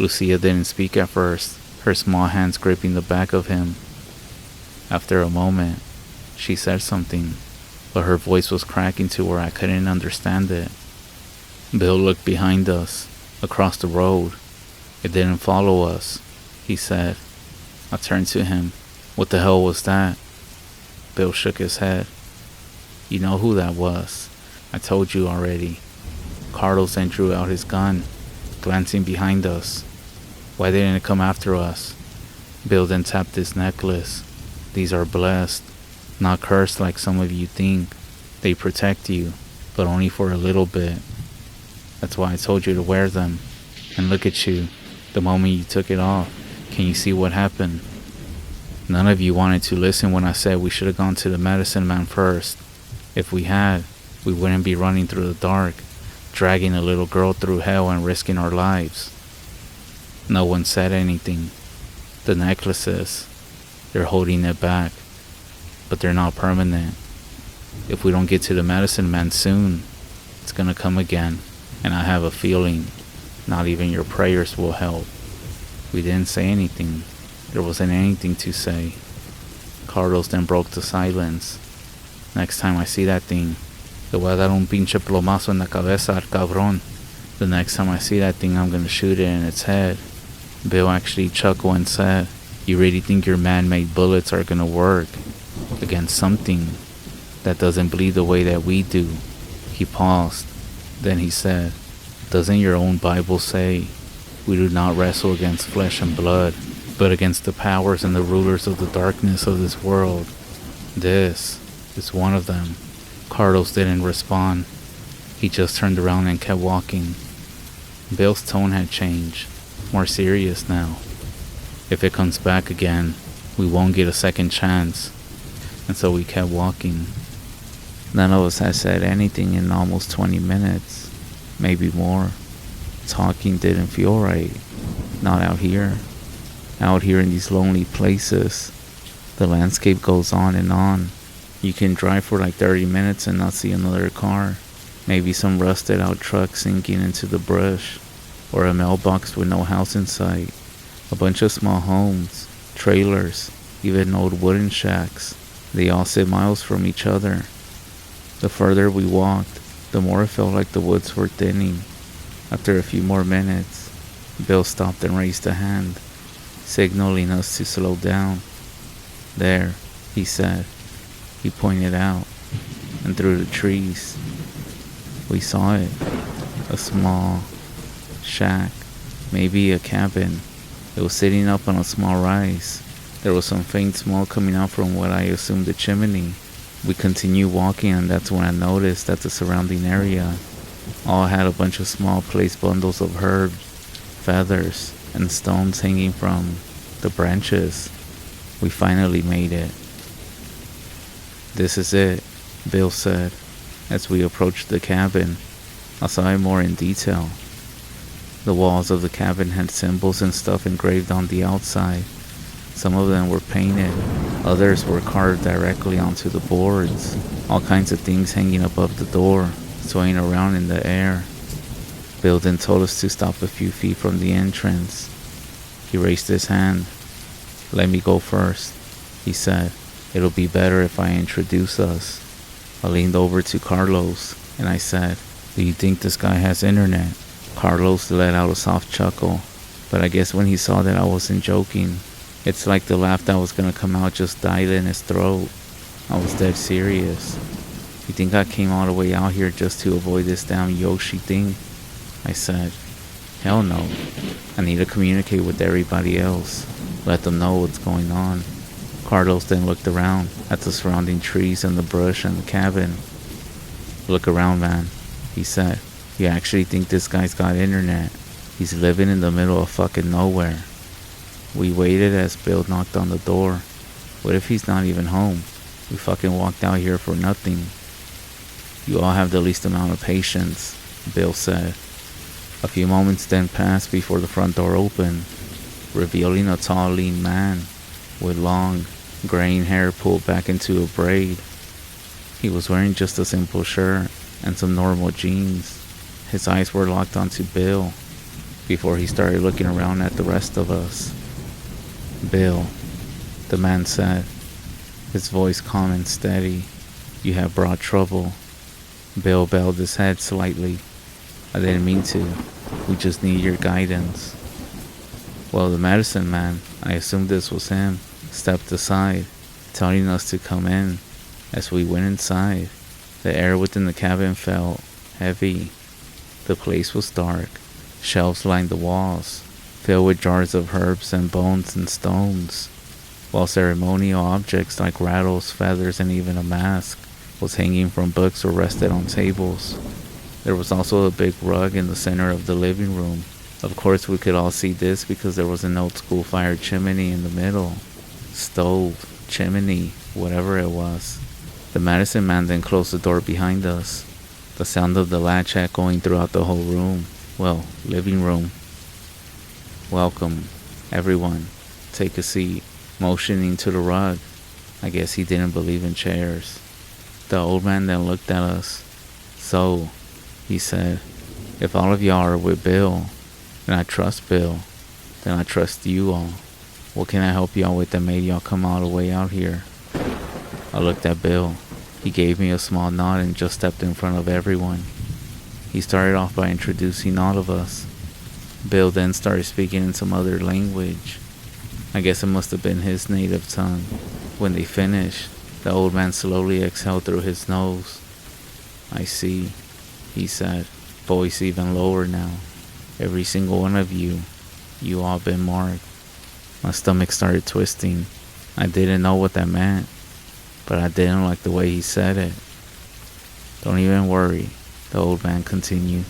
[SPEAKER 1] Lucia didn't speak at first, her small hands gripping the back of him. After a moment, she said something, but her voice was cracking to where I couldn't understand it. Bill looked behind us, across the road. It didn't follow us, he said. I turned to him. What the hell was that? Bill shook his head. You know who that was. I told you already. Carlos then drew out his gun, glancing behind us. Why didn't it come after us? Bill then tapped his necklace. These are blessed, not cursed like some of you think. They protect you, but only for a little bit. That's why I told you to wear them. And look at you, the moment you took it off. Can you see what happened? None of you wanted to listen when I said we should have gone to the medicine man first. If we had, we wouldn't be running through the dark, dragging a little girl through hell and risking our lives. No one said anything. The necklaces, they're holding it back, but they're not permanent. If we don't get to the medicine man soon, it's gonna come again, and I have a feeling not even your prayers will help. We didn't say anything. There wasn't anything to say. Carlos then broke the silence. Next time I see that thing, le voy a dar un pinche plomazo en la cabeza al cabrón. The next time I see that thing, I'm gonna shoot it in its head. Bill actually chuckled and said, you really think your man-made bullets are gonna work against something that doesn't bleed the way that we do? He paused. Then he said, doesn't your own Bible say We do not wrestle against flesh and blood, but against the powers and the rulers of the darkness of this world. This is one of them." Carlos didn't respond. He just turned around and kept walking. Bill's tone had changed, more serious now. "If it comes back again, we won't get a second chance." And so we kept walking. None of us had said anything in almost 20 minutes, maybe more. Talking didn't feel right. Not out here. Out here in these lonely places, the landscape goes on and on. You can drive for like 30 minutes and not see another car. Maybe some rusted out truck sinking into the brush, or a mailbox with no house in sight. A bunch of small homes, trailers, even old wooden shacks. They all sit miles from each other. The further we walked, the more it felt like the woods were thinning. After a few more minutes, Bill stopped and raised a hand, signaling us to slow down. "There," he said. He pointed out, and through the trees, we saw it. A small shack, maybe a cabin. It was sitting up on a small rise. There was some faint smoke coming out from what I assumed a chimney. We continued walking, and that's when I noticed that the surrounding area all had a bunch of small placed bundles of herbs, feathers, and stones hanging from the branches. We finally made it. "This is it," Bill said, as we approached the cabin. I saw it more in detail. The walls of the cabin had symbols and stuff engraved on the outside. Some of them were painted, others were carved directly onto the boards. All kinds of things hanging above the door, swaying around in the air. Bill then told us to stop a few feet from the entrance. He raised his hand. "Let me go first," he said. "It'll be better if I introduce us." I leaned over to Carlos and I said, "Do you think this guy has internet?" Carlos let out a soft chuckle, but I guess when he saw that I wasn't joking, it's like the laugh that was gonna come out just died in his throat. I was dead serious. "You think I came all the way out here just to avoid this damn Yoshi thing?" I said. "Hell no. I need to communicate with everybody else. Let them know what's going on." Carlos then looked around at the surrounding trees and the brush and the cabin. "Look around, man," he said. "You actually think this guy's got internet? He's living in the middle of fucking nowhere." We waited as Bill knocked on the door. What if he's not even home? We fucking walked out here for nothing. "You all have the least amount of patience," Bill said. A few moments then passed before the front door opened, revealing a tall, lean man with long, graying hair pulled back into a braid. He was wearing just a simple shirt and some normal jeans. His eyes were locked onto Bill before he started looking around at the rest of us. "Bill," the man said, his voice calm and steady, "you have brought trouble." Bill bowed his head slightly. "I didn't mean to. We just need your guidance." Well, the medicine man, I assumed this was him, stepped aside, telling us to come in. As we went inside, the air within the cabin felt heavy. The place was dark. Shelves lined the walls, filled with jars of herbs and bones and stones, while ceremonial objects like rattles, feathers, and even a mask was hanging from books or rested on tables. There was also a big rug in the center of the living room. Of course, we could all see this because there was an old school fire chimney in the middle. Stove, chimney, whatever it was. The medicine man then closed the door behind us, the sound of the latch echoing throughout the whole room. Well, living room. "Welcome, everyone. Take a seat," motioning to the rug. I guess he didn't believe in chairs. The old man then looked at us. "So," he said, "if all of y'all are with Bill, and I trust Bill, then I trust you all. What can I help y'all with that made y'all come all the way out here?" I looked at Bill. He gave me a small nod and just stepped in front of everyone. He started off by introducing all of us. Bill then started speaking in some other language. I guess it must have been his native tongue. When they finished, the old man slowly exhaled through his nose. "I see," he said, voice even lower now. "Every single one of you You all been marked. My stomach started twisting. I didn't know what that meant, but I didn't like the way he said it. Don't even worry, the old man continued.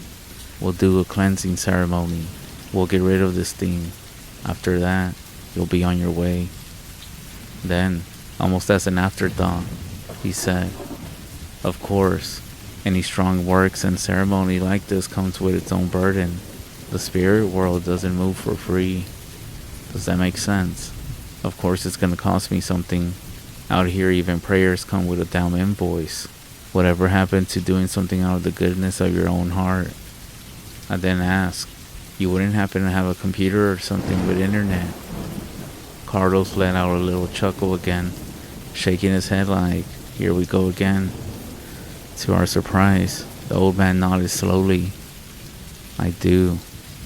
[SPEAKER 1] We'll do a cleansing ceremony. We'll get rid of this thing. After that, you'll be on your way. Then, almost as an afterthought, he said, of course, any strong works and ceremony like this comes with its own burden. The spirit world doesn't move for free. Does that make sense? Of course it's gonna cost me something. Out here even prayers come with a damn invoice. Whatever happened to doing something out of the goodness of your own heart? I then asked, you wouldn't happen to have a computer or something with internet? Carlos let out a little chuckle again, shaking his head like, here we go again. To our surprise, the old man nodded slowly. I do.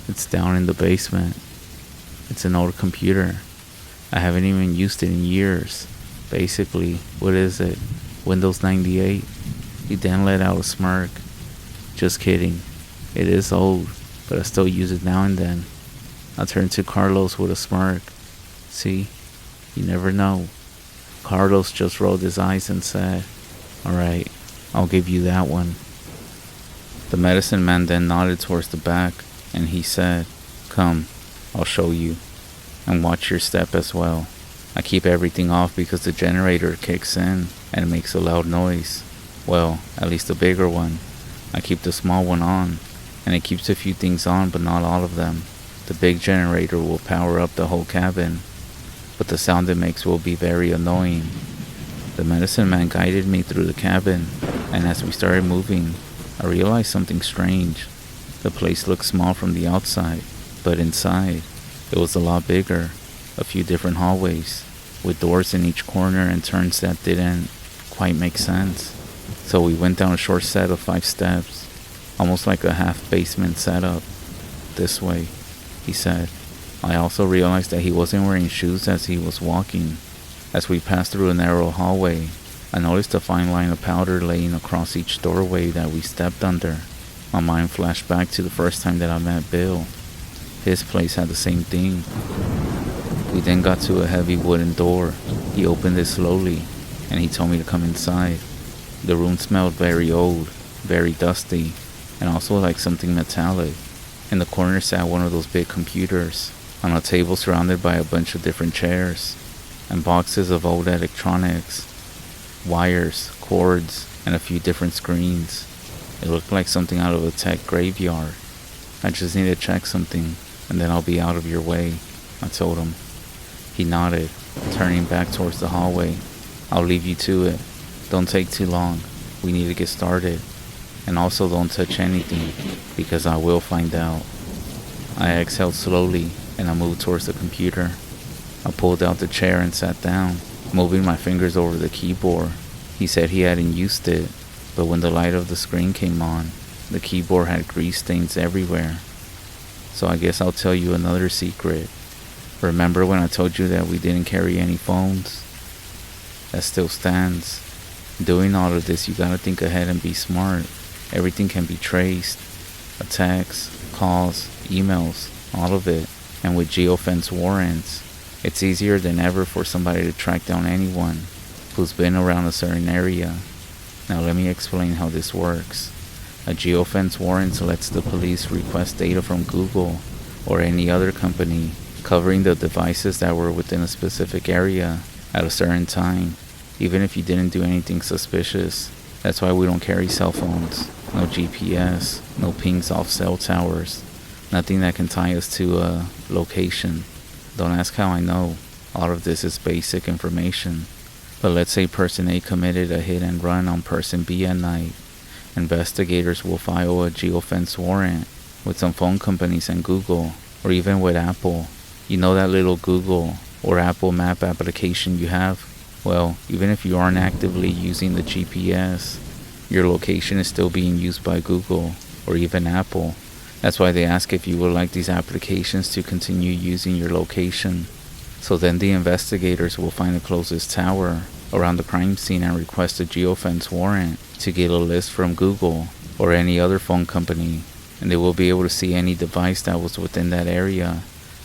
[SPEAKER 1] It's down in the basement. It's an old computer. I haven't even used it in years. Basically, what is it? Windows 98? He then let out a smirk. Just kidding. It is old, but I still use it now and then. I turned to Carlos with a smirk. See? You never know. Carlos just rolled his eyes and said, alright, I'll give you that one. The medicine man then nodded towards the back, and he said, come, I'll show you. And watch your step as well. I keep everything off because the generator kicks in and it makes a loud noise. Well, at least the bigger one. I keep the small one on, and it keeps a few things on but not all of them. The big generator will power up the whole cabin, but the sound it makes will be very annoying. The medicine man guided me through the cabin, and as we started moving, I realized something strange. The place looked small from the outside, but inside, it was a lot bigger. A few different hallways, with doors in each corner and turns that didn't quite make sense. So we went down a short set of 5 steps, almost like a half basement setup. This way, he said. I also realized that he wasn't wearing shoes as he was walking. As we passed through a narrow hallway, I noticed a fine line of powder laying across each doorway that we stepped under. My mind flashed back to the first time that I met Bill. His place had the same thing. We then got to a heavy wooden door. He opened it slowly, and he told me to come inside. The room smelled very old, very dusty, and also like something metallic. In the corner sat one of those big computers, on a table surrounded by a bunch of different chairs, and boxes of old electronics, wires, cords, and a few different screens. It looked like something out of a tech graveyard. I just need to check something, and then I'll be out of your way, I told him. He nodded, turning back towards the hallway. I'll leave you to it. Don't take too long. We need to get started. And also don't touch anything, because I will find out. I exhaled slowly, and I moved towards the computer. I pulled out the chair and sat down, moving my fingers over the keyboard. He said he hadn't used it, but when the light of the screen came on, the keyboard had grease stains everywhere. So I guess I'll tell you another secret. Remember when I told you that we didn't carry any phones? That still stands. Doing all of this, you gotta think ahead and be smart. Everything can be traced. A text, calls, emails, all of it. And with geofence warrants, it's easier than ever for somebody to track down anyone who's been around a certain area. Now let me explain how this works. A geofence warrant lets the police request data from Google or any other company covering the devices that were within a specific area at a certain time, even if you didn't do anything suspicious. That's why we don't carry cell phones, no GPS, no pings off cell towers, nothing that can tie us to a location. Don't ask how I know. All of this is basic information. But let's say person A committed a hit and run on person B at night. Investigators will file a geofence warrant with some phone companies and Google, or even with Apple. You know that little Google or Apple map application you have? Well, even if you aren't actively using the GPS, your location is still being used by Google or even Apple. That's why they ask if you would like these applications to continue using your location. So then the investigators will find the closest tower around the crime scene and request a geofence warrant to get a list from Google or any other phone company, and they will be able to see any device that was within that area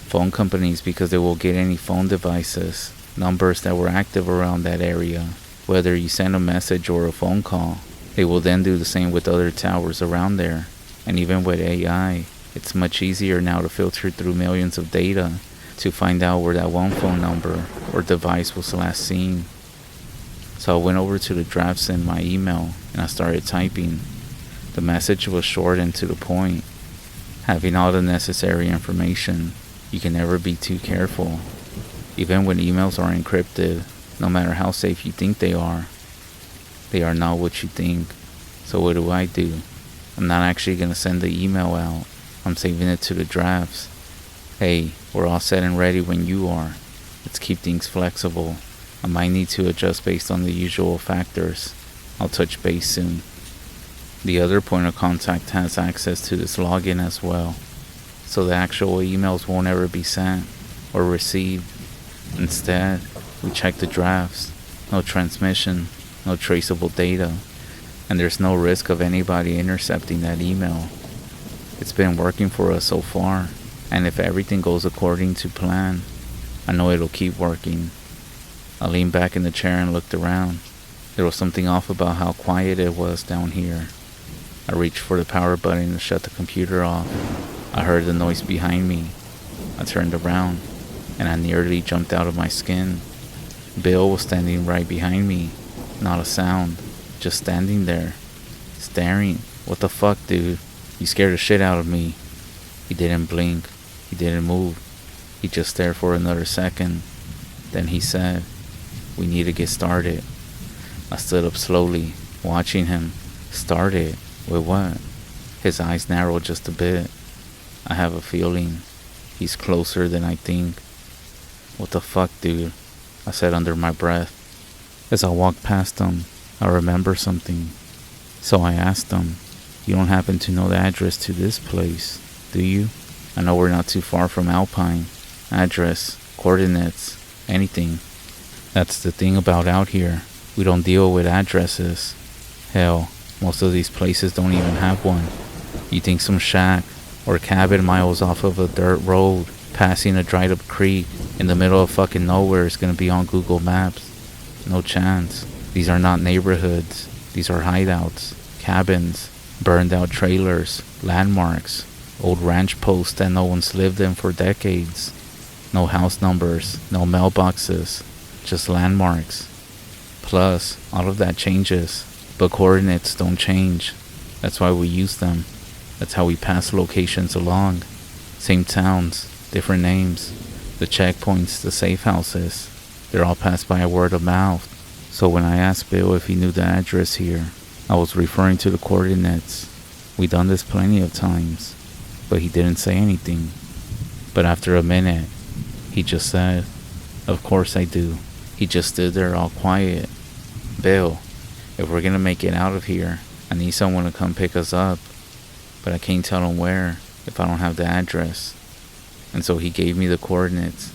[SPEAKER 1] phone companies because they will get any phone devices, numbers that were active around that area. Whether you send a message or a phone call, they will then do the same with other towers around there. And even with AI, it's much easier now to filter through millions of data to find out where that one phone number or device was last seen. So I went over to the drafts in my email and I started typing. The message was short and to the point. Having all the necessary information, you can never be too careful. Even when emails are encrypted, no matter how safe you think they are not what you think. So what do? I'm not actually going to send the email out. I'm saving it to the drafts. Hey, we're all set and ready when you are. Let's keep things flexible. I might need to adjust based on the usual factors. I'll touch base soon. The other point of contact has access to this login as well, so the actual emails won't ever be sent or received. Instead, we check the drafts. No transmission, no traceable data, and there's no risk of anybody intercepting that email. It's been working for us so far, and if everything goes according to plan, I know it'll keep working. I leaned back in the chair and looked around. There was something off about how quiet it was down here. I reached for the power button to shut the computer off. I heard the noise behind me. I turned around, and I nearly jumped out of my skin. Bill was standing right behind me. Not a sound, just standing there, staring. What the fuck, dude? You scared the shit out of me. He didn't blink. He didn't move. He just stared for another second. Then he said, "We need to get started." I stood up slowly, watching him. Started? With what? His eyes narrowed just a bit. I have a feeling he's closer than I think. What the fuck, dude? I said under my breath. As I walked past him, I remember something. So I asked him, "You don't happen to know the address to this place, do you? I know we're not too far from Alpine. Address, coordinates, anything." That's the thing about out here. We don't deal with addresses. Hell, most of these places don't even have one. You think some shack or cabin miles off of a dirt road, passing a dried up creek in the middle of fucking nowhere is gonna be on Google Maps? No chance. These are not neighborhoods. These are hideouts, cabins, burned out trailers, landmarks, old ranch posts that no one's lived in for decades. No house numbers, no mailboxes, just landmarks. Plus, all of that changes, but coordinates don't change. That's why we use them. That's how we pass locations along. Same towns, different names. The checkpoints, the safe houses, they're all passed by a word of mouth. So when I asked Bill if he knew the address here, I was referring to the coordinates. We done this plenty of times, but he didn't say anything. But after a minute, he just said, "Of course I do." He just stood there all quiet. "Bill, if we're gonna make it out of here, I need someone to come pick us up. But I can't tell him where if I don't have the address." And so he gave me the coordinates.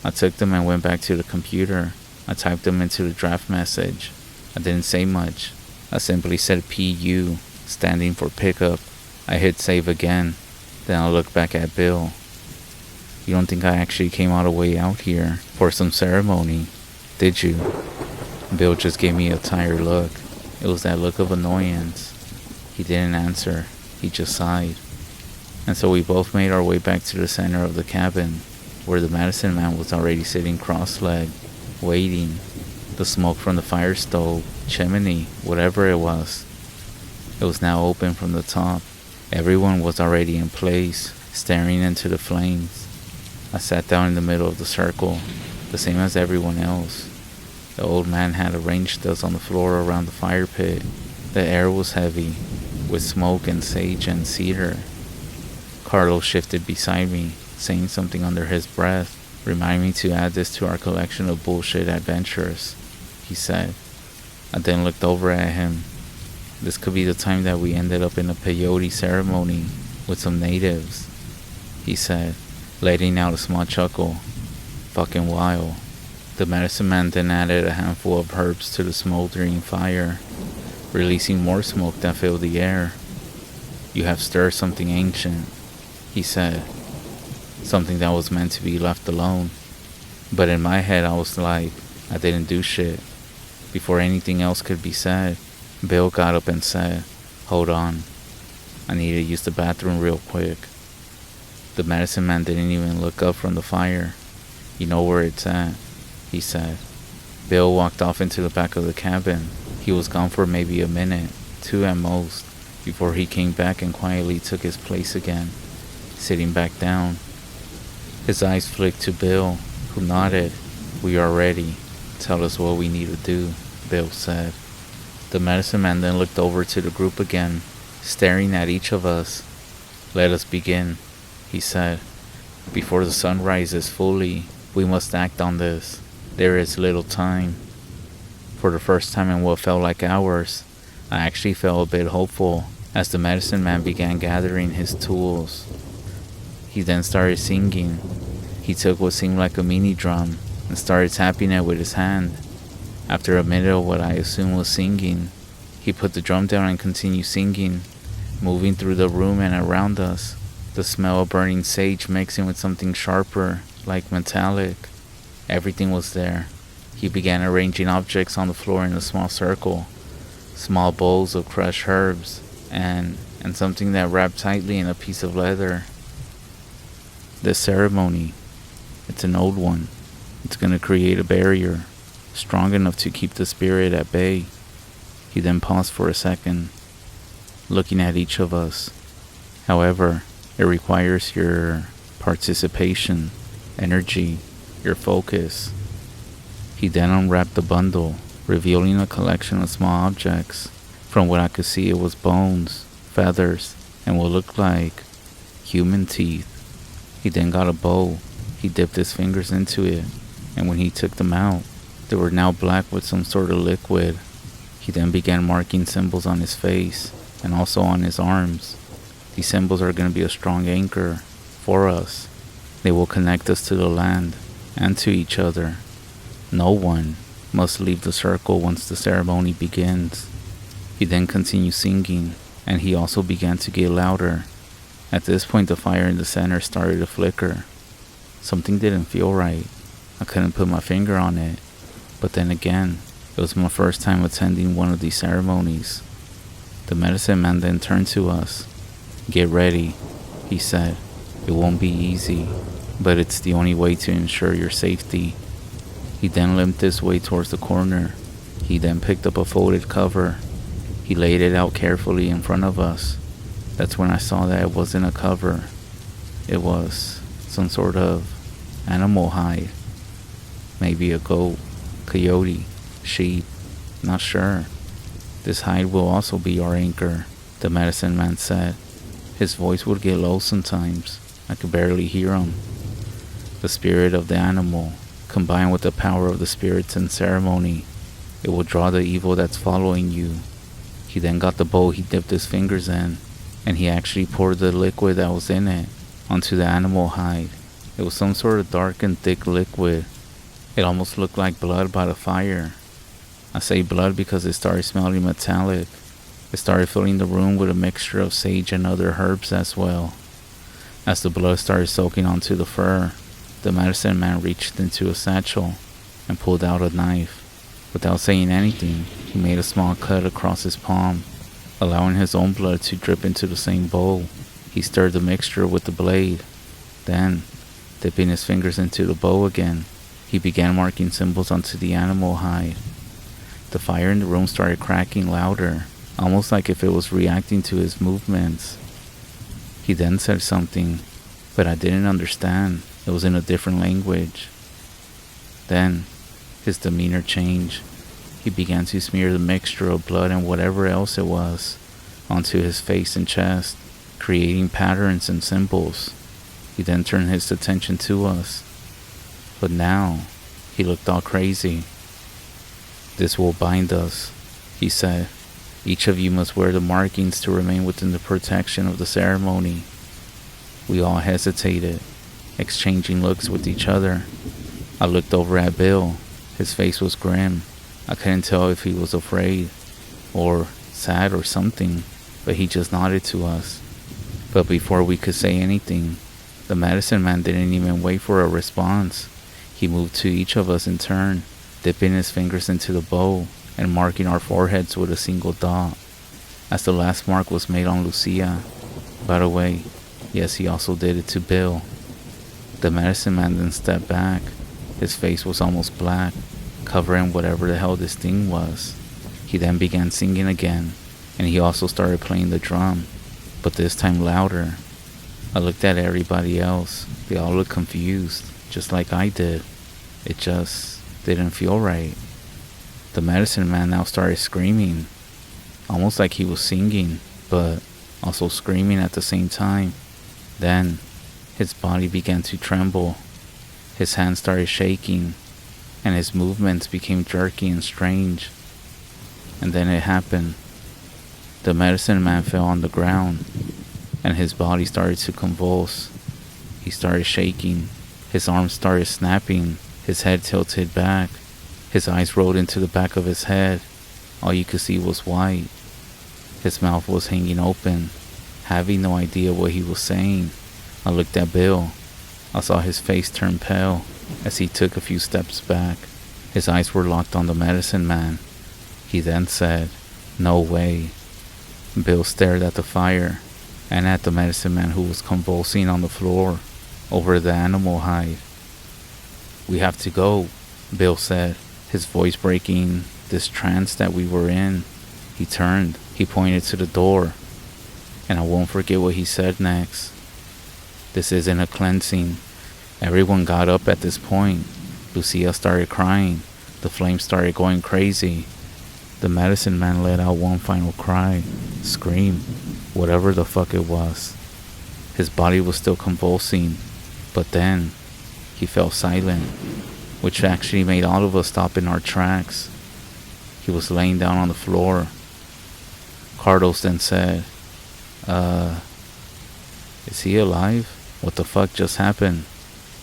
[SPEAKER 1] I took them and went back to the computer. I typed them into the draft message. I didn't say much. I simply said PU, standing for pickup. I hit save again. Then I looked back at Bill. "You don't think I actually came all the way out here for some ceremony, did you?" Bill just gave me a tired look. It was that look of annoyance. He didn't answer. He just sighed. And so we both made our way back to the center of the cabin, where the medicine man was already sitting cross-legged, waiting. The smoke from the fire stove, chimney, whatever it was now open from the top. Everyone was already in place, staring into the flames. I sat down in the middle of the circle, the same as everyone else. The old man had arranged us on the floor around the fire pit. The air was heavy, with smoke and sage and cedar. Carlos shifted beside me, saying something under his breath, reminding me to add this to our collection of bullshit adventures, he said. I then looked over at him. This could be the time that we ended up in a peyote ceremony with some natives, he said, letting out a small chuckle. Fucking wild. The medicine man then added a handful of herbs to the smoldering fire, releasing more smoke that filled the air. You have stirred something ancient, he said. something that was meant to be left alone. But in my head, I was like, I didn't do shit. Before anything else could be said, Bill got up and said, "Hold on, I need to use the bathroom real quick." The medicine man didn't even look up from the fire. "You know where it's at," he said. Bill walked off into the back of the cabin. He was gone for maybe a minute, 2 at most, before he came back and quietly took his place again, sitting back down. His eyes flicked to Bill, who nodded. "We are ready. Tell us what we need to do," Bill said. The medicine man then looked over to the group again, staring at each of us. "Let us begin," he said. "Before the sun rises fully, we must act on this. There is little time." For the first time in what felt like hours, I actually felt a bit hopeful as the medicine man began gathering his tools. He then started singing. He took what seemed like a mini drum and started tapping it with his hand. After a minute of what I assumed was singing, he put the drum down and continued singing, moving through the room and around us, the smell of burning sage mixing with something sharper, like metallic. Everything was there. He began arranging objects on the floor in a small circle, small bowls of crushed herbs, and something that wrapped tightly in a piece of leather. "This ceremony, it's an old one. It's going to create a barrier, strong enough to keep the spirit at bay." He then paused for a second, looking at each of us. "However, it requires your participation, energy, your focus." He then unwrapped the bundle, revealing a collection of small objects. From what I could see, it was bones, feathers, and what looked like human teeth. He then got a bowl. He dipped his fingers into it, and when he took them out, they were now black with some sort of liquid. He then began marking symbols on his face and also on his arms. These symbols are going to be a strong anchor for us. They will connect us to the land and to each other. No one must leave the circle once the ceremony begins. He then continued singing, and he also began to get louder. At this point, the fire in the center started to flicker. Something didn't feel right. I couldn't put my finger on it. But then again, it was my first time attending one of these ceremonies. The medicine man then turned to us. "Get ready," he said. "It won't be easy, but it's the only way to ensure your safety." He then limped this way towards the corner. He then picked up a folded cover. He laid it out carefully in front of us. That's when I saw that it wasn't a cover. It was some sort of animal hide. Maybe a goat, coyote, sheep, not sure. "This hide will also be our anchor," the medicine man said. His voice would get low sometimes. I could barely hear him. "The spirit of the animal, combined with the power of the spirits in ceremony, it will draw the evil that's following you." He then got the bowl he dipped his fingers in, and he actually poured the liquid that was in it onto the animal hide. It was some sort of dark and thick liquid. It almost looked like blood by the fire. I say blood because it started smelling metallic. It started filling the room with a mixture of sage and other herbs as well. As the blood started soaking onto the fur, the medicine man reached into a satchel and pulled out a knife. Without saying anything, he made a small cut across his palm, allowing his own blood to drip into the same bowl. He stirred the mixture with the blade. Then, dipping his fingers into the bowl again, he began marking symbols onto the animal hide. The fire in the room started cracking louder, almost like if it was reacting to his movements. He then said something, but I didn't understand. It was in a different language. Then, his demeanor changed. He began to smear the mixture of blood and whatever else it was onto his face and chest, creating patterns and symbols. He then turned his attention to us. But now, he looked all crazy. "This will bind us," he said. "Each of you must wear the markings to remain within the protection of the ceremony." We all hesitated, exchanging looks with each other. I looked over at Bill. His face was grim. I couldn't tell if he was afraid, or sad or something, but he just nodded to us. But before we could say anything, The medicine man didn't even wait for a response. He moved to each of us in turn, dipping his fingers into the bowl and marking our foreheads with a single dot. As the last mark was made on Lucia. By the way, yes, he also did it to Bill. The medicine man then stepped back. His face was almost black, covering whatever the hell this thing was. He then began singing again, and he also started playing the drum, but this time louder. I looked at everybody else. They all looked confused, just like I did. It just didn't feel right. The medicine man now started screaming, almost like he was singing, but also screaming at the same time. Then, his body began to tremble. His hands started shaking, and his movements became jerky and strange. And then it happened. The medicine man fell on the ground, and his body started to convulse. He started shaking. His arms started snapping. His head tilted back. His eyes rolled into the back of his head. All you could see was white. His mouth was hanging open, having no idea what he was saying. I looked at Bill. I saw his face turn pale as he took a few steps back. His eyes were locked on the medicine man. He then said, "No way." Bill stared at the fire and at the medicine man who was convulsing on the floor over the animal hide. "We have to go," Bill said, his voice breaking this trance that we were in. He turned, he pointed to the door, and I won't forget what he said next. "This isn't a cleansing." Everyone got up at this point. Lucia started crying. The flames started going crazy. The medicine man let out one final cry, scream, whatever the fuck it was. His body was still convulsing, but then he fell silent, which actually made all of us stop in our tracks. He was laying down on the floor. Carlos then said, Is he alive? What the fuck just happened?"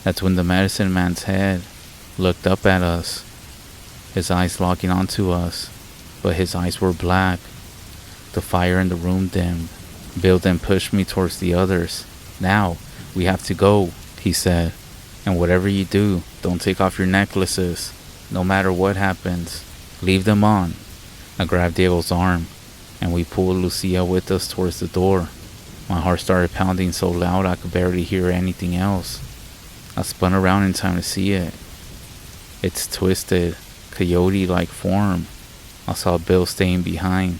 [SPEAKER 1] That's when the medicine man's head looked up at us, his eyes locking onto us, but his eyes were black. The fire in the room dimmed. Bill then pushed me towards the others. "Now, we have to go," he said. "And whatever you do, don't take off your necklaces. No matter what happens, leave them on." I grabbed Diego's arm, and we pulled Lucia with us towards the door. My heart started pounding so loud I could barely hear anything else. I spun around in time to see it. Its twisted, coyote-like form. I saw Bill staying behind.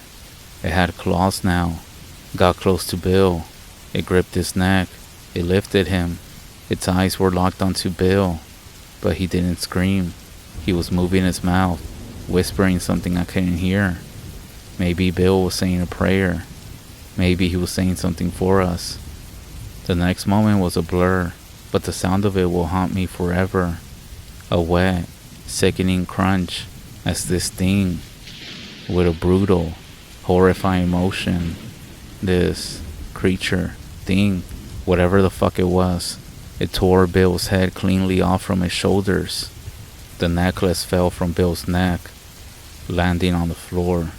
[SPEAKER 1] It had claws now. Got close to Bill. It gripped his neck. It lifted him. Its eyes were locked onto Bill, but he didn't scream. He was moving his mouth, whispering something I couldn't hear. Maybe Bill was saying a prayer. Maybe he was saying something for us. The next moment was a blur, but the sound of it will haunt me forever. A wet, sickening crunch as this thing, with a brutal, horrifying motion, this creature, thing, whatever the fuck it was, it tore Bill's head cleanly off from his shoulders. The necklace fell from Bill's neck, landing on the floor.